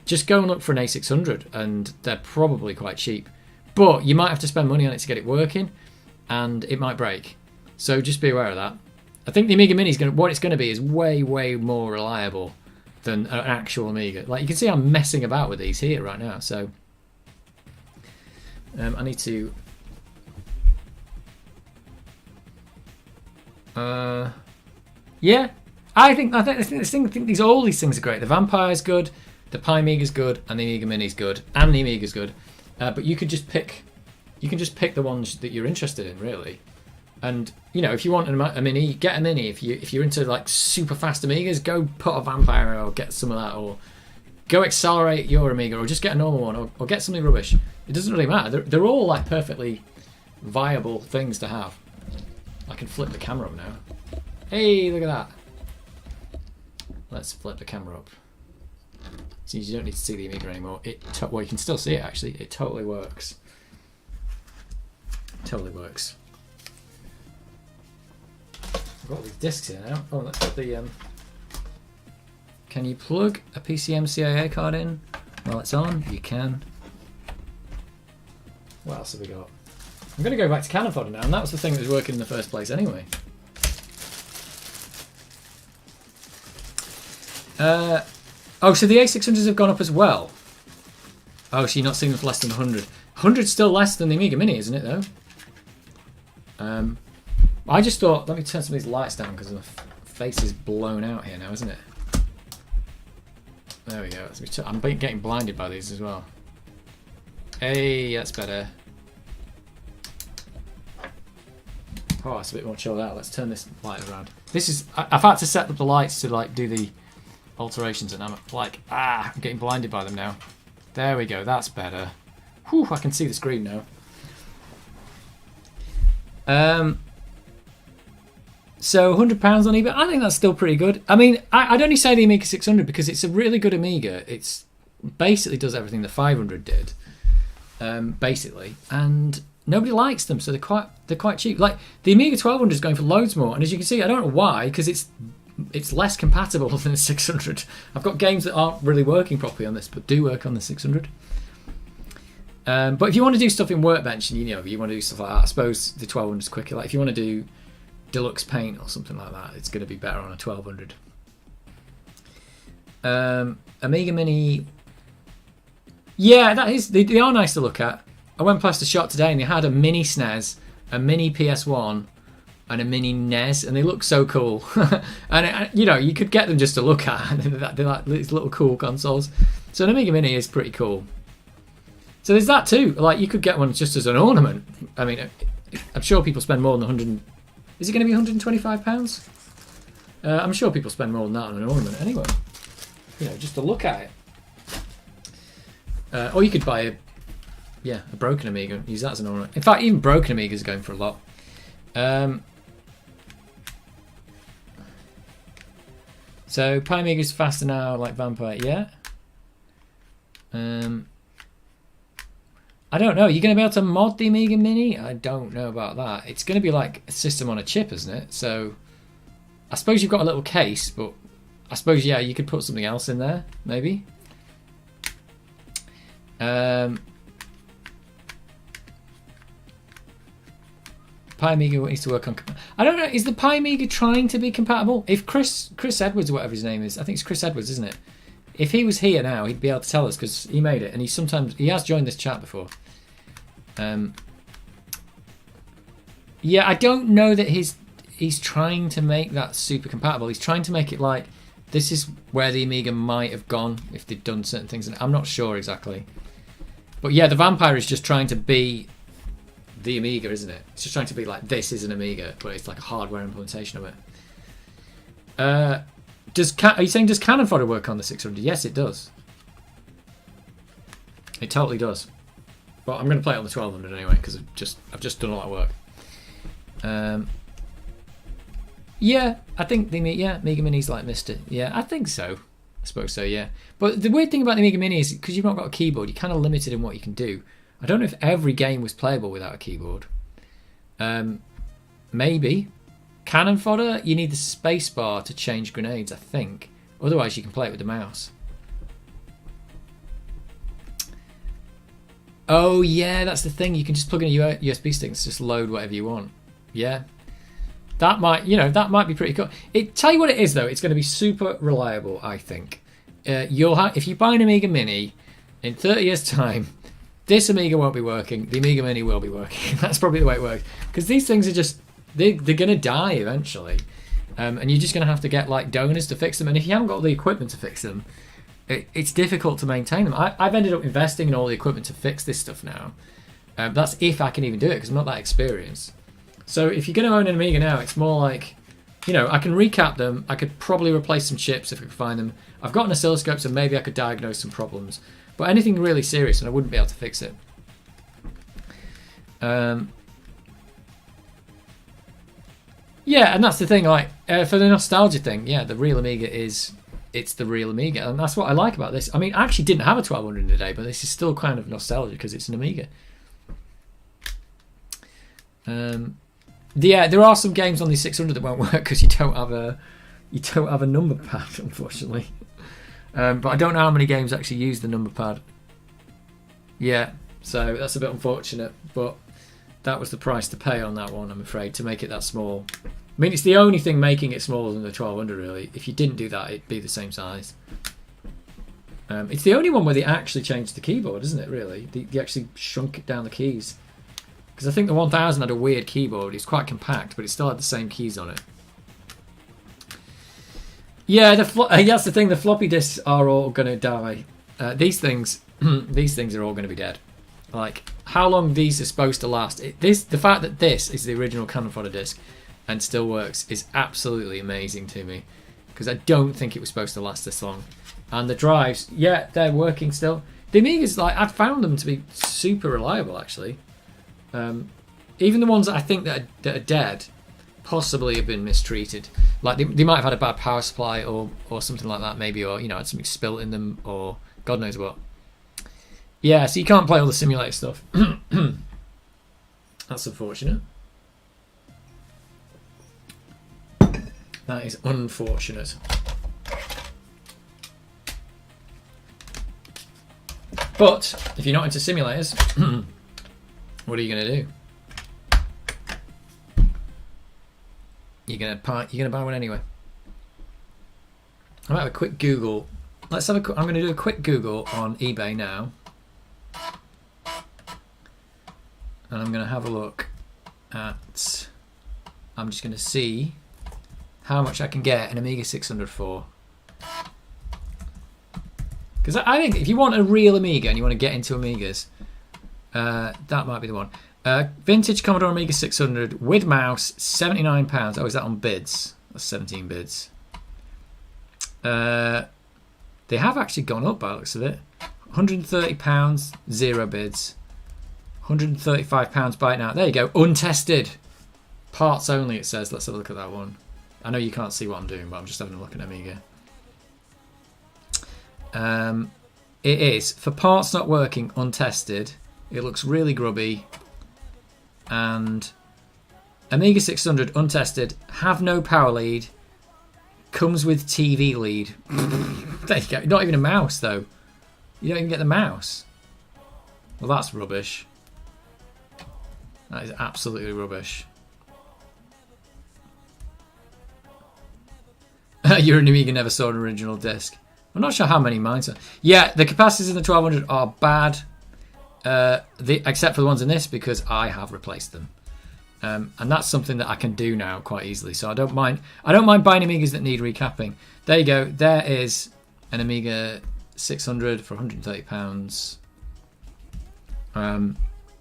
just go and look for an A600, and they're probably quite cheap. But you might have to spend money on it to get it working, and it might break. So just be aware of that. I think the Amiga Mini is what it's going to be is way more reliable than an actual Amiga. Like, you can see I'm messing about with these here right now. So I need to. Yeah, I think all these things are great. The Vampire's good, the Pi Amiga's good, and the Amiga Mini's good, and the Amiga's good. But you can just pick the ones that you're interested in, really. And you know, if you want a Mini, get a Mini. If you're into like super fast Amigas, go put a Vampire or get some of that, or go accelerate your Amiga, or just get a normal one, or get something rubbish. It doesn't really matter. They're all like perfectly viable things to have. I can flip the camera up now. Hey, look at that. Let's flip the camera up. So you don't need to see the Amiga anymore. Well, you can still see it actually. It totally works. Totally works. I've got all these discs here now. Oh, that's got the. Can you plug a PCM-CIA card in while it's on? You can. What else have we got? I'm going to go back to Cannon Fodder now, and that was the thing that was working in the first place anyway. Oh, so the A600s have gone up as well. Oh, so you're not seeing them for less than 100. 100's still less than the Amiga Mini, isn't it, though? I just thought, let me turn some of these lights down because my face is blown out here now, isn't it? There we go. I'm getting blinded by these as well. Hey, that's better. Oh, it's a bit more chilled out. Let's turn this light around. This is. I've had to set up the lights to like do the alterations, and I'm like, I'm getting blinded by them now. There we go. That's better. Whew, I can see the screen now. So £100 on eBay. I think that's still pretty good. I mean, I'd only say the Amiga 600 because it's a really good Amiga. It's basically does everything the 500 did, basically, and nobody likes them, so they're quite cheap. Like the Amiga 1200 is going for loads more, and as you can see, I don't know why, because it's less compatible than the 600. I've got games that aren't really working properly on this, but do work on the 600. But if you want to do stuff in Workbench, and you want to do stuff like that, I suppose the 1200 is quicker. Like if you want to do Deluxe Paint or something like that, it's going to be better on a 1200. Amiga Mini, yeah, that is. They are nice to look at. I went past the shop today and they had a mini SNES, a mini PS1, and a mini NES, and they look so cool. And you could get them just to look at. They're like these little cool consoles. So an Amiga Mini is pretty cool. So there's that too. Like you could get one just as an ornament. I mean, I'm sure people spend more than 100. Is it going to be £125? I'm sure people spend more than that on an ornament anyway. Just to look at it. Or you could buy a broken Amiga and use that as an ornament. In fact, even broken Amigas are going for a lot. So Pi Amiga's faster now, like Vampire, yeah. I don't know. Are you going to be able to mod the Amiga Mini? I don't know about that. It's going to be like a system on a chip, isn't it? So I suppose you've got a little case, but I suppose, yeah, you could put something else in there, maybe. Pi Amiga needs to work on. I don't know. Is the Pi Amiga trying to be compatible? If Chris Edwards, whatever his name is, I think it's Chris Edwards, isn't it? If he was here now, he'd be able to tell us because he made it, and he has joined this chat before. Yeah, I don't know that he's trying to make that super compatible. He's trying to make it like this is where the Amiga might have gone if they'd done certain things, and I'm not sure exactly. But yeah, the Vampire is just trying to be the Amiga, isn't it? It's just trying to be like this is an Amiga, but it's like a hardware implementation of it. Are you saying does Cannon Fodder work on the 600? Yes, it does. It totally does. But I'm going to play it on the 1200 anyway because I've just done a lot of work. Yeah, I think the Amiga Mini's like Mister. Yeah, I think so. I suppose so. Yeah. But the weird thing about the Amiga Mini is because you've not got a keyboard, you're kind of limited in what you can do. I don't know if every game was playable without a keyboard. Maybe. Cannon Fodder, you need the space bar to change grenades, I think. Otherwise, you can play it with the mouse. Oh, yeah, that's the thing. You can just plug in a USB stick and just load whatever you want. Yeah. That might be pretty cool. Tell you what it is, though. It's going to be super reliable, I think. if you buy an Amiga Mini in 30 years' time, this Amiga won't be working. The Amiga Mini will be working. That's probably the way it works. Because these things are just they're going to die eventually, and you're just going to have to get like donors to fix them. And if you haven't got the equipment to fix them, it's difficult to maintain them. I've ended up investing in all the equipment to fix this stuff now. That's if I can even do it, because I'm not that experienced. So if you're going to own an Amiga now, it's more like, I can recap them. I could probably replace some chips if I could find them. I've got an oscilloscope, so maybe I could diagnose some problems. But anything really serious, and I wouldn't be able to fix it. Yeah, and that's the thing. Like for the nostalgia thing, yeah, the real Amiga it's the real Amiga, and that's what I like about this. I mean, I actually didn't have a 1200 today, but this is still kind of nostalgia because it's an Amiga. Yeah, there are some games on the 600 that won't work because you don't have a number pad, unfortunately. But I don't know how many games actually use the number pad. Yeah, so that's a bit unfortunate, but that was the price to pay on that one, I'm afraid, to make it that small. I mean, it's the only thing making it smaller than the 1200, really. If you didn't do that, it'd be the same size. It's the only one where they actually changed the keyboard, isn't it, really? They actually shrunk it down the keys. Because I think the 1000 had a weird keyboard. It's quite compact, but it still had the same keys on it. Yeah, that's the thing. The floppy disks are all going to die. These things are all going to be dead. Like, how long these are supposed to last. The fact that this is the original Cannon Fodder disc and still works is absolutely amazing to me. Because I don't think it was supposed to last this long. And the drives, yeah, they're working still. The Amigas, like, I've found them to be super reliable, actually. Even the ones that I think that are dead possibly have been mistreated. Like they might have had a bad power supply or something like that, maybe, or had something spilt in them, or God knows what. Yeah, so you can't play all the simulator stuff. That's unfortunate. That is unfortunate. But if you're not into simulators, what are you going to do? You're gonna buy one anyway. I might have a quick Google. I'm going to do a quick Google on eBay now, and I'm going to have a look at. I'm just going to see how much I can get an Amiga 600 for. Because I think if you want a real Amiga and you want to get into Amigas, that might be the one. Vintage Commodore Amiga 600 with mouse, £79. Oh, is that on bids? That's 17 bids. They have actually gone up by the looks of it. £130, 0 bids. £135 buy it now. There you go, untested. Parts only, it says. Let's have a look at that one. I know you can't see what I'm doing, but I'm just having a look at Amiga. It is, for parts not working, untested. It looks really grubby. And Amiga 600 untested, have no power lead, comes with TV lead. There you go. Not even a mouse though. You don't even get the mouse. Well, that's rubbish. That is absolutely rubbish. Your Amiga never saw an original disc. I'm not sure how many mine are. Yeah, the capacitors in the 1200 are bad. Except for the ones in this, because I have replaced them, and that's something that I can do now quite easily. So I don't mind buying Amigas that need recapping. There you go. There is an Amiga 600 for £130.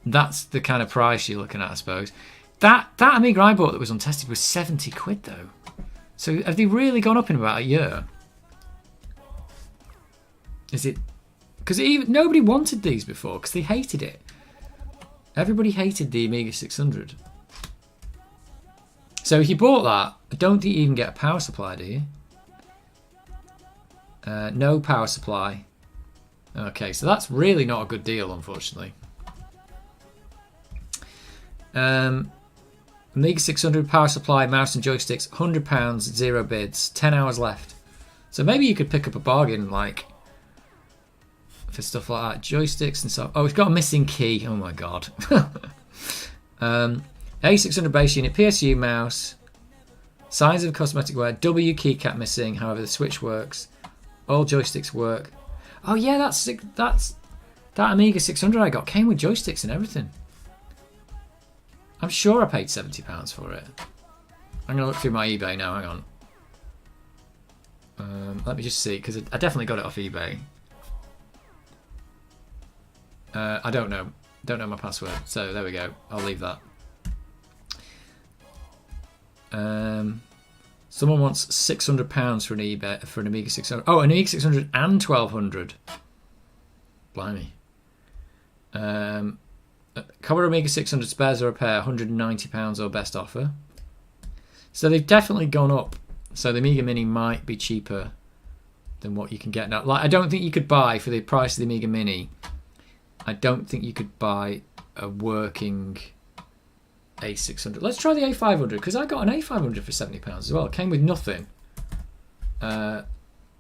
That's the kind of price you're looking at, I suppose. That Amiga I bought that was untested was £70 though. So have they really gone up in about a year? Is it? Because nobody wanted these before because they hated it. Everybody hated the Amiga 600. So if you bought that, I don't think you even get a power supply, do you? No power supply. Okay, so that's really not a good deal, unfortunately. Amiga 600 power supply, mouse and joysticks, £100, 0 bids, 10 hours left. So maybe you could pick up a bargain, like, for stuff like that. Joysticks and stuff. Oh, it's got a missing key. Oh my god. A600 base unit, PSU mouse, size of cosmetic wear, W keycap missing, however the switch works. All joysticks work. Oh yeah, that Amiga 600 I got came with joysticks and everything. I'm sure I paid £70 for it. I'm gonna look through my eBay now. Hang on. Let me just see, because I definitely got it off eBay. I don't know. Don't know my password. So there we go. I'll leave that. Someone wants £600 for an eBay for an Amiga 600. Oh, an Amiga 600 and 1200. Blimey. Commodore Amiga 600 spares or repair, £190 or best offer. So they've definitely gone up. So the Amiga Mini might be cheaper than what you can get now. Like, I don't think you could buy, for the price of the Amiga Mini, I don't think you could buy a working A600. Let's try the A500, because I got an A500 for £70 as well. It came with nothing. I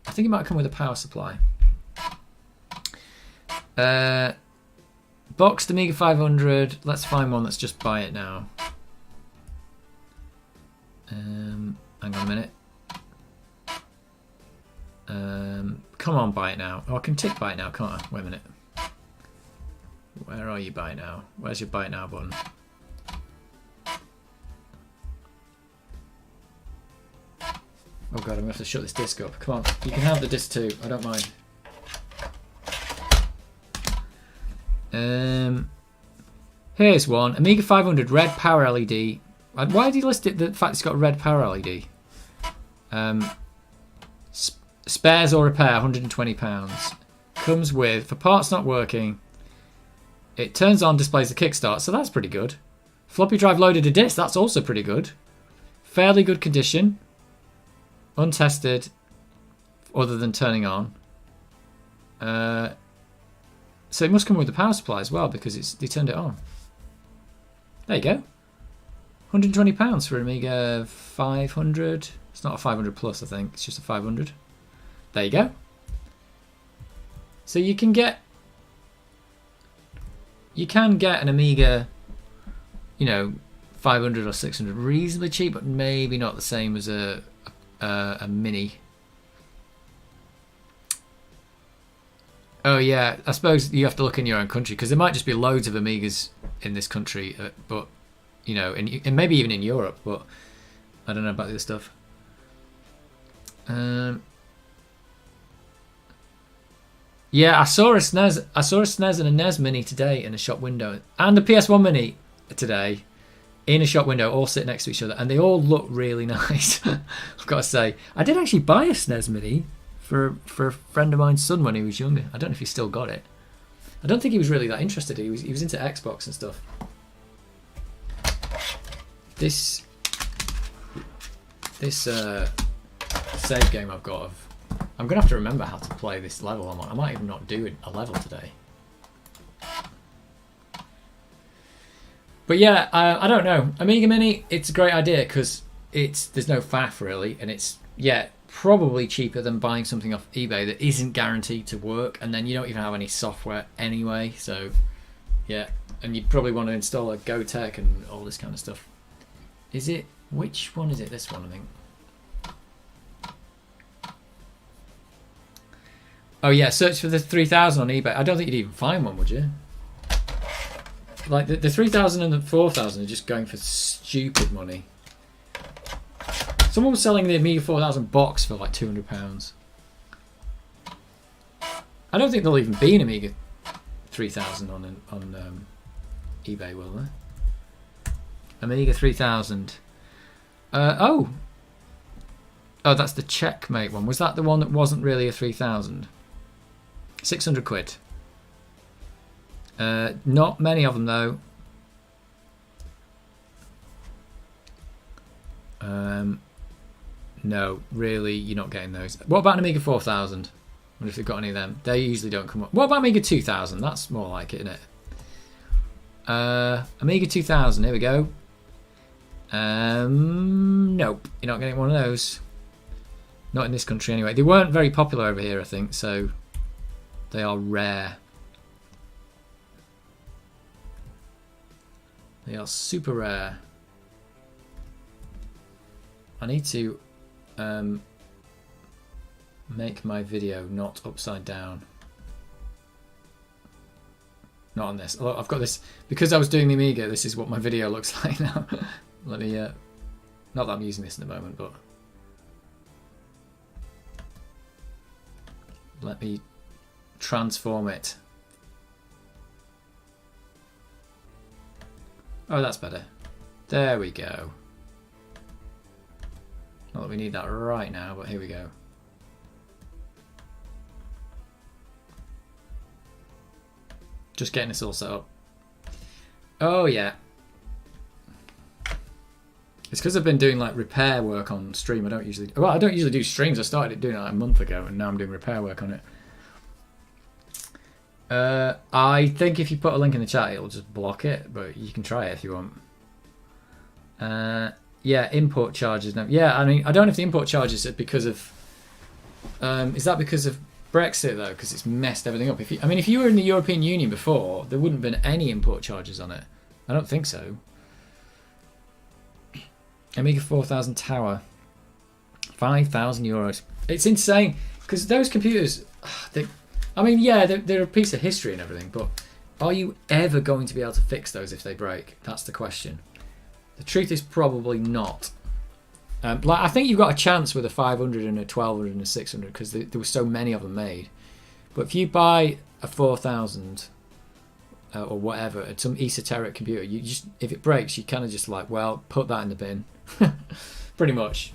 think it might come with a power supply. Boxed Amiga 500. Let's find one that's just buy it now. Hang on a minute. Come on, buy it now. Oh, I can tick buy it now, can't I? Wait a minute. Where are you, buy it now? Where's your buy it now button? Oh god, I'm gonna have to shut this disc up. Come on, you can have the disc too. I don't mind. Here's one. Amiga 500 red power LED. Why did he list it? The fact it's got a red power LED. Spares or repair, £120. Comes with, for parts not working, it turns on, displays the kickstart, so that's pretty good. Floppy drive loaded a disc, that's also pretty good. Fairly good condition. Untested, other than turning on. So it must come with the power supply as well, because they turned it on. There you go. £120 for an Amiga 500. It's not a 500 plus, I think. It's just a 500. There you go. So you can get an Amiga, 500 or 600 reasonably cheap, but maybe not the same as a Mini. Oh yeah, I suppose you have to look in your own country, because there might just be loads of Amigas in this country, but and maybe even in Europe, but I don't know about the other stuff. Yeah, I saw a SNES and a NES Mini today in a shop window, and a PS1 Mini today in a shop window, all sit next to each other, and they all look really nice. I've got to say, I did actually buy a SNES Mini for a friend of mine's son when he was younger. I don't know if he still got it. I don't think he was really that interested. He was into Xbox and stuff. This save game I've got of, I'm gonna have to remember how to play this level. I might even not do a level today. But yeah, I don't know. Amiga Mini, it's a great idea because there's no faff really, and it's probably cheaper than buying something off eBay that isn't guaranteed to work, and then you don't even have any software anyway. So yeah, and you'd probably want to install a GoTech and all this kind of stuff. Is it? Which one is it? This one, I think. Oh yeah, search for the 3000 on eBay. I don't think you'd even find one, would you? Like the 3000 and the 4000 are just going for stupid money. Someone was selling the Amiga 4000 box for like £200. I don't think there'll even be an Amiga 3000 on eBay, will there? Amiga 3000. Oh, that's the Checkmate one. Was that the one that wasn't really a 3000? 600 quid. Not many of them though. No, really, you're not getting those. What about an Amiga 4000? I wonder if they've got any of them. They usually don't come up. What about Amiga 2000? That's more like it, isn't it? Amiga 2000, here we go. Nope, you're not getting one of those. Not in this country anyway. They weren't very popular over here, I think, so they are rare. They are super rare. I need to Make my video not upside down. Not on this. I've got this because I was doing the Amiga. This is what my video looks like now. Let me. Not that I'm using this in the moment, but let me transform it. Oh, that's better. There we go. Not that we need that right now, but here we go. Just getting this all set up. Oh yeah. It's because I've been doing like repair work on stream. I don't usually do streams. I started doing it like a month ago, and now I'm doing repair work on it. I think if you put a link in the chat, it'll just block it, but you can try it if you want. Yeah, import charges now. Yeah, I mean, I don't know if the import charges are because of. Is that because of Brexit though? Because it's messed everything up. If you were in the European Union before, there wouldn't have been any import charges on it. I don't think so. Amiga 4000 tower, €5,000. It's insane because those computers. They're a piece of history and everything, but are you ever going to be able to fix those if they break? That's the question. The truth is probably not. I think you've got a chance with a 500 and a 1200 and a 600 because there were so many of them made. But if you buy a 4000 or whatever, some esoteric computer, you just if it breaks, you kind of just like, well, put that in the bin. Pretty much.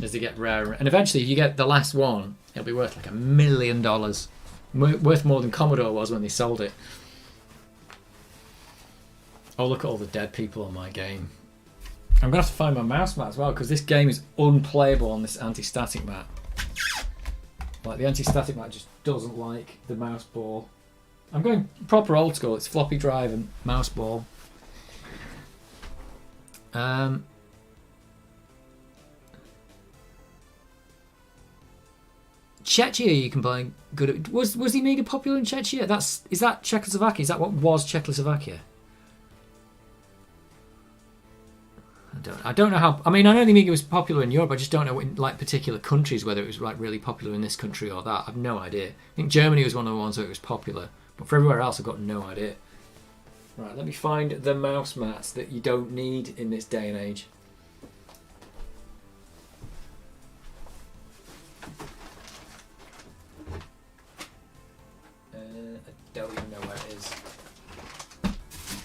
As they get rarer, and eventually, if you get the last one, it'll be worth like $1 million, worth more than Commodore was when they sold it. Oh, look at all the dead people on my game. I'm gonna have to find my mouse mat as well because this game is unplayable on this anti-static mat. Like the anti-static mat just doesn't like the mouse ball. I'm going proper old school. It's floppy drive and mouse ball. Czechia, you can buy good. Was the Amiga popular in Czechia? Is that Czechoslovakia? Is that what was Czechoslovakia? I don't know how. I mean, I know the Amiga was popular in Europe. I just don't know in like particular countries whether it was like really popular in this country or that. I've no idea. I think Germany was one of the ones where it was popular, but for everywhere else, I've got no idea. Right, let me find the mouse mats that you don't need in this day and age. I don't even know where it is.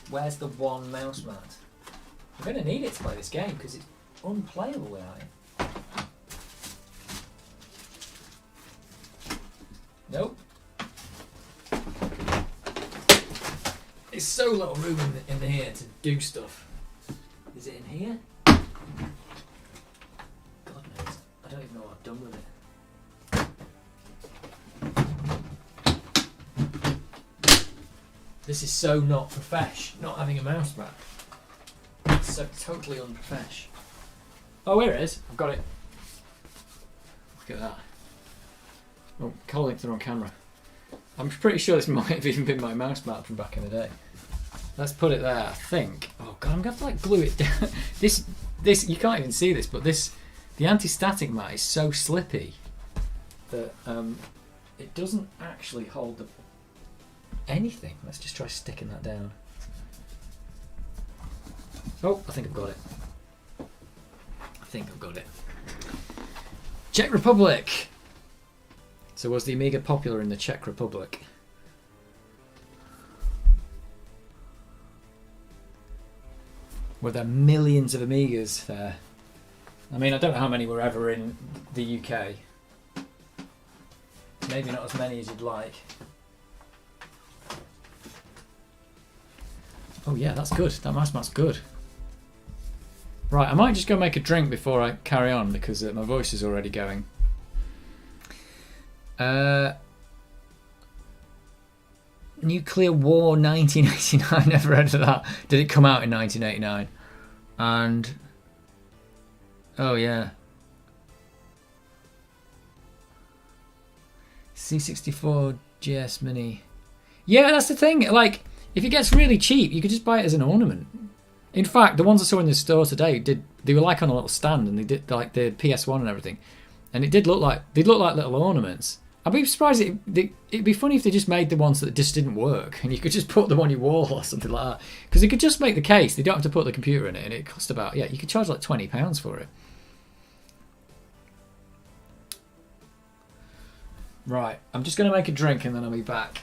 Where's the one mouse mat? I'm going to need it to play this game because it's unplayable without it. Nope. There's so little room in here to do stuff. Is it in here? God knows. I don't even know what I've done with it. This is so not profesh, not having a mouse mat. It's so totally unprofesh. Oh, here it is. I've got it. Look at that. Oh, calling it on camera. I'm pretty sure this might have even been my mouse mat from back in the day. Let's put it there, I think. Oh god, I'm going to have to like glue it down. This, you can't even see this, but the anti-static mat is so slippy that it doesn't actually hold anything. Let's just try sticking that down. Oh, I think I've got it. Czech Republic. So was the Amiga popular in the Czech Republic? Were there millions of Amigas there? I mean, I don't know how many were ever in the UK. Maybe not as many as you'd like. Oh yeah, that's good. That mouse mat's good. Right, I might just go make a drink before I carry on because my voice is already going. Nuclear War 1989. Never heard of that. Did it come out in 1989? And oh yeah, C64 GS Mini. Yeah, that's the thing. Like, if it gets really cheap, you could just buy it as an ornament. In fact, the ones I saw in the store today they were like on a little stand, and they did like the PS1 and everything. and it did look like little ornaments. I'd be surprised. It'd be funny if they just made the ones that just didn't work, and you could just put them on your wall or something like that. Because they could just make the case. They don't have to put the computer in it, and it cost about you could charge like £20 for it. Right, I'm just going to make a drink and then I'll be back.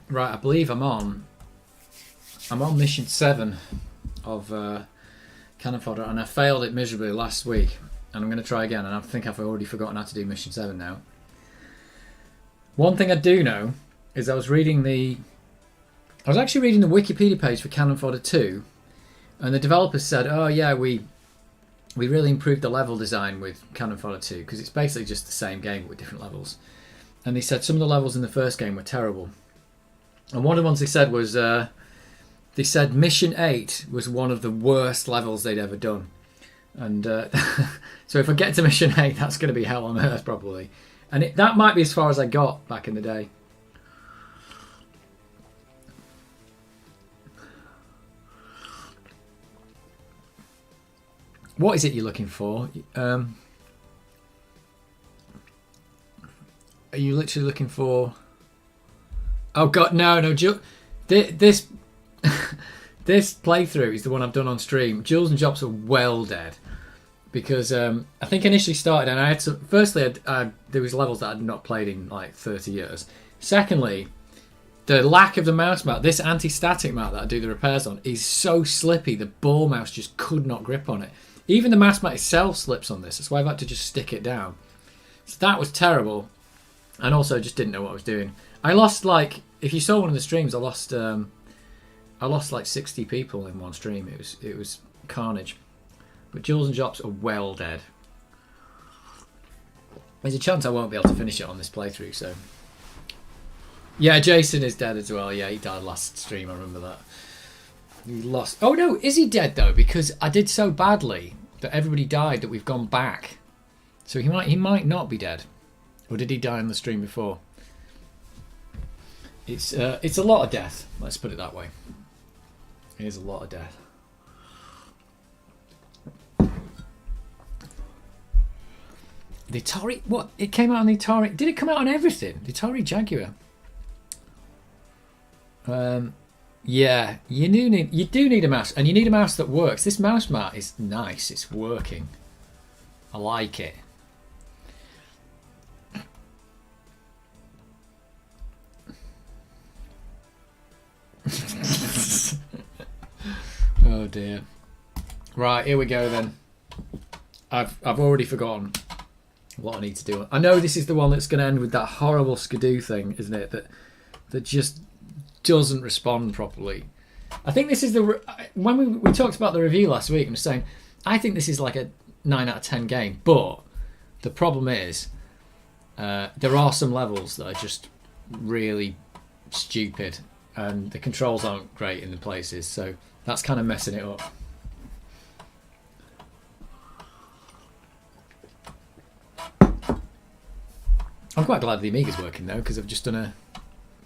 Right, I believe I'm on mission 7 of Cannon Fodder, and I failed it miserably last week, and I'm going to try again, and I think I've already forgotten how to do mission 7 now. One thing I do know is I was actually reading the Wikipedia page for Cannon Fodder 2, and the developers said, oh yeah, we really improved the level design with Cannon Fodder 2, because it's basically just the same game but with different levels. And they said some of the levels in the first game were terrible. And one of the ones they said was, they said Mission 8 was one of the worst levels they'd ever done. And so if I get to Mission 8, that's going to be hell on earth probably. And that might be as far as I got back in the day. What is it you're looking for? Are you literally looking for... Oh god, no. This this playthrough is the one I've done on stream. Jules and Jobs are well dead. Because I think I initially started and I had to... Firstly, there was levels that I'd not played in like 30 years. Secondly, the lack of the mouse mat, this anti-static mat that I do the repairs on, is so slippy. The ball mouse just could not grip on it. Even the mouse mat itself slips on this. That's why I've had to just stick it down. So that was terrible. And also just didn't know what I was doing. I lost like... If you saw one of the streams, I lost like 60 people in one stream. It was carnage. But Jules and Jops are well dead. There's a chance I won't be able to finish it on this playthrough, so... Yeah, Jason is dead as well. Yeah, he died last stream, I remember that. He lost... Oh no, is he dead though? Because I did so badly that everybody died that we've gone back. So he might not be dead. Or did he die on the stream before? It's a lot of death, let's put it that way. It is a lot of death. The Atari... What? It came out on the Atari... Did it come out on everything? The Atari Jaguar? Yeah, you do need a mouse, and you need a mouse that works. This mouse mat is nice. It's working. I like it. Oh dear. Right, here we go then. I've already forgotten what I need to do. I know this is the one that's going to end with that horrible skidoo thing, isn't it? That just doesn't respond properly. I think this is the... When we talked about the review last week, I was saying, I think this is like a 9 out of 10 game, but the problem is there are some levels that are just really stupid and the controls aren't great in the places, so that's kind of messing it up. I'm quite glad the Amiga's working though, because I've just done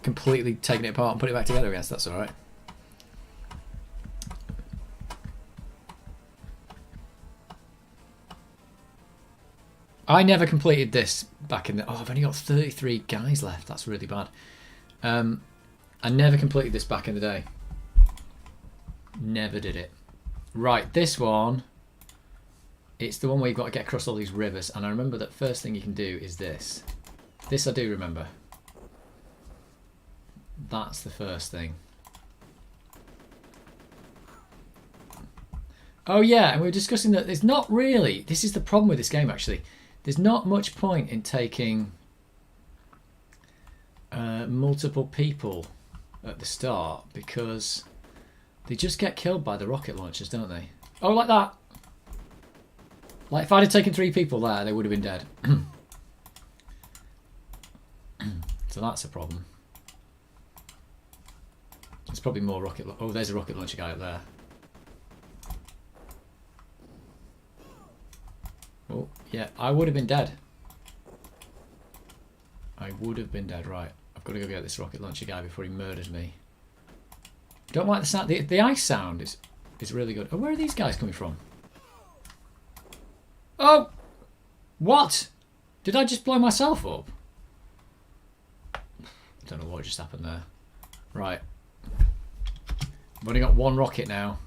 completely taken it apart and put it back together again, so that's alright. I never completed this back in the... Oh, I've only got 33 guys left. That's really bad. I never completed this back in the day. Never did it. Right, this one... It's the one where you've got to get across all these rivers, and I remember that first thing you can do is this. This I do remember. That's the first thing. Oh yeah, and we were discussing that there's not really... This is the problem with this game, actually. There's not much point in taking multiple people at the start because they just get killed by the rocket launchers, don't they? Oh, like that. Like if I'd have taken 3 people there, they would have been dead. So that's a problem. There's probably more rocket... Oh, there's a rocket launcher guy up there. Oh, yeah, I would have been dead. I would have been dead, right. I've got to go get this rocket launcher guy before he murders me. Don't like the sound. The ice sound is really good. Oh, where are these guys coming from? Oh! What? Did I just blow myself up? I don't know what just happened there. Right. I've only got 1 rocket now.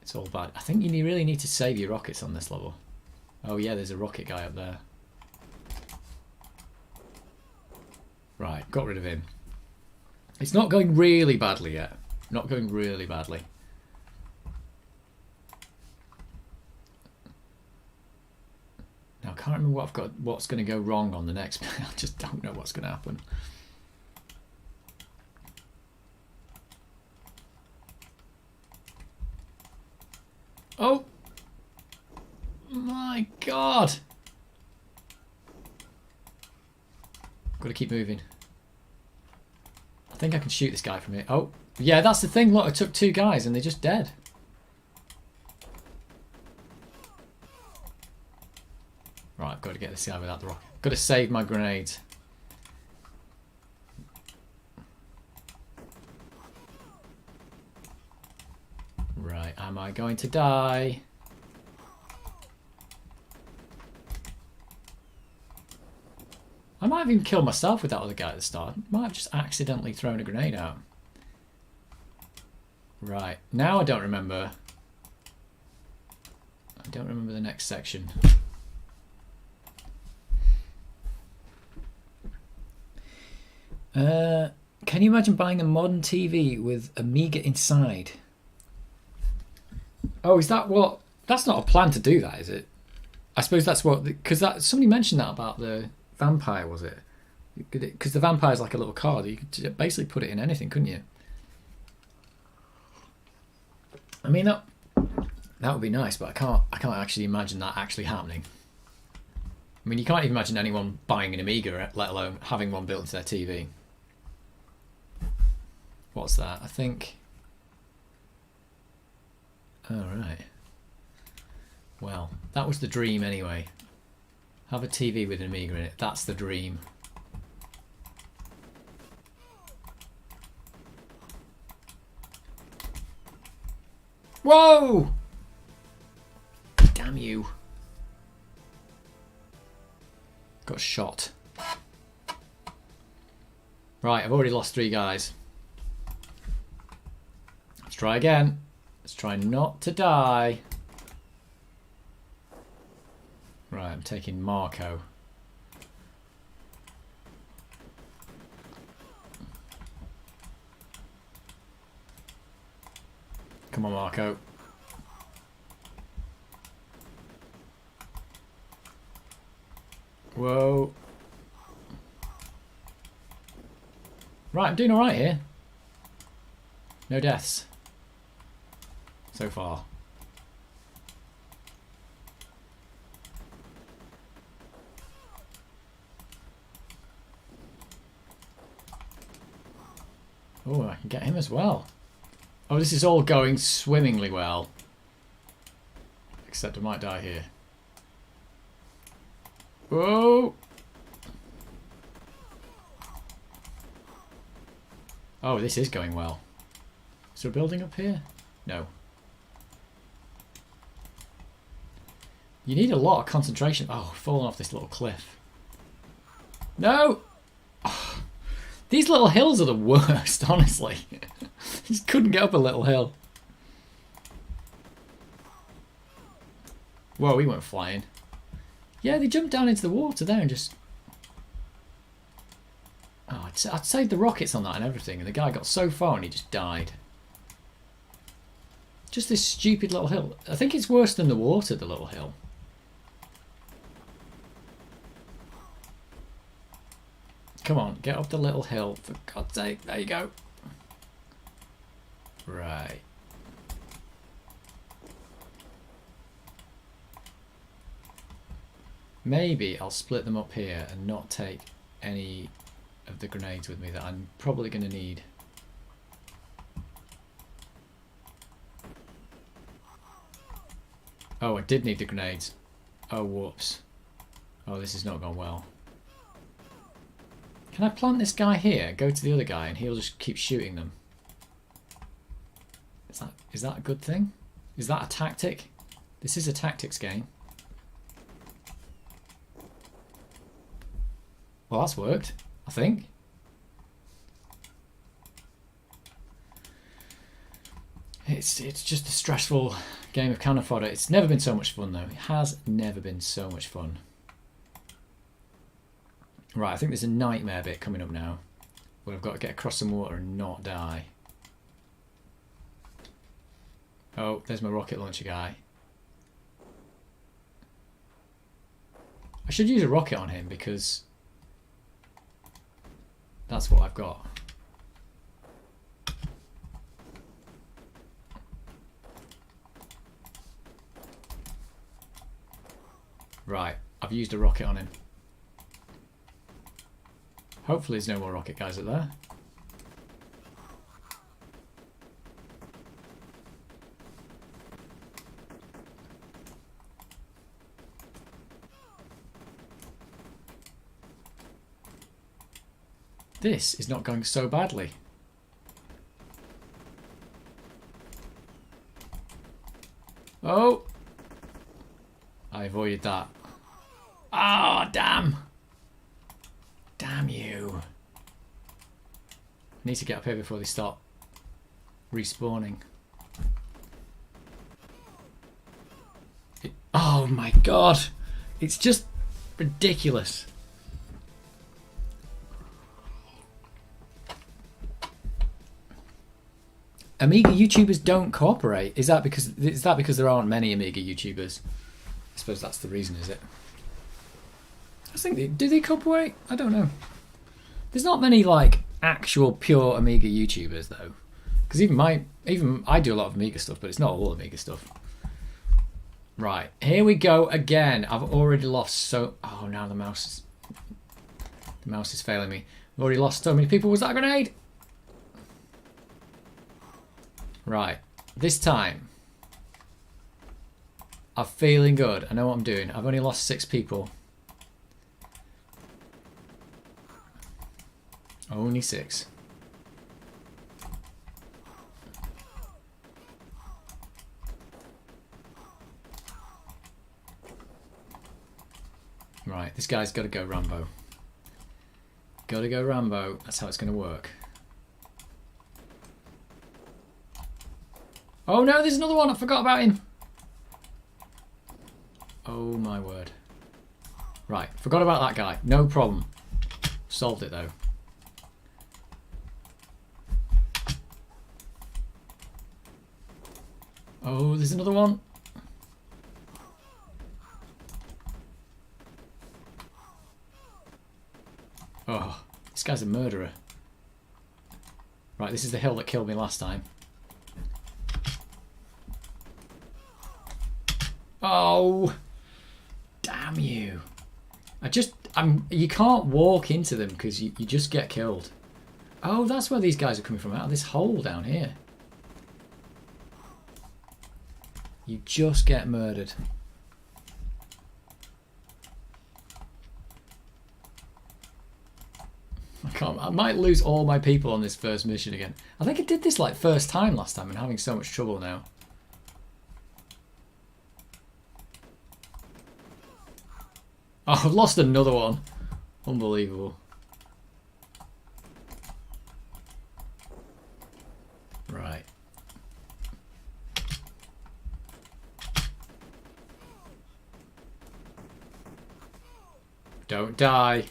It's all bad. I think you really need to save your rockets on this level. Oh yeah, there's a rocket guy up there. Right, got rid of him. It's not going really badly yet. Not going really badly. Now I can't remember what I've got. What's going to go wrong on the next bit. I just don't know what's going to happen. Oh my god! Got to keep moving. I think I can shoot this guy from here. Oh, yeah, that's the thing. Look, I took 2 guys and they're just dead. Right, I've got to get this guy without the rocket. Got to save my grenades. Right, am I going to die? I might have even killed myself with that other guy at the start. Might have just accidentally thrown a grenade out. Right, now I don't remember. I don't remember the next section. Can you imagine buying a modern TV with Amiga inside? Oh, is that what? That's not a plan to do that, is it? I suppose that's what... Because somebody mentioned that about the vampire, was it? Because the vampire's like a little card. You could basically put it in anything, couldn't you? I mean, that would be nice, but I can't actually imagine that actually happening. I mean, you can't even imagine anyone buying an Amiga, let alone having one built into their TV. What's that? I think... Oh, right. Well, that was the dream anyway. Have a TV with an Amiga in it. That's the dream. Whoa! Damn you. Got shot. Right, I've already lost 3 guys. Let's try again. Let's try not to die. Right, I'm taking Marco. Come on, Marco. Whoa. Right, I'm doing alright here. No deaths. So far. Oh, I can get him as well. Oh, this is all going swimmingly well. Except I might die here. Whoa! Oh, this is going well. Is there a building up here? No. You need a lot of concentration. Oh, falling off this little cliff. No! Oh, these little hills are the worst, honestly. Just couldn't get up a little hill. Whoa, he went flying. Yeah, they jumped down into the water there and just... Oh, I'd saved the rockets on that and everything, and the guy got so far and he just died. Just this stupid little hill. I think it's worse than the water, the little hill. Come on, get up the little hill, for God's sake. There you go. Right. Maybe I'll split them up here and not take any of the grenades with me that I'm probably going to need. Oh, I did need the grenades. Oh, whoops. Oh, this has not gone well. Can I plant this guy here, go to the other guy, and he'll just keep shooting them? Is that a good thing? Is that a tactic? This is a tactics game. Well, that's worked, I think. It's just a stressful game of Cannon Fodder. It's never been so much fun, though. It has never been so much fun. Right, I think there's a nightmare bit coming up now. Well, I've got to get across some water and not die. Oh, there's my rocket launcher guy. I should use a rocket on him because that's what I've got. Right, I've used a rocket on him. Hopefully there's no more rocket guys up there. This is not going so badly. Oh! I avoided that. Oh, damn! Damn you. I need to get up here before they start respawning. Oh my god! It's just ridiculous. Amiga YouTubers don't cooperate. Is that because there aren't many Amiga YouTubers? I suppose that's the reason, is it? I think do they cooperate? I don't know. There's not many like actual pure Amiga YouTubers though, because even I do a lot of Amiga stuff, but it's not all Amiga stuff. Right, here we go again. I've already lost so. Oh, now the mouse is failing me. I've already lost so many people. Was that a grenade? Right, this time I'm feeling good. I know what I'm doing. I've only lost 6 people. Only 6. Right, this guy's got to go Rambo. Got to go Rambo. That's how it's going to work. Oh no, there's another one. I forgot about him. Oh my word. Right, forgot about that guy. No problem. Solved it though. Oh, there's another one. Oh, this guy's a murderer. Right, this is the hill that killed me last time. Oh, damn you. You can't walk into them because you just get killed. Oh, that's where these guys are coming from, out of this hole down here. You just get murdered. I might lose all my people on this first mission again. I think I did this like first time last time and having so much trouble now. Oh, I've lost another one. Unbelievable. Right. Don't die.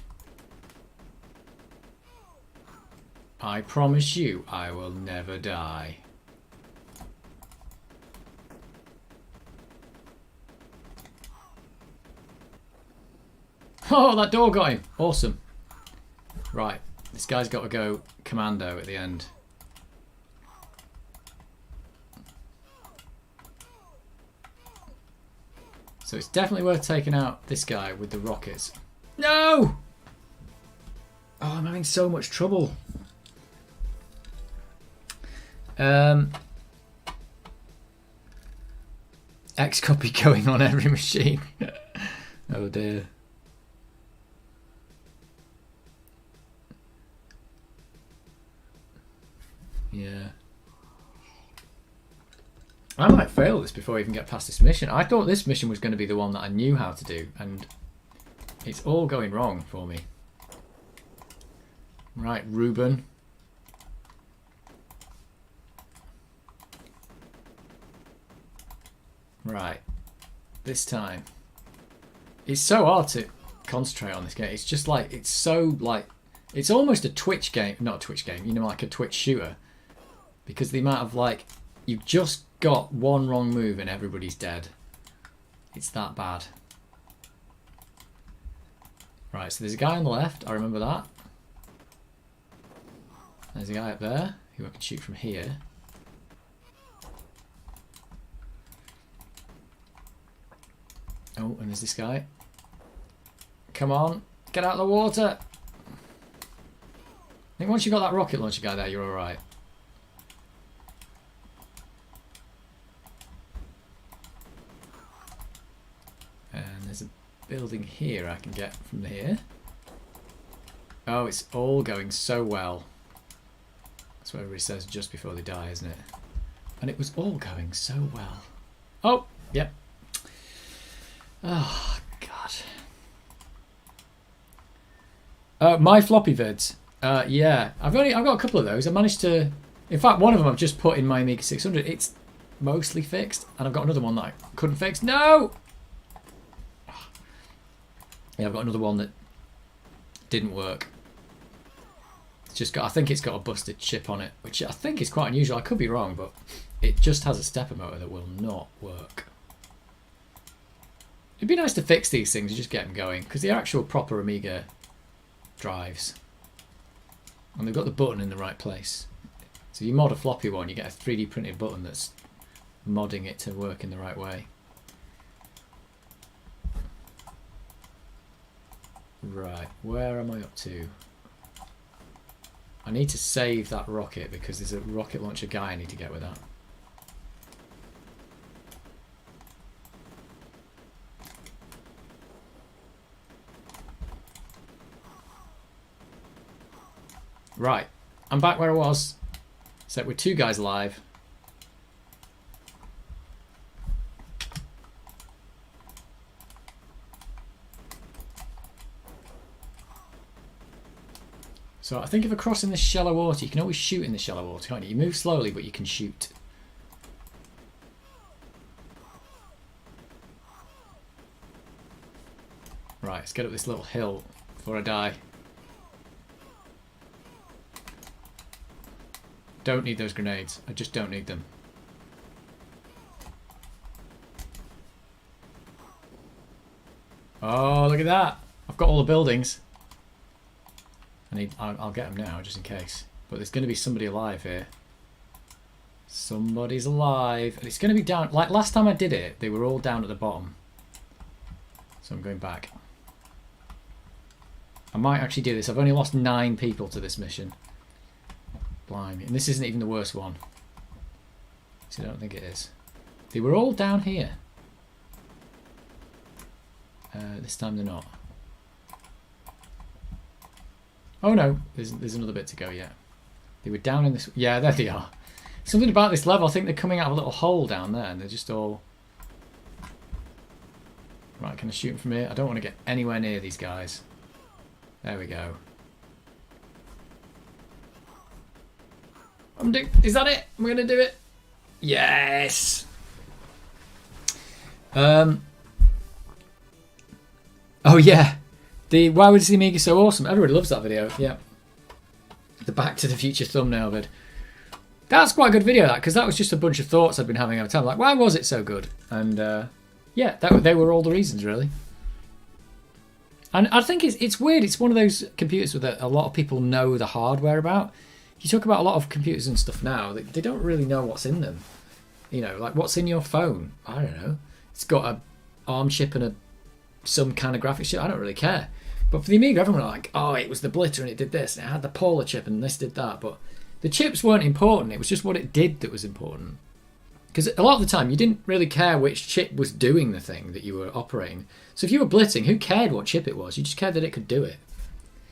I promise you, I will never die. Oh, that door got him. Awesome. Right, this guy's got to go commando at the end. So it's definitely worth taking out this guy with the rockets. No! Oh, I'm having so much trouble. Xcopy going on every machine. Oh dear. Yeah. I might fail this before I even get past this mission. I thought this mission was going to be the one that I knew how to do, and it's all going wrong for me. Right, Ruben. Right, this time. It's so hard to concentrate on this game. It's just like, it's so like It's almost a Twitch game, not a Twitch game, you know, like a Twitch shooter. Because the amount of, like, you've just got one wrong move and everybody's dead. It's that bad. Right, so there's a guy on the left, I remember that. There's a guy up there who I can shoot from here. Oh, and there's this guy. Come on, get out of the water. I think once you've got that rocket launcher guy there, you're alright. And there's a building here I can get from here. Oh, it's all going so well. That's what everybody says just before they die, isn't it? And it was all going so well. Oh, yep. Oh, God. My floppy vids. Yeah, I've got a couple of those. I managed to... In fact, one of them I've just put in my Amiga 600. It's mostly fixed. And I've got another one that I couldn't fix. No! Yeah, I've got another one that didn't work. It's just got... I think it's got a busted chip on it, which I think is quite unusual. I could be wrong, but it just has a stepper motor that will not work. It'd be nice to fix these things and just get them going, because they're actual proper Amiga drives. And they've got the button in the right place. So you mod a floppy one, you get a 3D printed button that's modding it to work in the right way. Right, where am I up to? I need to save that rocket because there's a rocket launcher guy I need to get with that. Right, I'm back where I was, except with two guys alive. So I think if I cross in the shallow water, you can always shoot in the shallow water, can't you? You move slowly, but you can shoot. Right, let's get up this little hill before I die. Don't need those grenades. I just don't need them. Oh, look at that. I've got all the buildings. I'll get them now, just in case. But there's going to be somebody alive here. Somebody's alive. And it's going to be down... Like last time I did it, they were all down at the bottom. So I'm going back. I might actually do this. I've only lost 9 people to this mission. Blimey. And this isn't even the worst one. So I don't think it is. They were all down here. This time they're not. Oh no, there's another bit to go yet. They were down in this... Yeah, there they are. Something about this level, I think they're coming out of a little hole down there and they're just all... Right, can I shoot them from here? I don't want to get anywhere near these guys. There we go. Is that it? Am I going to do it? Yes! Oh yeah. Why was the Amiga so awesome? Everybody loves that video. Yeah. The Back to the Future thumbnail vid. That's quite a good video, that, because that was just a bunch of thoughts I've been having over time. Like, why was it so good? And yeah, they were all the reasons, really. And I think it's weird. It's one of those computers that a lot of people know the hardware about. You talk about a lot of computers and stuff now, they don't really know what's in them. You know, like what's in your phone? I don't know. It's got a ARM chip and some kind of graphics chip. I don't really care. But for the Amiga, everyone was like, oh, it was the Blitter and it did this, and it had the Polar chip and this did that. But the chips weren't important. It was just what it did that was important. Because a lot of the time, you didn't really care which chip was doing the thing that you were operating. So if you were blitzing, who cared what chip it was? You just cared that it could do it.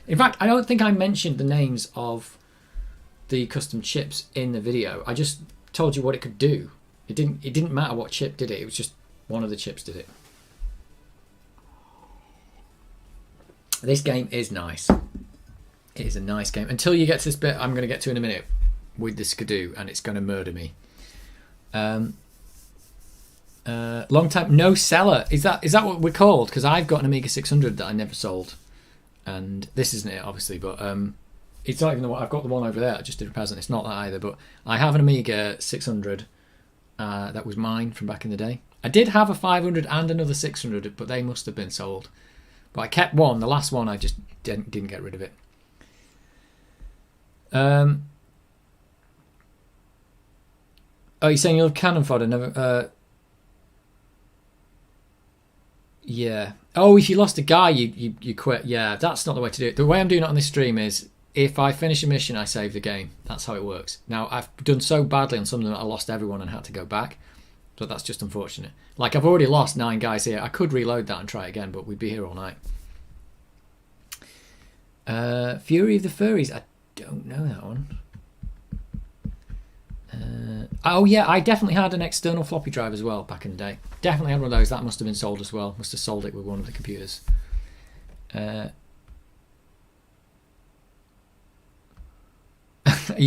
In fact, I don't think I mentioned the names of the custom chips in the video. I just told you what it could do. It didn't matter what chip did it. It was just one of the chips did it. This game is nice. It is a nice game. Until you get to this bit I'm going to get to in a minute with the Skidoo, and it's going to murder me. Long time no seller. Is that what we're called? Because I've got an Amiga 600 that I never sold. and this isn't it obviously, but it's not even the one. I've got the one over there. I just did a present. It's not that either, but I have an Amiga 600 that was mine from back in the day. I did have a 500 and another 600, but they must have been sold. But I kept one. The last one I just didn't get rid of it. Oh, you're saying you love Cannon Fodder? Never. Yeah. Oh, if you lost a guy, you quit. Yeah, that's not the way to do it. The way I'm doing it on this stream is if I finish a mission, I save the game. That's how it works. Now, I've done so badly on some of them that I lost everyone and had to go back. So that's just unfortunate. Like, I've already lost 9 guys here. I could reload that and try it again, but we'd be here all night. Fury of the Furries. I don't know that one. Oh yeah, I definitely had an external floppy drive as well back in the day. Definitely had one of those. That must have been sold as well. Must have sold it with one of the computers. You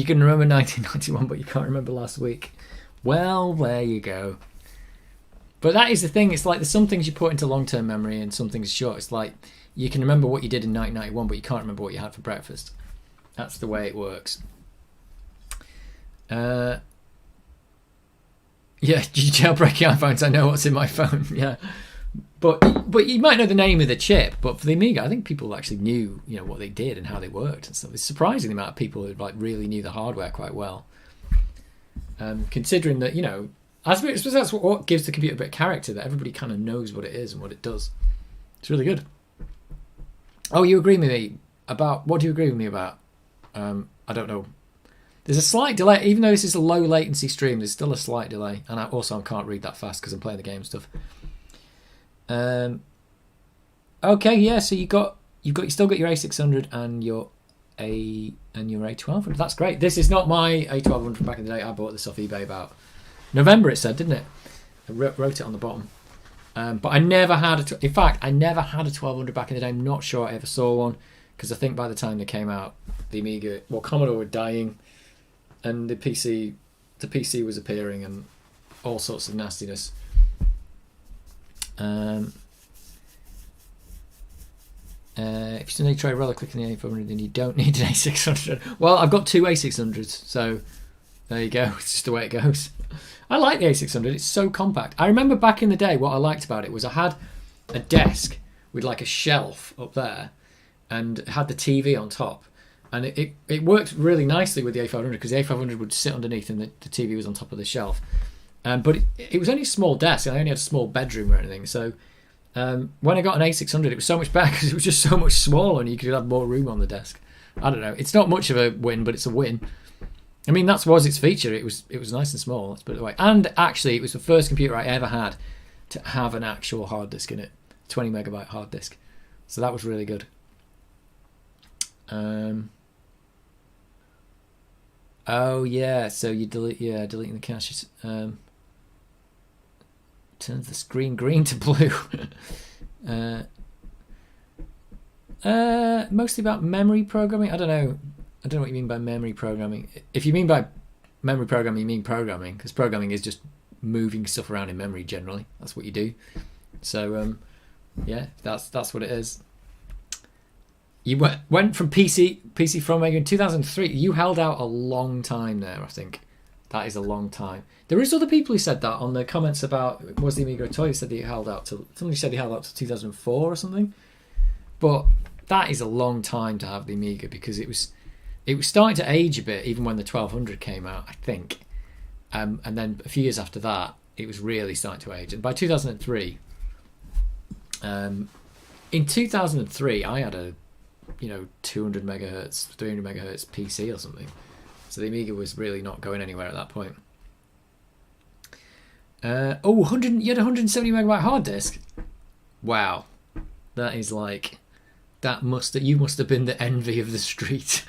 can remember 1991, but you can't remember last week. Well, there you go. But that is the thing. It's like there's some things you put into long-term memory and some things short. It's like you can remember what you did in 1991, but you can't remember what you had for breakfast. That's the way it works. Yeah, jailbreaking iPhones. I know what's in my phone. Yeah, but you might know the name of the chip. But for the Amiga, I think people actually knew, what they did and how they worked and stuff. It's surprising the amount of people who like really knew the hardware quite well. Considering that, I suppose that's what gives the computer a bit of character. That everybody kind of knows what it is and what it does. It's really good. Oh, you agree with me about what do you agree with me about? I don't know. There's a slight delay, even though this is a low latency stream. There's still a slight delay, and I can't read that fast because I'm playing the game and stuff. Okay, yeah. So you still got your A600 and your A1200. That's great. This is not my A1200 from back in the day. I bought this off eBay about November. It said, didn't it? I wrote it on the bottom. But I never had in fact, I never had a 1200 back in the day. I'm not sure I ever saw one because I think by the time they came out, the Amiga, Commodore were dying. And the PC was appearing and all sorts of nastiness. If you still need to try roller clicking the A400, then you don't need an A600. Well, I've got 2 A600s, so there you go. It's just the way it goes. I like the A600. It's so compact. I remember back in the day, what I liked about it was I had a desk with like a shelf up there and had the TV on top. And it worked really nicely with the A500 because the A500 would sit underneath and the TV was on top of the shelf. But it was only a small desk and I only had a small bedroom or anything. So when I got an A600, it was so much better because it was just so much smaller and you could have more room on the desk. I don't know. It's not much of a win, but it's a win. I mean, that was its feature. It was nice and small, let's put it away. And actually, it was the first computer I ever had to have an actual hard disk in it. 20 megabyte hard disk. So that was really good. Oh yeah, so you deleting the caches turns the screen green to blue. Mostly about memory programming. I don't know what you mean by memory programming. If you mean by memory programming, you mean programming, because programming is just moving stuff around in memory generally. That's what you do. So yeah, that's what it is. You went from PC from Amiga in 2003. You held out a long time there, I think. That is a long time. There is other people who said that on the comments about was the Amiga a toy. Said he held out till somebody said he held out to 2004 or something. But that is a long time to have the Amiga because it was starting to age a bit even when the 1200 came out, I think. And then a few years after that, it was really starting to age. And by 2003, in 2003, I had a 200 megahertz, 300 megahertz PC or something. So the Amiga was really not going anywhere at that point. You had a 170 megabyte hard disk. Wow, that is like you must have been the envy of the street.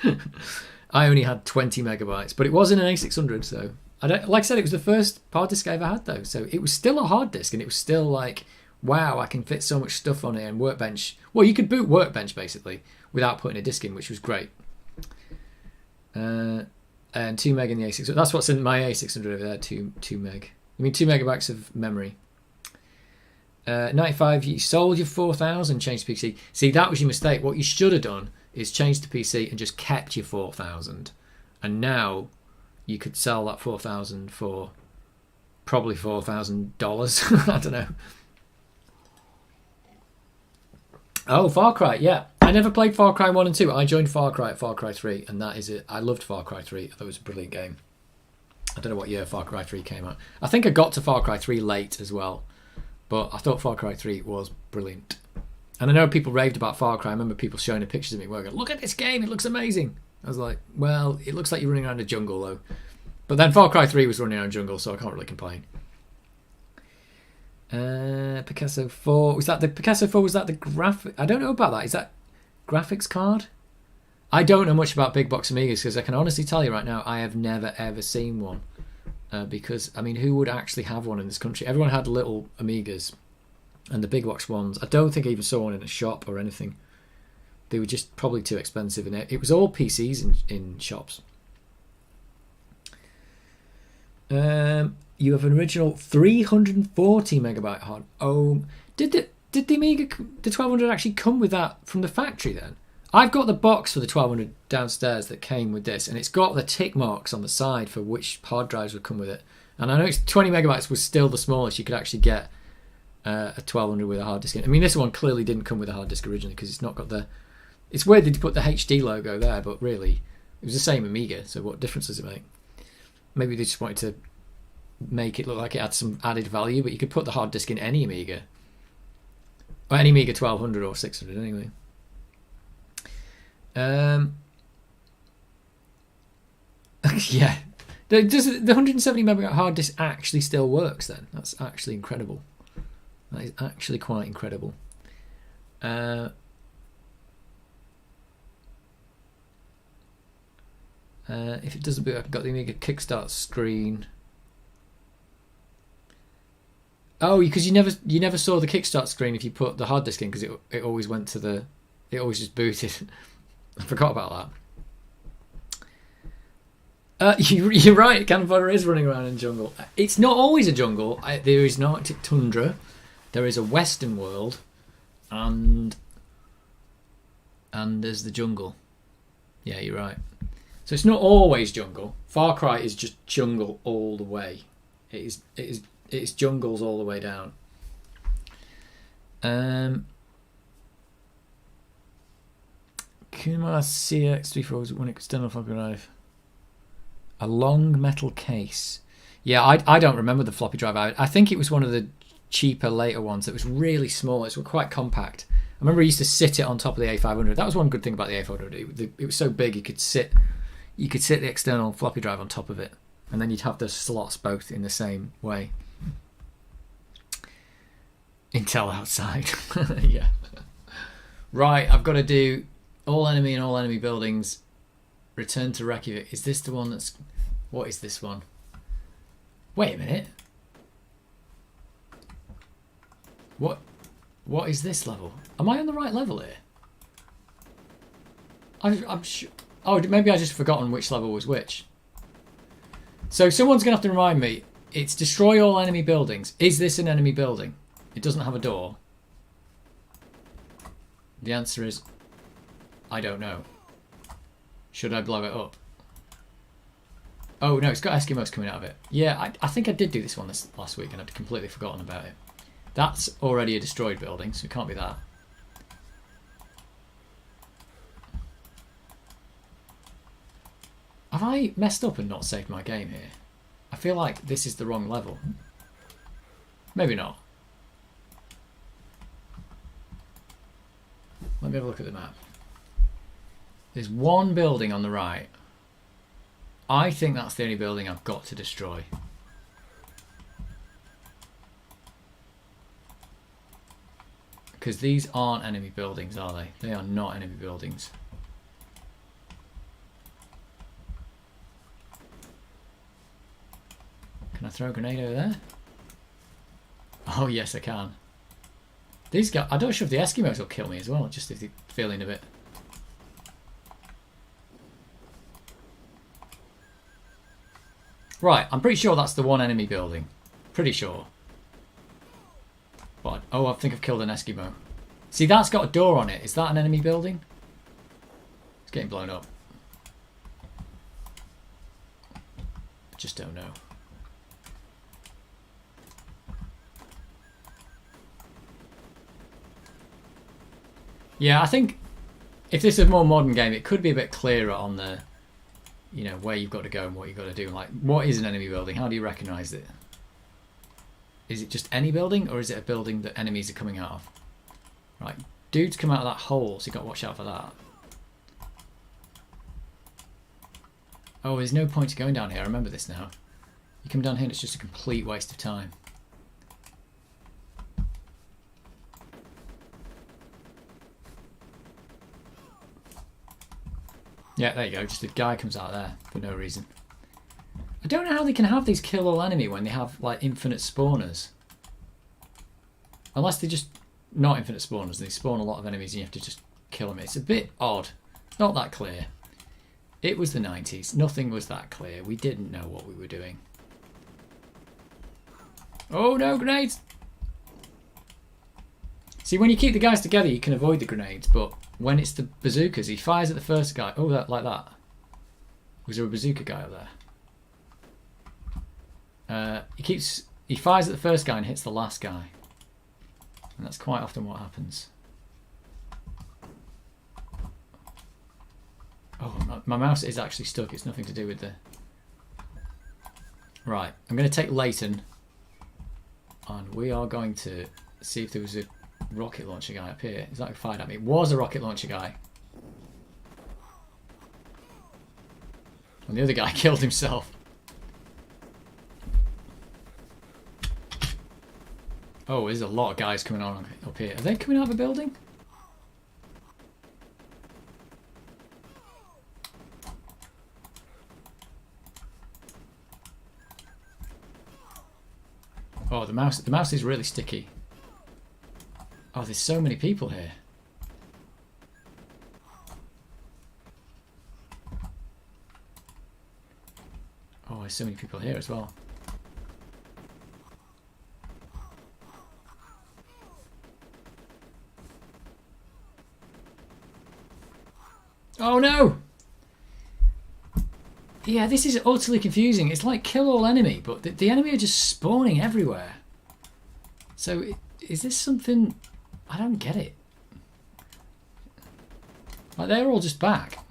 I only had 20 megabytes, but it was in an A600. So like I said, it was the first hard disk I ever had though. So it was still a hard disk, and it was still like, wow, I can fit so much stuff on it. And Workbench. Well, you could boot Workbench basically without putting a disk in, which was great. And 2 meg in the A600. That's what's in my A600 over there. 2 meg. You mean 2 megabytes of memory? 95, you sold your 4,000, changed to PC. See, that was your mistake. What you should have done is changed to PC and just kept your 4,000. And now you could sell that 4,000 for probably $4,000. I don't know. Oh, Far Cry, yeah. I never played Far Cry 1 and 2. I joined Far Cry at Far Cry 3, and that is it. I loved Far Cry 3. I thought it was a brilliant game. I don't know what year Far Cry 3 came out. I think I got to Far Cry 3 late as well, but I thought Far Cry 3 was brilliant. And I know people raved about Far Cry. I remember people showing the pictures of me going, look at this game, it looks amazing. I was like, well, it looks like you're running around a jungle though. But then Far Cry 3 was running around a jungle, so I can't really complain. Picasso 4. Was that the Picasso 4? Was that the graphic? I don't know about that. Is that graphics card? I don't know much about big box Amigas because I can honestly tell you right now, I have never ever seen one. Because, I mean, who would actually have one in this country? Everyone had little Amigas. And the big box ones, I don't think I even saw one in a shop or anything. They were just probably too expensive. And it was all PCs in shops. You have an original 340 megabyte hard. Oh, did the Amiga, the 1200 actually come with that from the factory then? I've got the box for the 1200 downstairs that came with this, and it's got the tick marks on the side for which hard drives would come with it. And I know it's 20 megabytes was still the smallest you could actually get a 1200 with a hard disk in. I mean, this one clearly didn't come with a hard disk originally because it's not got the... It's weird that you put the HD logo there, but really, it was the same Amiga, so what difference does it make? Maybe they just wanted to make it look like it had some added value, but you could put the hard disk in any Amiga. Or any Amiga 1200 or 600 anyway. Yeah. Does the 170 megabyte hard disk actually still works then? That's actually incredible. That is actually quite incredible. If it doesn't boot, I've got the Amiga Kickstart screen. Oh, because you never saw the Kickstart screen if you put the hard disk in, because it always went to the... It always just booted. I forgot about that. You're right, Cannon Fodder is running around in jungle. It's not always a jungle. There is an Arctic tundra. There is a western world. And there's the jungle. Yeah, you're right. So it's not always jungle. Far Cry is just jungle all the way. It's jungles all the way down. Kuma CX34 one external floppy drive. A long metal case. Yeah, I don't remember the floppy drive. I think it was one of the cheaper later ones that was really small. It was quite compact. I remember I used to sit it on top of the A500. That was one good thing about the A500. It was so big you could sit the external floppy drive on top of it, and then you'd have the slots both in the same way. Intel outside. Yeah. Right, I've got to do all enemy and all enemy buildings. Return to Reykjavik. Is this the one that's... What is this one? Wait a minute. What is this level? Am I on the right level here? I'm sure... Oh, maybe I just forgotten which level was which. So someone's going to have to remind me. It's destroy all enemy buildings. Is this an enemy building? It doesn't have a door. The answer is... I don't know. Should I blow it up? Oh, no, it's got Eskimos coming out of it. Yeah, I think I did do this one last week and I'd completely forgotten about it. That's already a destroyed building, so it can't be that. Have I messed up and not saved my game here? I feel like this is the wrong level. Maybe not. Let me have a look at the map. There's one building on the right. I think that's the only building I've got to destroy. Because these aren't enemy buildings, are they? They are not enemy buildings. Can I throw a grenade over there? Oh yes, I can. These guys, I don't know if the Eskimos will kill me as well, just if they're feeling a bit. Right, I'm pretty sure that's the one enemy building. Pretty sure. But Oh, I think I've killed an Eskimo. See, that's got a door on it. Is that an enemy building? It's getting blown up. I just don't know. Yeah, I think if this is a more modern game, it could be a bit clearer on the, you know, where you've got to go and what you've got to do. Like, what is an enemy building? How do you recognise it? Is it just any building, or is it a building that enemies are coming out of? Right, dudes come out of that hole, so you've got to watch out for that. Oh, there's no point to going down here. I remember this now. You come down here and it's just a complete waste of time. Yeah, there you go. Just a guy comes out there for no reason. I don't know how they can have these kill all enemy when they have like infinite spawners. Unless they're just not infinite spawners. They spawn a lot of enemies and you have to just kill them. It's a bit odd. It's not that clear. It was the 90s. Nothing was that clear. We didn't know what we were doing. Oh no, grenades! See, when you keep the guys together, you can avoid the grenades, but when it's the bazookas, he fires at the first guy. Oh, that like that. Was there a bazooka guy up there? He fires at the first guy and hits the last guy. And that's quite often what happens. Oh, my mouse is actually stuck. It's nothing to do with the... Right, I'm going to take Leighton. And we are going to see if there was a rocket launcher guy up here. Is that who fired at me? It was a rocket launcher guy. And the other guy killed himself. Oh, there's a lot of guys coming on up here. Are they coming out of a building? Oh, the mouse is really sticky. Oh, there's so many people here. Oh, there's so many people here as well. Oh no! Yeah, this is utterly confusing. It's like kill all enemy, but the enemy are just spawning everywhere. So, is this something... I don't get it. Like, they're all just back.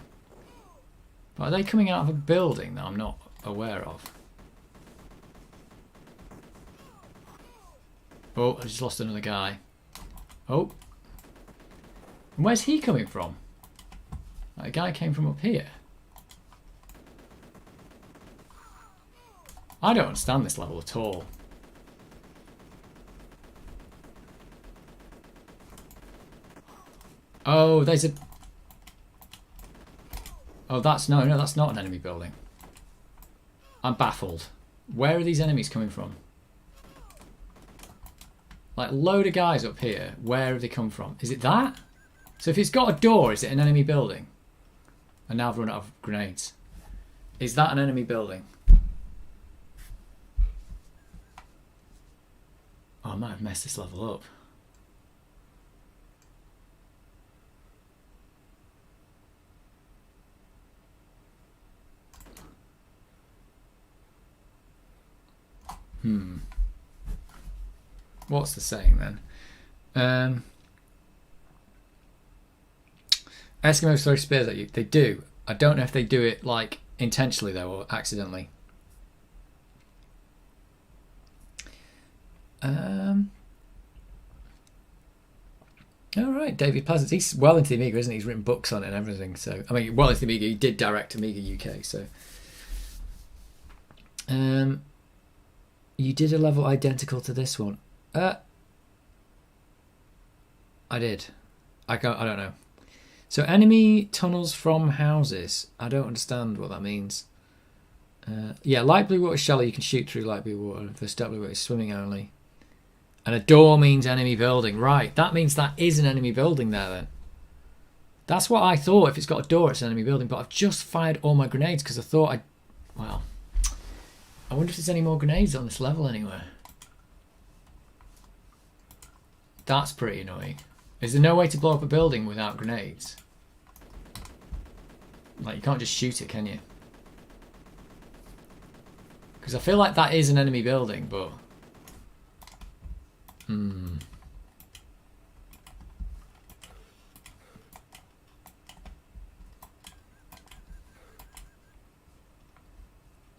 But are they coming out of a building that I'm not aware of? Oh, I just lost another guy. Oh. And where's he coming from? Like, a guy came from up here. I don't understand this level at all. Oh, there's a... Oh, that's... No, that's not an enemy building. I'm baffled. Where are these enemies coming from? Like, load of guys up here. Where have they come from? Is it that? So if it's got a door, is it an enemy building? And now I've run out of grenades. Is that an enemy building? Oh, I might have messed this level up. What's the saying then? Eskimos throw spears at you. They do. I don't know if they do it like intentionally though or accidentally. All right, David Pleasance. He's well into the Amiga, isn't he? He's written books on it and everything. So I mean, well into the Amiga. He did direct Amiga UK. So, you did a level identical to this one. I did. I don't know. So enemy tunnels from houses. I don't understand what that means. Yeah, light blue water shallow. You can shoot through light blue water. The dark blue water is swimming only. And a door means enemy building. Right, that means that is an enemy building there then. That's what I thought. If it's got a door, it's an enemy building. But I've just fired all my grenades because I thought well, I wonder if there's any more grenades on this level anywhere. That's pretty annoying. Is there no way to blow up a building without grenades? Like, you can't just shoot it, can you? Because I feel like that is an enemy building, but...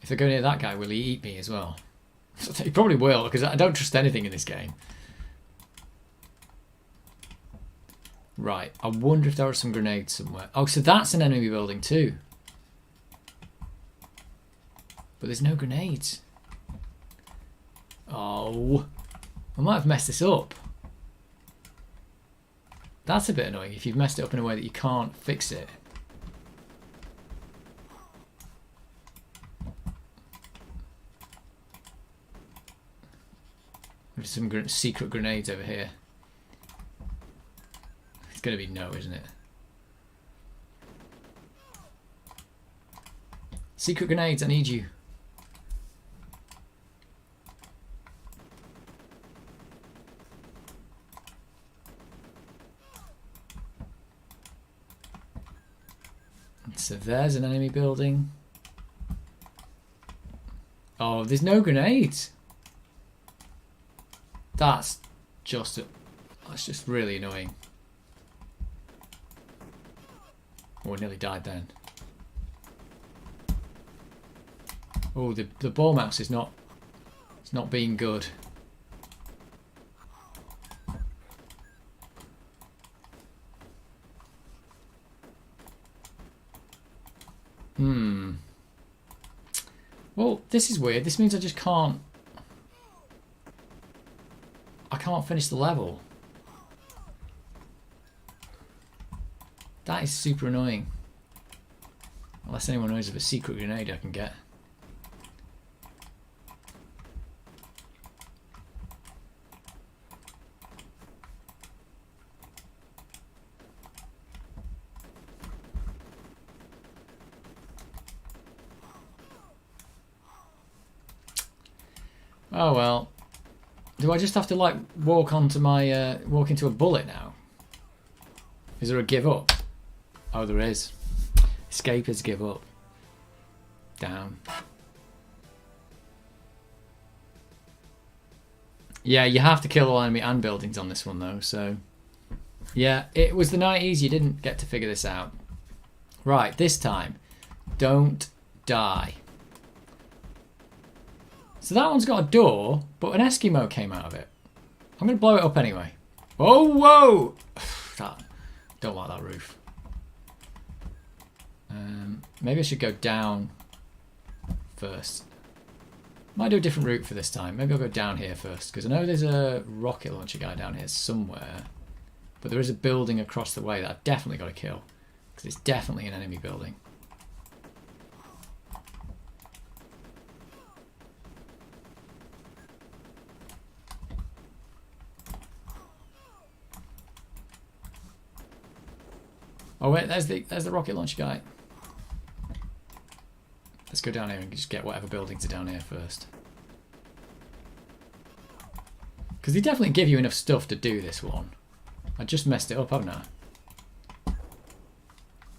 If I go near that guy, will he eat me as well? He probably will, because I don't trust anything in this game. Right, I wonder if there are some grenades somewhere. Oh, so that's an enemy building too. But there's no grenades. Oh, I might have messed this up. That's a bit annoying if you've messed it up in a way that you can't fix it. There's some secret grenades over here. It's going to be no, isn't it? Secret grenades, I need you. So there's an enemy building. Oh, there's no grenades. That's just really annoying. Oh, I nearly died then. Oh, the ball mouse is not, it's not being good. Well, this is weird. This means I just can't... I can't finish the level. That is super annoying. Unless anyone knows of a secret grenade I can get. Oh well. Do I just have to like walk onto my walk into a bullet now? Is there a give up? Oh, there is. Escapers give up. Down. Yeah, you have to kill all enemy and buildings on this one though, so... Yeah, it was the 90s, you didn't get to figure this out. Right, this time. Don't die. So that one's got a door, but an Eskimo came out of it. I'm going to blow it up anyway. Oh, whoa! Don't like that roof. Maybe I should go down first. Might do a different route for this time. Maybe I'll go down here first, because I know there's a rocket launcher guy down here somewhere. But there is a building across the way that I've definitely got to kill, because it's definitely an enemy building. Oh wait, there's the rocket launcher guy. Let's go down here and just get whatever buildings are down here first. Because they definitely give you enough stuff to do this one. I just messed it up, haven't I?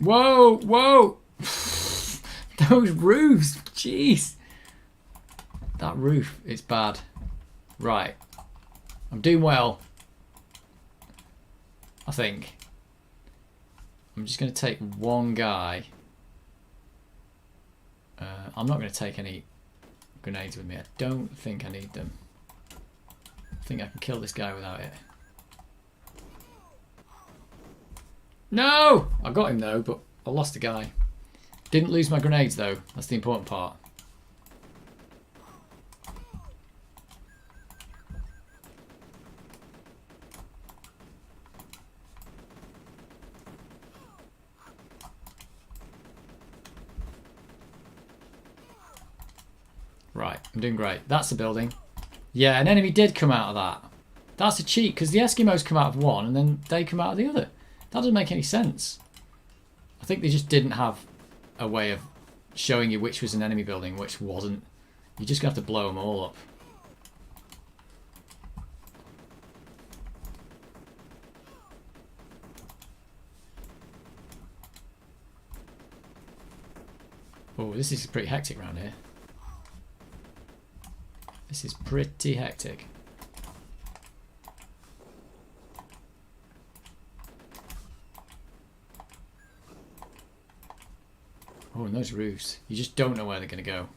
Whoa, whoa! Those roofs, jeez. That roof is bad. Right. I'm doing well. I think. I'm just going to take one guy. I'm not going to take any grenades with me. I don't think I need them. I think I can kill this guy without it. No! I got him though, but I lost the guy. Didn't lose my grenades though. That's the important part. Right, I'm doing great. That's the building. Yeah, an enemy did come out of that. That's a cheat, because the Eskimos come out of one and then they come out of the other. That doesn't make any sense. I think they just didn't have a way of showing you which was an enemy building, which wasn't. You're just going to have to blow them all up. Oh, this is pretty hectic around here. This is pretty hectic. Oh, and those roofs. You just don't know where they're going to go.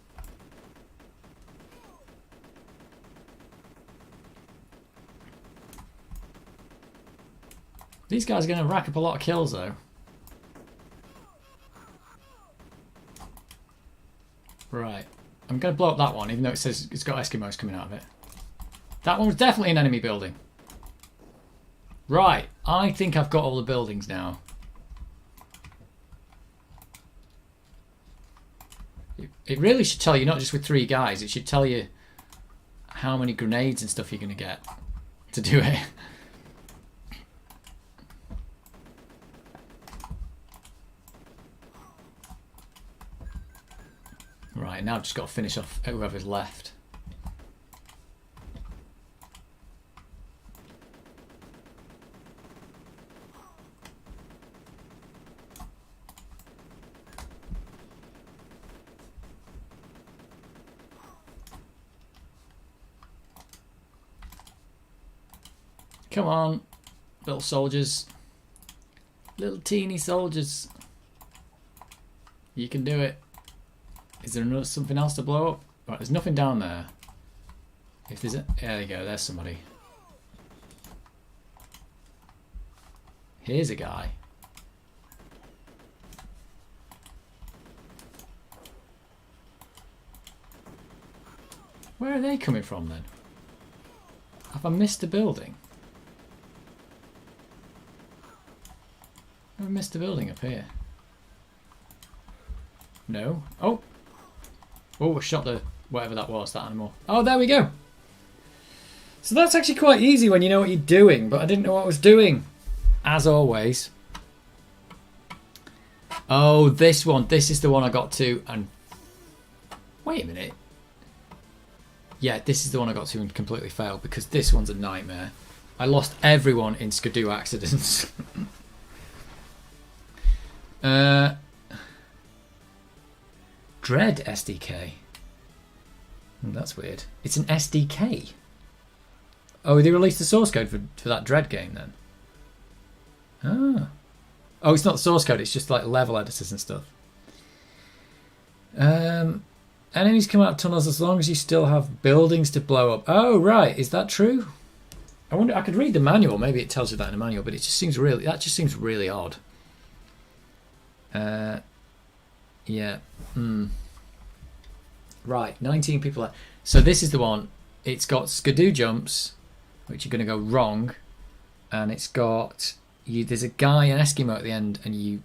These guys are going to rack up a lot of kills, though. Right. I'm going to blow up that one, even though it says it's got Eskimos coming out of it. That one was definitely an enemy building. Right. I think I've got all the buildings now. It really should tell you, not just with 3 guys, it should tell you how many grenades and stuff you're going to get to do it. Right, now I've just got to finish off whoever's left. Come on, little soldiers. Little teeny soldiers. You can do it. Is there something else to blow up? Right, there's nothing down there. If there's there you go, there's somebody. Here's a guy. Where are they coming from then? Have I missed a building? Have I missed a building up here? No. Oh! Oh, I shot the whatever that was, that animal. Oh, there we go. So that's actually quite easy when you know what you're doing, but I didn't know what I was doing. As always. Oh, this one. This is the one I got to and... Wait a minute. Yeah, this is the one I got to and completely failed because this one's a nightmare. I lost everyone in Skidoo accidents. Dread SDK. That's weird. It's an SDK. Oh, they released the source code for that Dread game then. Ah. Oh, it's not the source code. It's just like level editors and stuff. Enemies come out of tunnels as long as you still have buildings to blow up. Oh, right. Is that true? I wonder. I could read the manual. Maybe it tells you that in the manual, but it just seems really. That just seems really odd. Yeah. Right, 19 people are... So this is the one. It's got Skidoo jumps, which are going to go wrong. And it's got... There's a guy, an Eskimo at the end, and you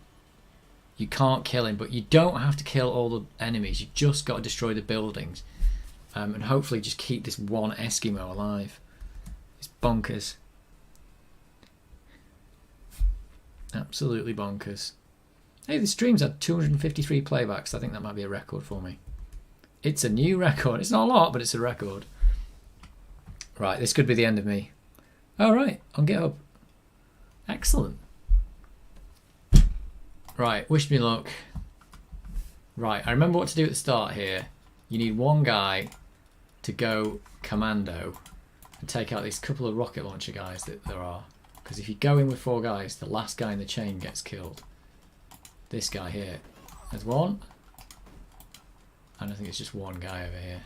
can't kill him, but you don't have to kill all the enemies. You just got to destroy the buildings. And hopefully just keep this one Eskimo alive. It's bonkers. Absolutely bonkers. Hey, the stream's had 253 playbacks. I think that might be a record for me. It's a new record. It's not a lot, but it's a record. Right, this could be the end of me. All right, on GitHub. Excellent. Right, wish me luck. Right, I remember what to do at the start here. You need one guy to go commando and take out these couple of rocket launcher guys that there are. Because if you go in with 4 guys, the last guy in the chain gets killed. This guy here. There's one. And I think it's just one guy over here.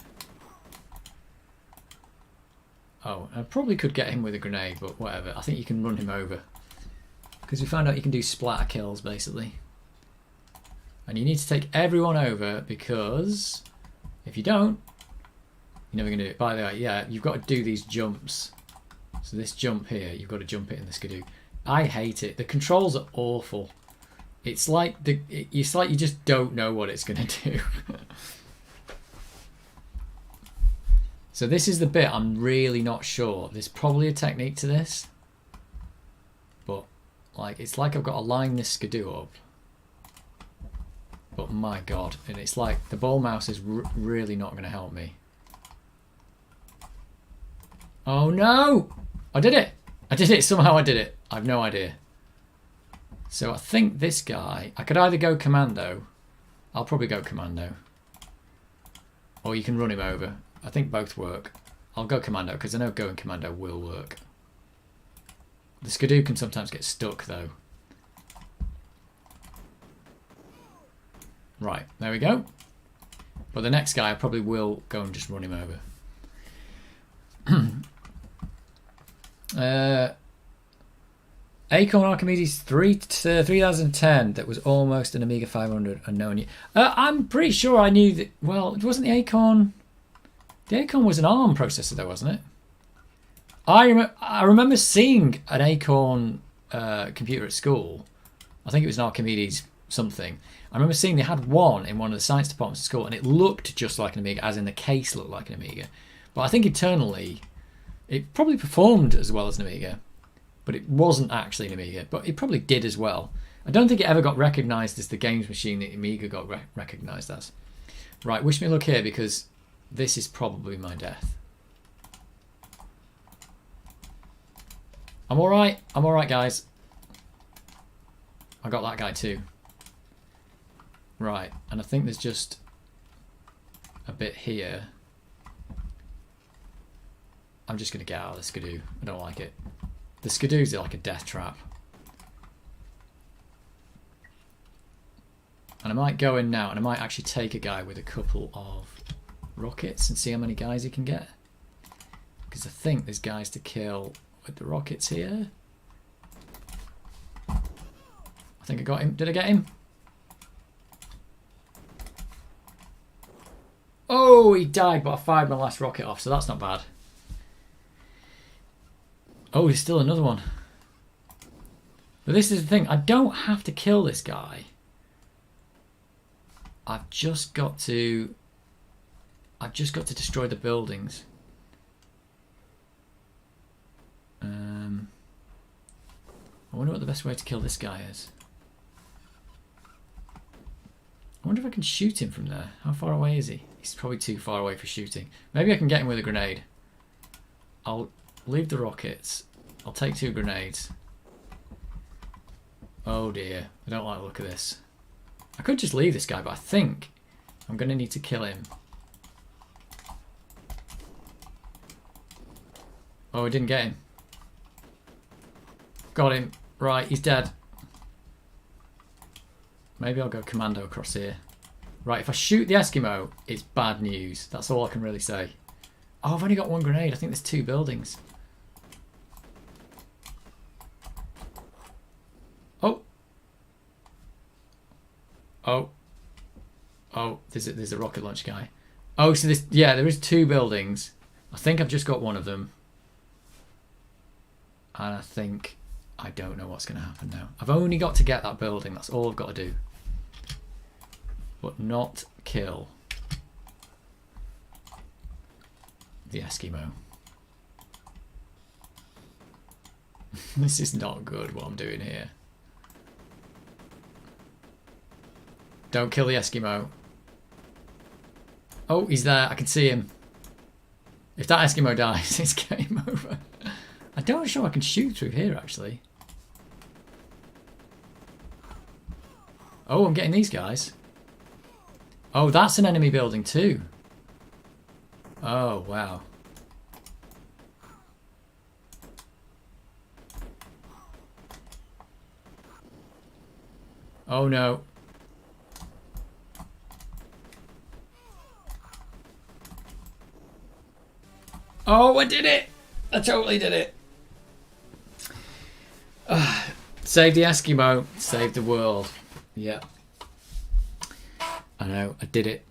Oh, I probably could get him with a grenade, but whatever. I think you can run him over. Because we found out you can do splatter kills, basically. And you need to take everyone over, because if you don't, you're never going to do it. By the way, yeah, you've got to do these jumps. So this jump here, you've got to jump it in the Skidoo. I hate it. The controls are awful. It's like you just don't know what it's going to do. So this is the bit I'm really not sure. There's probably a technique to this, but like it's like I've got to line this Skidoo up. But my god, and it's like the ball mouse is really not going to help me. Oh no! I did it! I did it! Somehow I did it. I have no idea. So I think this guy, I could either go commando I'll probably go commando. Or you can run him over. I think both work. I'll go commando because I know going commando will work. The Skidoo can sometimes get stuck though. Right, there we go. But the next guy I probably will go and just run him over. Acorn Archimedes 3010 that was almost an Amiga 500 unknown. I'm pretty sure I knew that. Well, it wasn't the Acorn. The Acorn was an ARM processor though, wasn't it? I remember seeing an Acorn computer at school. I think it was an Archimedes something. I remember seeing they had one in one of the science departments at school, and it looked just like an Amiga, as in the case looked like an Amiga. But I think internally, it probably performed as well as an Amiga, but it wasn't actually an Amiga. But it probably did as well. I don't think it ever got recognised as the games machine that Amiga got recognised as. Right, wish me luck here because this is probably my death. I'm alright. I'm alright, guys. I got that guy too. Right, and I think there's just a bit here. I'm just going to get out of the Skidoo. I don't like it. The Skidoo's like a death trap. And I might go in now and I might actually take a guy with a couple of rockets and see how many guys he can get. Because I think there's guys to kill with the rockets here. I think I got him. Did I get him? Oh, he died, but I fired my last rocket off, so that's not bad. Oh, there's still another one. But this is the thing. I don't have to kill this guy. I've just got to destroy the buildings. I wonder what the best way to kill this guy is. I wonder if I can shoot him from there. How far away is he? He's probably too far away for shooting. Maybe I can get him with a grenade. I'll leave the rockets. I'll take 2 grenades. Oh dear. I don't like the look of this. I could just leave this guy, but I think I'm going to need to kill him. Oh, I didn't get him. Got him. Right, he's dead. Maybe I'll go commando across here. Right, if I shoot the Eskimo, it's bad news. That's all I can really say. Oh, I've only got 1 grenade. I think there's 2 buildings. Oh. Oh. Oh, there's a rocket launch guy. Oh, so this, yeah, there is 2 buildings. I think I've just got one of them. And I think I don't know what's going to happen now. I've only got to get that building. That's all I've got to do. But not kill the Eskimo. This is not good what I'm doing here. Don't kill the Eskimo. Oh, he's there. I can see him. If that Eskimo dies, it's game over. I'm not sure I can shoot through here, actually. Oh, I'm getting these guys. Oh, that's an enemy building too. Oh, wow. Oh, no. Oh, I did it! I totally did it. Save the Eskimo, save the world. Yeah. I know, I did it.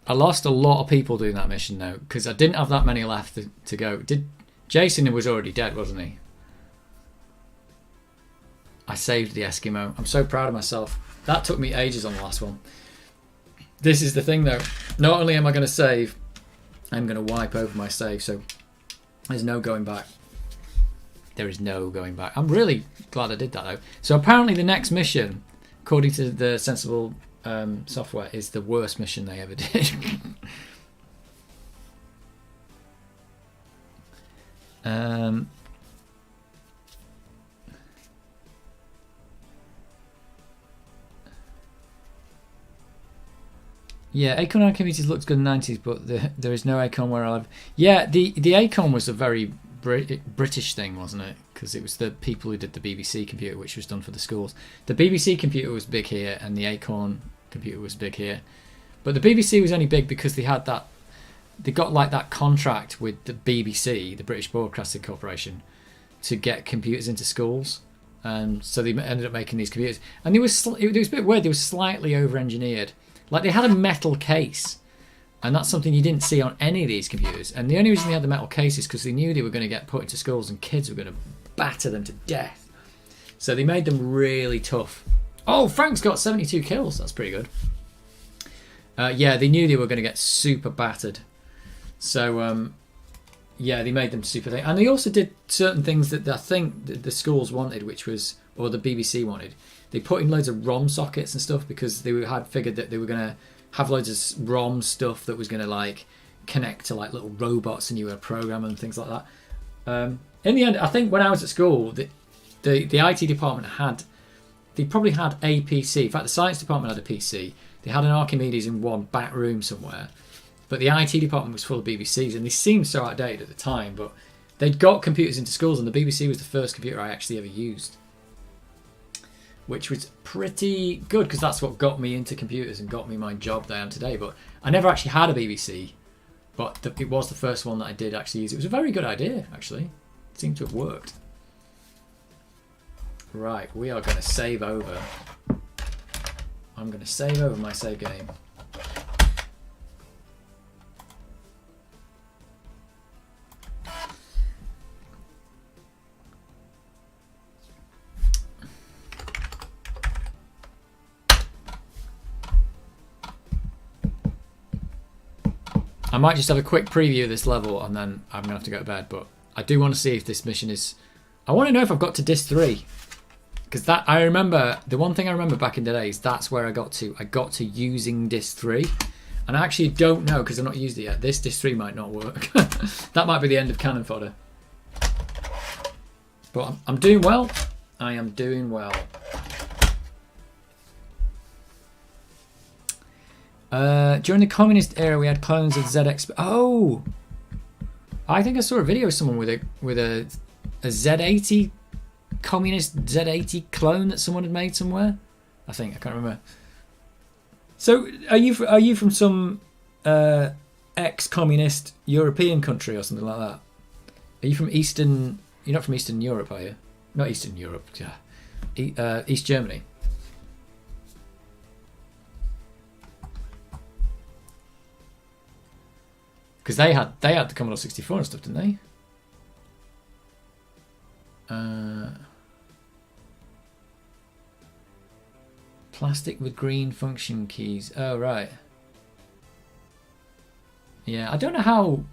I lost a lot of people doing that mission though, because I didn't have that many left to go. Jason was already dead, wasn't he? I saved the Eskimo. I'm so proud of myself. That took me ages on the last one. This is the thing though. Not only am I going to save, I'm going to wipe over my save, so there's no going back. There is no going back. I'm really glad I did that though. So apparently the next mission, according to the Sensible software, is the worst mission they ever did. Yeah, Acorn Archimedes looks good in the 90s, but there is no Acorn where I live. Yeah, the Acorn was a very British thing, wasn't it? Because it was the people who did the BBC computer, which was done for the schools. The BBC computer was big here, and the Acorn computer was big here. But the BBC was only big because they had that. They got like that contract with the BBC, the British Broadcasting Corporation, to get computers into schools, and so they ended up making these computers. And it was a bit weird. They were slightly over-engineered. Like they had a metal case, and that's something you didn't see on any of these computers. And the only reason they had the metal case is because they knew they were going to get put into schools and kids were going to batter them to death. So they made them really tough. Oh, Frank's got 72 kills. That's pretty good. Yeah, they knew they were going to get super battered. So, yeah, they made them super thing. And they also did certain things that I think the schools wanted, or the BBC wanted. They put in loads of ROM sockets and stuff because they had figured that they were going to have loads of ROM stuff that was going to like connect to like little robots and you were a programmer and things like that. In the end, I think when I was at school, the IT department they probably had a PC. In fact, the science department had a PC. They had an Archimedes in one back room somewhere. But the IT department was full of BBCs, and they seemed so outdated at the time, but they'd got computers into schools, and the BBC was the first computer I actually ever used. Which was pretty good, because that's what got me into computers and got me my job that I am today. But I never actually had a BBC, but it was the first one that I did actually use. It was a very good idea, actually. It seemed to have worked. Right, we are going to save over. I'm going to save over my save game. I might just have a quick preview of this level and then I'm going to have to go to bed, but I do want to see if this mission is... I want to know if I've got to disc 3. Because I remember, the one thing I remember back in the days, that's where I got to. I got to using disc 3. And I actually don't know, because I've not used it yet. This disc 3 might not work. That might be the end of Cannon Fodder. But I'm doing well. I am doing well. During the communist era, we had clones of ZX. Oh, I think I saw a video of someone with a Z80 communist Z80 clone that someone had made somewhere. I think I can't remember. So, are you from some ex-communist European country or something like that? Are you from Eastern? You're not from Eastern Europe, are you? Not Eastern Europe. Yeah, East Germany. Because they had the Commodore 64 and stuff, didn't they? Plastic with green function keys. Oh right. Yeah, I don't know how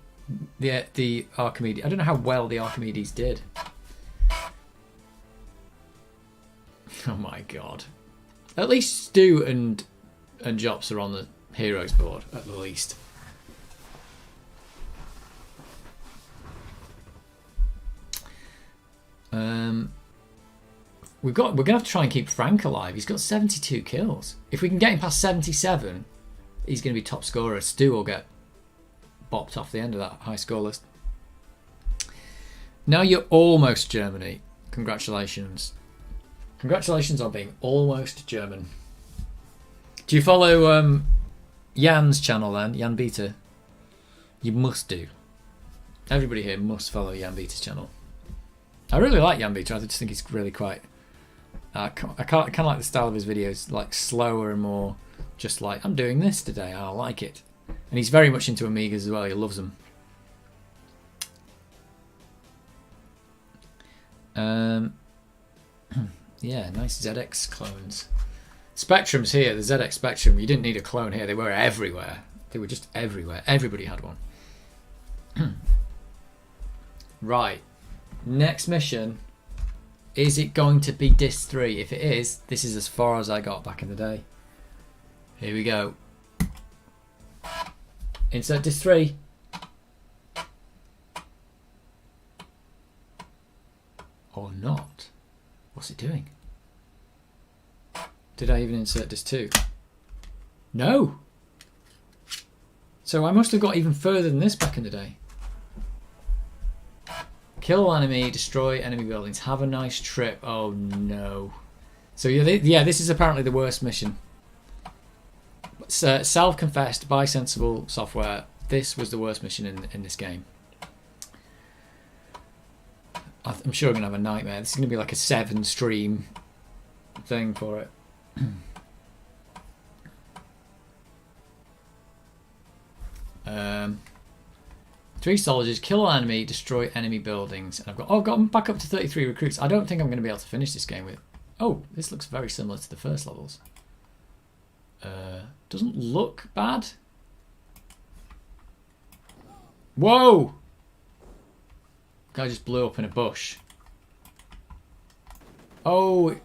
the Archimedes. I don't know how well the Archimedes did. Oh my god. At least Stu and Jops are on the Heroes board at the least. We're gonna have to try and keep Frank alive. He's got 72 kills. If we can get him past 77, he's gonna be top scorer. Stu will get bopped off the end of that high score list. Now you're almost Germany. Congratulations. Congratulations on being almost German. Do you follow Jan's channel then? Jan Beta? You must do. Everybody here must follow Jan Beta's channel. I really like Jan Beta. I just think he's really quite... I kind of like the style of his videos, like slower and more just like, I'm doing this today, I like it. And he's very much into Amigas as well, he loves them. Yeah, nice ZX clones. Spectrum's here, the ZX Spectrum. You didn't need a clone here, they were everywhere. They were just everywhere. Everybody had one. Right. Next mission. Is it going to be disc 3? If it is, this is as far as I got back in the day. Here we go. Insert disc 3. Or not. What's it doing? Did I even insert disc 2? No! So I must have got even further than this back in the day. Kill enemy, destroy enemy buildings, have a nice trip. Oh no. So yeah, this is apparently the worst mission. Self-confessed by Sensible Software, this was the worst mission in this game. I'm sure I'm going to have a nightmare. This is going to be like a 7-stream thing for it. 3 soldiers, kill all enemy, destroy enemy buildings. And I've got back up to 33 recruits. I don't think I'm going to be able to finish this game with. Oh, this looks very similar to the first levels. Doesn't look bad. Whoa! Guy just blew up in a bush. Oh,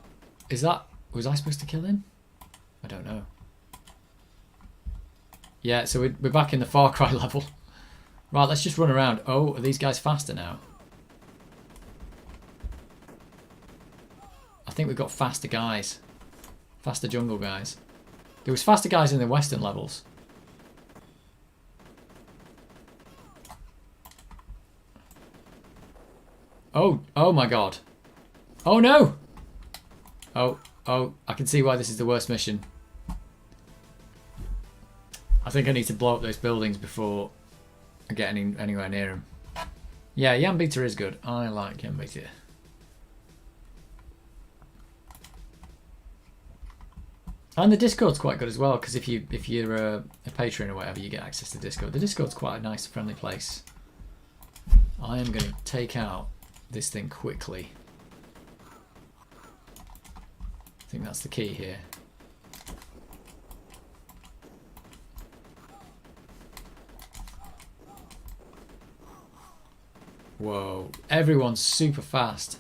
was I supposed to kill him? I don't know. Yeah, so we're back in the Far Cry level. Right, let's just run around. Oh, are these guys faster now? I think we've got faster guys. Faster jungle guys. There was faster guys in the western levels. Oh my god. Oh no! Oh, I can see why this is the worst mission. I think I need to blow up those buildings before I get anywhere near them. Yeah, Yambita is good. I like Yambita. And the Discord's quite good as well, because if you're a patron or whatever, you get access to Discord. The Discord's quite a nice, friendly place. I am going to take out this thing quickly. I think that's the key here. Whoa, everyone's super fast.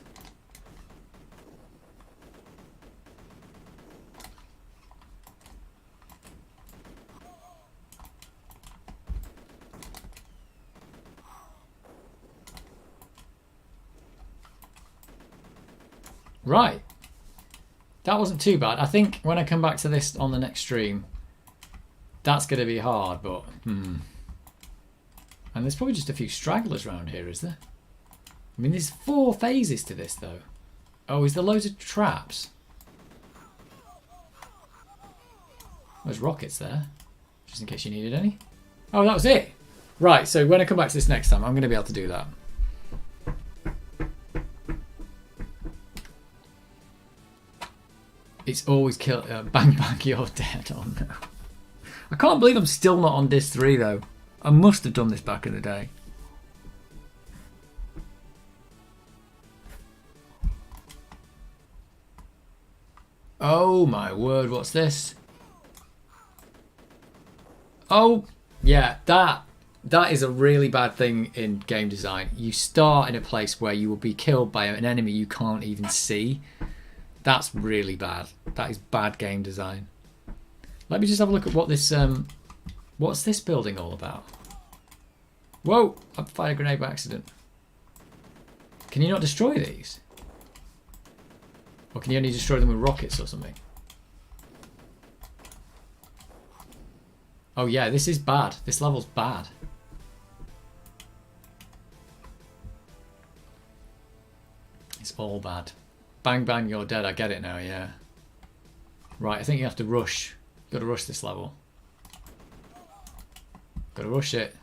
Right. That wasn't too bad. I think when I come back to this on the next stream, that's going to be hard, but... And there's probably just a few stragglers around here, is there? I mean, there's 4 phases to this, though. Oh, is there loads of traps? There's rockets there, just in case you needed any. Oh, that was it. Right, so when I come back to this next time, I'm going to be able to do that. It's always kill. Bang bang, you're dead. Oh no! I can't believe I'm still not on disc 3 though. I must have done this back in the day. Oh my word! What's this? Oh yeah, that is a really bad thing in game design. You start in a place where you will be killed by an enemy you can't even see. That's really bad. That is bad game design. Let me just have a look at what this... what's this building all about? Whoa! I fired a grenade by accident. Can you not destroy these? Or can you only destroy them with rockets or something? Oh yeah, this is bad. This level's bad. It's all bad. Bang bang, you're dead. I get it now, yeah. Right, I think you have to rush. Got to rush this level. Got to rush it.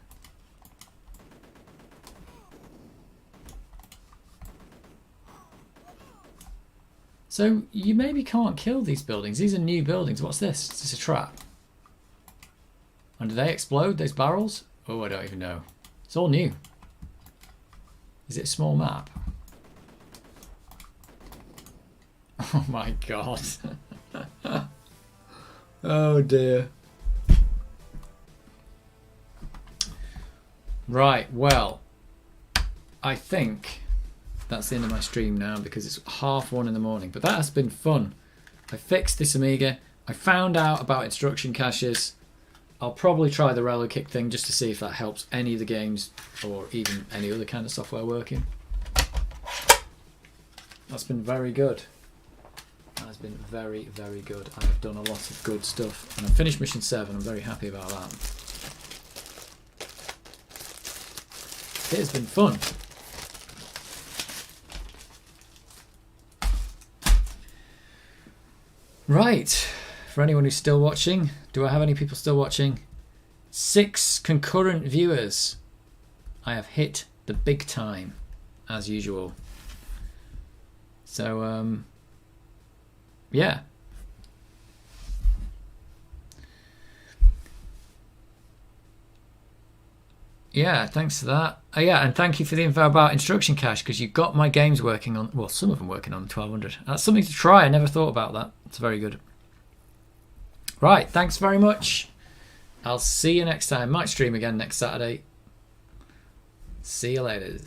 So you maybe can't kill these buildings. These are new buildings. What's this? Is this a trap? And do they explode, those barrels? Oh, I don't even know. It's all new. Is it a small map? Oh my god. Oh dear. Right, well, I think that's the end of my stream now because it's 1:30 in the morning. But that has been fun. I fixed this Amiga. I found out about instruction caches. I'll probably try the Relo Kick thing just to see if that helps any of the games or even any other kind of software working. That's been very good. That has been very, very good. I have done a lot of good stuff. And I've finished mission 7. I'm very happy about that. It has been fun. Right. For anyone who's still watching, do I have any people still watching? 6 concurrent viewers. I have hit the big time, as usual. So, yeah. Yeah, thanks for that. Oh, yeah, and thank you for the info about instruction cache, because you got my games working on, well, some of them working on the 1200. That's something to try. I never thought about that. It's very good. Right, thanks very much. I'll see you next time. Might stream again next Saturday. See you later.